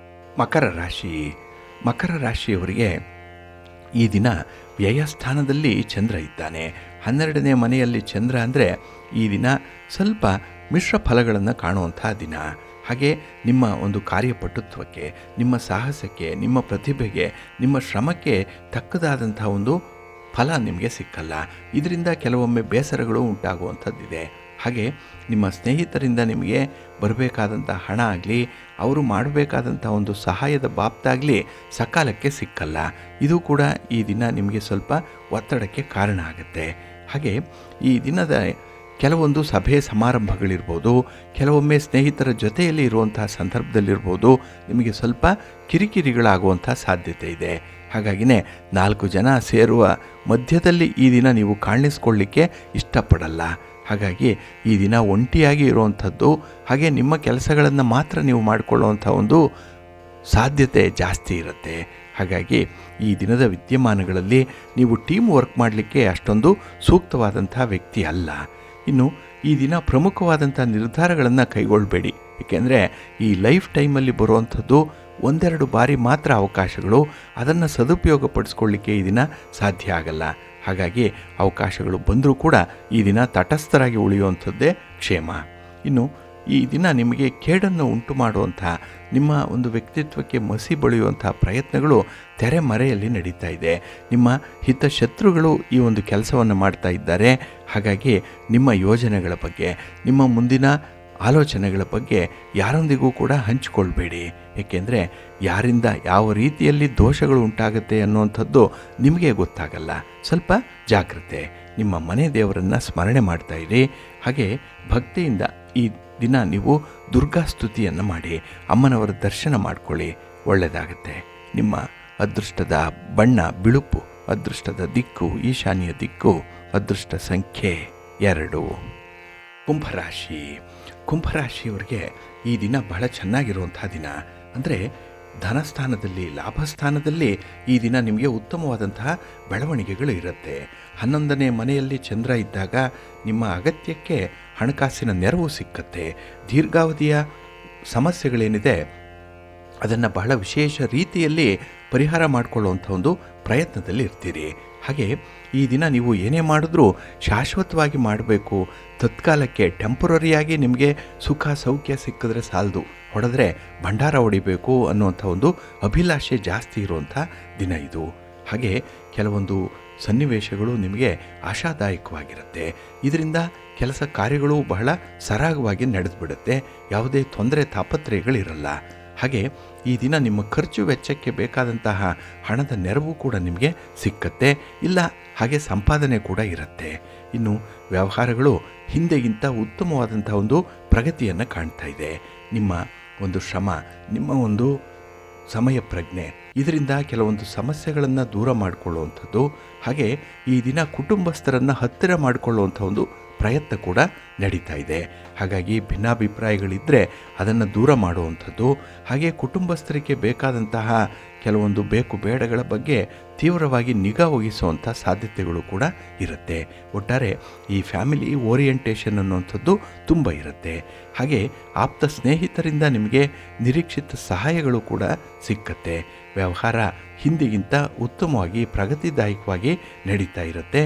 ಮಕರ ರಾಶಿ. ಮಕರ ರಾಶಿಯವರಿಗೆ ಈ ದಿನ ವ್ಯಯಸ್ಥಾನದಲ್ಲಿ ಚಂದ್ರ ಇದ್ದಾನೆ. 12ನೇ ಮನೆಯಲ್ಲಿ ಚಂದ್ರ ಅಂದರೆ ಈ ದಿನ ಸ್ವಲ್ಪ ಮಿಶ್ರ ಫಲಗಳನ್ನು ಕಾಣುವಂಥ ದಿನ. ಹಾಗೆ ನಿಮ್ಮ ಒಂದು ಕಾರ್ಯಪಟುತ್ವಕ್ಕೆ, ನಿಮ್ಮ ಸಾಹಸಕ್ಕೆ, ನಿಮ್ಮ ಪ್ರತಿಭೆಗೆ, ನಿಮ್ಮ ಶ್ರಮಕ್ಕೆ ತಕ್ಕದಾದಂಥ ಒಂದು ಫಲ ನಿಮಗೆ ಸಿಕ್ಕಲ್ಲ. ಇದರಿಂದ ಕೆಲವೊಮ್ಮೆ ಬೇಸರಗಳು ಉಂಟಾಗುವಂಥದ್ದಿದೆ. ಹಾಗೆ ನಿಮ್ಮ ಸ್ನೇಹಿತರಿಂದ ನಿಮಗೆ ಬರಬೇಕಾದಂಥ ಹಣ ಆಗಲಿ, ಅವರು ಮಾಡಬೇಕಾದಂಥ ಒಂದು ಸಹಾಯದ ಬಾಬ್ತಾಗಲಿ ಸಕಾಲಕ್ಕೆ ಸಿಕ್ಕಲ್ಲ. ಇದು ಕೂಡ ಈ ದಿನ ನಿಮಗೆ ಸ್ವಲ್ಪ ಒತ್ತಡಕ್ಕೆ ಕಾರಣ ಆಗುತ್ತೆ. ಹಾಗೆ ಈ ದಿನದ ಕೆಲವೊಂದು ಸಭೆ ಸಮಾರಂಭಗಳಿರ್ಬೋದು, ಕೆಲವೊಮ್ಮೆ ಸ್ನೇಹಿತರ ಜೊತೆಯಲ್ಲಿ ಇರುವಂತಹ ಸಂದರ್ಭದಲ್ಲಿರ್ಬೋದು, ನಿಮಗೆ ಸ್ವಲ್ಪ ಕಿರಿಕಿರಿಗಳಾಗುವಂಥ ಸಾಧ್ಯತೆ ಇದೆ. ಹಾಗಾಗಿನೇ 4 ಜನ ಸೇರುವ ಮಧ್ಯದಲ್ಲಿ ಈ ದಿನ ನೀವು ಕಾಣಿಸ್ಕೊಳ್ಳಿಕ್ಕೆ ಇಷ್ಟಪಡಲ್ಲ. ಹಾಗಾಗಿ ಈ ದಿನ ಒಂಟಿಯಾಗಿ ಇರುವಂಥದ್ದು, ಹಾಗೆ ನಿಮ್ಮ ಕೆಲಸಗಳನ್ನು ಮಾತ್ರ ನೀವು ಮಾಡಿಕೊಳ್ಳುವಂಥ ಒಂದು ಸಾಧ್ಯತೆ ಜಾಸ್ತಿ ಇರುತ್ತೆ. ಹಾಗಾಗಿ ಈ ದಿನದ ವಿದ್ಯಮಾನಗಳಲ್ಲಿ ನೀವು ಟೀಮ್ ವರ್ಕ್ ಮಾಡಲಿಕ್ಕೆ ಅಷ್ಟೊಂದು ಸೂಕ್ತವಾದಂಥ ವ್ಯಕ್ತಿ ಅಲ್ಲ. ಇನ್ನು ಈ ದಿನ ಪ್ರಮುಖವಾದಂಥ ನಿರ್ಧಾರಗಳನ್ನು ಕೈಗೊಳ್ಳಬೇಡಿ. ಏಕೆಂದರೆ ಈ ಲೈಫ್ ಟೈಮಲ್ಲಿ ಬರುವಂಥದ್ದು 1-2 ಬಾರಿ ಮಾತ್ರ ಅವಕಾಶಗಳು. ಅದನ್ನು ಸದುಪಯೋಗಪಡಿಸ್ಕೊಳ್ಳಿಕ್ಕೆ ಈ ದಿನ ಸಾಧ್ಯ ಆಗಲ್ಲ. ಹಾಗಾಗಿ ಅವಕಾಶಗಳು ಬಂದರೂ ಕೂಡ ಈ ದಿನ ತಟಸ್ಥರಾಗಿ ಉಳಿಯುವಂಥದ್ದೇ ಕ್ಷೇಮ. ಇನ್ನು ಈ ದಿನ ನಿಮಗೆ ಕೇಡನ್ನು ಉಂಟು ಮಾಡುವಂಥ, ನಿಮ್ಮ ಒಂದು ವ್ಯಕ್ತಿತ್ವಕ್ಕೆ ಮಸಿ ಬಳಿಯುವಂಥ ಪ್ರಯತ್ನಗಳು ತೆರೆಮರೆಯಲ್ಲಿ ನಡೀತಾ ಇದೆ. ನಿಮ್ಮ ಹಿತಶತ್ರುಗಳು ಈ ಒಂದು ಕೆಲಸವನ್ನು ಮಾಡ್ತಾ ಇದ್ದಾರೆ. ಹಾಗಾಗಿ ನಿಮ್ಮ ಯೋಜನೆಗಳ ಬಗ್ಗೆ, ನಿಮ್ಮ ಮುಂದಿನ ಆಲೋಚನೆಗಳ ಬಗ್ಗೆ ಯಾರೊಂದಿಗೂ ಕೂಡ ಹಂಚಿಕೊಳ್ಬೇಡಿ. ಏಕೆಂದರೆ ಯಾರಿಂದ ಯಾವ ರೀತಿಯಲ್ಲಿ ದೋಷಗಳು ಉಂಟಾಗುತ್ತೆ ಅನ್ನುವಂಥದ್ದು ನಿಮಗೆ ಗೊತ್ತಾಗಲ್ಲ. ಸ್ವಲ್ಪ ಜಾಗ್ರತೆ. ನಿಮ್ಮ ಮನೆ ದೇವರನ್ನು ಸ್ಮರಣೆ ಮಾಡ್ತಾ ಇರಿ. ಹಾಗೆ ಭಕ್ತಿಯಿಂದ ಈ ದಿನ ನೀವು ದುರ್ಗಾ ಸ್ತುತಿಯನ್ನು ಮಾಡಿ ಅಮ್ಮನವರ ದರ್ಶನ ಮಾಡಿಕೊಳ್ಳಿ, ಒಳ್ಳೆಯದಾಗುತ್ತೆ. ನಿಮ್ಮ ಅದೃಷ್ಟದ ಬಣ್ಣ ಬಿಳುಪು, ಅದೃಷ್ಟದ ದಿಕ್ಕು ಈಶಾನ್ಯ ದಿಕ್ಕು, ಅದೃಷ್ಟ ಸಂಖ್ಯೆ 2. ಕುಂಭರಾಶಿ. ಕುಂಭರಾಶಿಯವರಿಗೆ ಈ ದಿನ ಬಹಳ ಚೆನ್ನಾಗಿರುವಂಥ ದಿನ. ಅಂದರೆ ಧನಸ್ಥಾನದಲ್ಲಿ, ಲಾಭಸ್ಥಾನದಲ್ಲಿ ಈ ದಿನ ನಿಮಗೆ ಉತ್ತಮವಾದಂತಹ ಬೆಳವಣಿಗೆಗಳು ಇರುತ್ತೆ. 11ನೇ ಮನೆಯಲ್ಲಿ ಚಂದ್ರ ಇದ್ದಾಗ ನಿಮ್ಮ ಅಗತ್ಯಕ್ಕೆ ಹಣಕಾಸಿನ ನೆರವು ಸಿಕ್ಕತ್ತೆ. ದೀರ್ಘಾವಧಿಯ ಸಮಸ್ಯೆಗಳೇನಿದೆ ಅದನ್ನು ಬಹಳ ವಿಶೇಷ ರೀತಿಯಲ್ಲಿ ಪರಿಹಾರ ಮಾಡಿಕೊಳ್ಳುವಂಥ ಒಂದು ಪ್ರಯತ್ನದಲ್ಲಿ ಇರ್ತೀರಿ. ಹಾಗೆ ಈ ದಿನ ನೀವು ಏನೇ ಮಾಡಿದ್ರೂ ಶಾಶ್ವತವಾಗಿ ಮಾಡಬೇಕು. ತತ್ಕಾಲಕ್ಕೆ ಟೆಂಪರರಿಯಾಗಿ ನಿಮಗೆ ಸುಖ ಸೌಖ್ಯ ಸಿಕ್ಕಿದ್ರೆ ಸಾಲದು, ಹೊಡೆದ್ರೆ ಭಂಡಾರ ಹೊಡಿಬೇಕು ಅನ್ನುವಂಥ ಒಂದು ಅಭಿಲಾಷೆ ಜಾಸ್ತಿ ಇರುವಂಥ ದಿನ ಇದು. ಹಾಗೆ ಕೆಲವೊಂದು ಸನ್ನಿವೇಶಗಳು ನಿಮಗೆ ಆಶಾದಾಯಕವಾಗಿರುತ್ತೆ. ಇದರಿಂದ ಕೆಲಸ ಕಾರ್ಯಗಳು ಬಹಳ ಸರಾಗವಾಗಿ ನಡೆದುಬಿಡುತ್ತೆ. ಯಾವುದೇ ತೊಂದರೆ ತಾಪತ್ರಯಗಳಿರಲ್ಲ. ಹಾಗೆ ಈ ದಿನ ನಿಮ್ಮ ಖರ್ಚು ವೆಚ್ಚಕ್ಕೆ ಬೇಕಾದಂತಹ ಹಣದ ನೆರವು ಕೂಡ ನಿಮಗೆ ಸಿಕ್ಕತ್ತೆ. ಇಲ್ಲ ಹಾಗೆ ಸಂಪಾದನೆ ಕೂಡ ಇರುತ್ತೆ. ಇನ್ನು ವ್ಯವಹಾರಗಳು ಹಿಂದೆಗಿಂತ ಉತ್ತಮವಾದಂಥ ಒಂದು ಪ್ರಗತಿಯನ್ನು ಕಾಣ್ತಾ ಇದೆ. ನಿಮ್ಮ ಒಂದು ಶ್ರಮ, ನಿಮ್ಮ ಒಂದು ಸಮಯ ಪ್ರಜ್ಞೆ, ಇದರಿಂದ ಕೆಲವೊಂದು ಸಮಸ್ಯೆಗಳನ್ನು ದೂರ ಮಾಡಿಕೊಳ್ಳುವಂಥದ್ದು. ಹಾಗೆ ಈ ದಿನ ಕುಟುಂಬಸ್ಥರನ್ನು ಹತ್ತಿರ ಮಾಡಿಕೊಳ್ಳುವಂಥ ಒಂದು ಪ್ರಯತ್ನ ಕೂಡ ನಡೀತಾ ಇದೆ. ಹಾಗಾಗಿ ಭಿನ್ನಾಭಿಪ್ರಾಯಗಳಿದ್ದರೆ ಅದನ್ನು ದೂರ ಮಾಡುವಂಥದ್ದು. ಹಾಗೆ ಕುಟುಂಬಸ್ಥರಿಗೆ ಬೇಕಾದಂತಹ ಕೆಲವೊಂದು ಬೇಕು ಬೇಡಗಳ ಬಗ್ಗೆ ತೀವ್ರವಾಗಿ ನಿಗಾ ವಹಿಸುವಂಥ ಸಾಧ್ಯತೆಗಳು ಕೂಡ ಇರುತ್ತೆ. ಒಟ್ಟಾರೆ ಈ ಫ್ಯಾಮಿಲಿ ಓರಿಯೆಂಟೇಷನ್ ಅನ್ನುವಂಥದ್ದು ತುಂಬ ಇರುತ್ತೆ. ಹಾಗೆ ಆಪ್ತ ಸ್ನೇಹಿತರಿಂದ ನಿಮಗೆ ನಿರೀಕ್ಷಿತ ಸಹಾಯಗಳು ಕೂಡ ಸಿಕ್ಕತ್ತೆ. ವ್ಯವಹಾರ ಹಿಂದಿಗಿಂತ ಉತ್ತಮವಾಗಿ ಪ್ರಗತಿದಾಯಕವಾಗಿ ನಡೀತಾ ಇರುತ್ತೆ.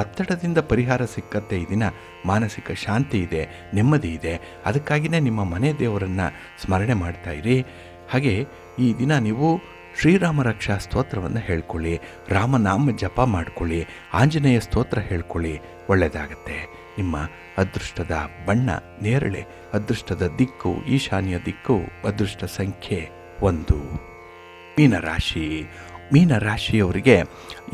ಒತ್ತಡದಿಂದ ಪರಿಹಾರ ಸಿಕ್ಕತ್ತೆ. ಈ ದಿನ ಮಾನಸಿಕ ಶಾಂತಿ ಇದೆ, ನೆಮ್ಮದಿ ಇದೆ. ಅದಕ್ಕಾಗಿಯೇ ನಿಮ್ಮ ಮನೆ ದೇವರನ್ನು ಸ್ಮರಣೆ ಮಾಡ್ತಾ ಇರಿ. ಹಾಗೆ ಈ ದಿನ ನೀವು ಶ್ರೀರಾಮ ರಕ್ಷಾ ಸ್ತೋತ್ರವನ್ನು ಹೇಳ್ಕೊಳ್ಳಿ, ರಾಮನಾಮ ಜಪ ಮಾಡಿಕೊಳ್ಳಿ, ಆಂಜನೇಯ ಸ್ತೋತ್ರ ಹೇಳ್ಕೊಳ್ಳಿ, ಒಳ್ಳೆಯದಾಗತ್ತೆ. ನಿಮ್ಮ ಅದೃಷ್ಟದ ಬಣ್ಣ ನೇರಳೆ, ಅದೃಷ್ಟದ ದಿಕ್ಕು ಈಶಾನ್ಯ ದಿಕ್ಕು, ಅದೃಷ್ಟ ಸಂಖ್ಯೆ 1. ಮೀನರಾಶಿ. ಮೀನರಾಶಿಯವರಿಗೆ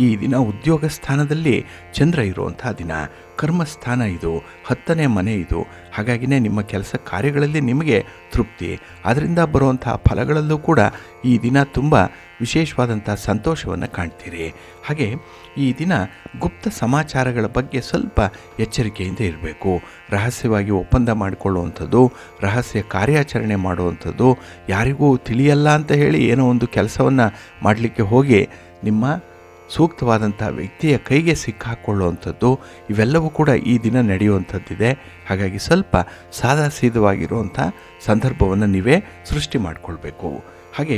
ಈ ದಿನ ಉದ್ಯೋಗ ಸ್ಥಾನದಲ್ಲಿ ಚಂದ್ರ ಇರುವಂಥ ದಿನ. ಕರ್ಮಸ್ಥಾನ ಇದು, 10ನೇ ಮನೆ ಇದು. ಹಾಗಾಗಿನೇ ನಿಮ್ಮ ಕೆಲಸ ಕಾರ್ಯಗಳಲ್ಲಿ ನಿಮಗೆ ತೃಪ್ತಿ, ಅದರಿಂದ ಬರುವಂಥ ಫಲಗಳಲ್ಲೂ ಕೂಡ ಈ ದಿನ ತುಂಬ ವಿಶೇಷವಾದಂಥ ಸಂತೋಷವನ್ನು ಕಾಣ್ತೀರಿ. ಹಾಗೆ ಈ ದಿನ ಗುಪ್ತ ಸಮಾಚಾರಗಳ ಬಗ್ಗೆ ಸ್ವಲ್ಪ ಎಚ್ಚರಿಕೆಯಿಂದ ಇರಬೇಕು. ರಹಸ್ಯವಾಗಿ ಒಪ್ಪಂದ ಮಾಡಿಕೊಳ್ಳುವಂಥದ್ದು, ರಹಸ್ಯ ಕಾರ್ಯಾಚರಣೆ ಮಾಡುವಂಥದ್ದು, ಯಾರಿಗೂ ತಿಳಿಯಲ್ಲ ಅಂತ ಹೇಳಿ ಏನೋ ಒಂದು ಕೆಲಸವನ್ನು ಮಾಡಲಿಕ್ಕೆ ಹೋಗಿ ನಿಮ್ಮ ಸೂಕ್ತವಾದಂಥ ವ್ಯಕ್ತಿಯ ಕೈಗೆ ಸಿಕ್ಕಾಕೊಳ್ಳುವಂಥದ್ದು ಇವೆಲ್ಲವೂ ಕೂಡ ಈ ದಿನ ನಡೆಯುವಂಥದ್ದಿದೆ. ಹಾಗಾಗಿ ಸ್ವಲ್ಪ ಸಾದಾಸೀದವಾಗಿರುವಂಥ ಸಂದರ್ಭವನ್ನು ನೀವೇ ಸೃಷ್ಟಿ ಮಾಡಿಕೊಳ್ಬೇಕು. ಹಾಗೆ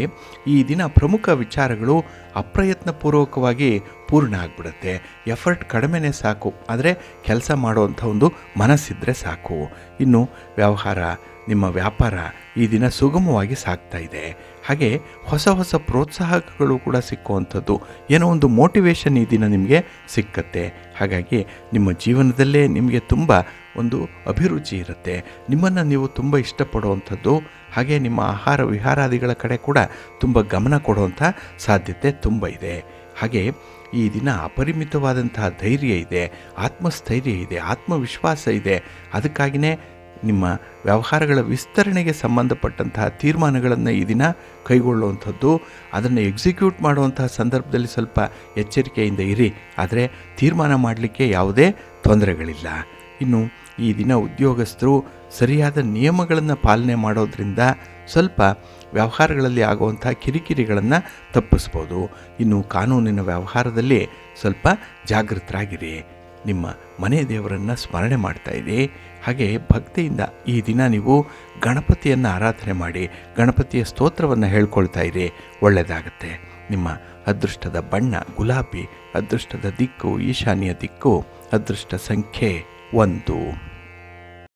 ಈ ದಿನ ಪ್ರಮುಖ ವಿಚಾರಗಳು ಅಪ್ರಯತ್ನಪೂರ್ವಕವಾಗಿ ಪೂರ್ಣ ಆಗಿಬಿಡುತ್ತೆ. ಎಫರ್ಟ್ ಕಡಿಮೆನೇ ಸಾಕು, ಆದರೆ ಕೆಲಸ ಮಾಡುವಂಥ ಒಂದು ಮನಸ್ಸಿದ್ರೆ ಸಾಕು. ಇನ್ನು ನಿಮ್ಮ ವ್ಯಾಪಾರ ಈ ದಿನ ಸುಗಮವಾಗಿ ಸಾಗ್ತಾ ಇದೆ. ಹಾಗೆ ಹೊಸ ಹೊಸ ಪ್ರೋತ್ಸಾಹಗಳು ಕೂಡ ಸಿಕ್ಕುವಂಥದ್ದು, ಏನೋ ಒಂದು ಮೋಟಿವೇಶನ್ ಈ ದಿನ ನಿಮಗೆ ಸಿಕ್ಕತ್ತೆ. ಹಾಗಾಗಿ ನಿಮ್ಮ ಜೀವನದಲ್ಲೇ ನಿಮಗೆ ತುಂಬ ಒಂದು ಅಭಿರುಚಿ ಇರುತ್ತೆ, ನಿಮ್ಮನ್ನು ನೀವು ತುಂಬ ಇಷ್ಟಪಡುವಂಥದ್ದು. ಹಾಗೆ ನಿಮ್ಮ ಆಹಾರ ವಿಹಾರಾದಿಗಳ ಕಡೆ ಕೂಡ ತುಂಬ ಗಮನ ಕೊಡುವಂಥ ಸಾಧ್ಯತೆ ತುಂಬ ಇದೆ. ಹಾಗೆ ಈ ದಿನ ಅಪರಿಮಿತವಾದಂತಹ ಧೈರ್ಯ ಇದೆ, ಆತ್ಮಸ್ಥೈರ್ಯ ಇದೆ, ಆತ್ಮವಿಶ್ವಾಸ ಇದೆ. ಅದಕ್ಕಾಗಿಯೇ ನಿಮ್ಮ ವ್ಯವಹಾರಗಳ ವಿಸ್ತರಣೆಗೆ ಸಂಬಂಧಪಟ್ಟಂತಹ ತೀರ್ಮಾನಗಳನ್ನು ಈ ದಿನ ಕೈಗೊಳ್ಳುವಂಥದ್ದು, ಅದನ್ನು ಎಕ್ಸಿಕ್ಯೂಟ್ ಮಾಡುವಂತಹ ಸಂದರ್ಭದಲ್ಲಿ ಸ್ವಲ್ಪ ಎಚ್ಚರಿಕೆಯಿಂದ ಇರಿ. ಆದರೆ ತೀರ್ಮಾನ ಮಾಡಲಿಕ್ಕೆ ಯಾವುದೇ ತೊಂದರೆಗಳಿಲ್ಲ. ಇನ್ನು ಈ ದಿನ ಉದ್ಯೋಗಸ್ಥರು ಸರಿಯಾದ ನಿಯಮಗಳನ್ನು ಪಾಲನೆ ಮಾಡೋದ್ರಿಂದ ಸ್ವಲ್ಪ ವ್ಯವಹಾರಗಳಲ್ಲಿ ಆಗುವಂಥ ಕಿರಿಕಿರಿಗಳನ್ನು ತಪ್ಪಿಸ್ಬೋದು. ಇನ್ನು ಕಾನೂನಿನ ವ್ಯವಹಾರದಲ್ಲಿ ಸ್ವಲ್ಪ ಜಾಗೃತರಾಗಿರಿ. ನಿಮ್ಮ ಮನೆ ದೇವರನ್ನು ಸ್ಮರಣೆ ಮಾಡ್ತಾಯಿರಿ. ಹಾಗೆ ಭಕ್ತಿಯಿಂದ ಈ ದಿನ ನೀವು ಗಣಪತಿಯನ್ನು ಆರಾಧನೆ ಮಾಡಿ ಗಣಪತಿಯ ಸ್ತೋತ್ರವನ್ನು ಹೇಳ್ಕೊಳ್ತಾ ಇರಿ, ಒಳ್ಳೆಯದಾಗತ್ತೆ. ನಿಮ್ಮ ಅದೃಷ್ಟದ ಬಣ್ಣ ಗುಲಾಬಿ, ಅದೃಷ್ಟದ ದಿಕ್ಕು ಈಶಾನ್ಯ ದಿಕ್ಕು, ಅದೃಷ್ಟ ಸಂಖ್ಯೆ 1.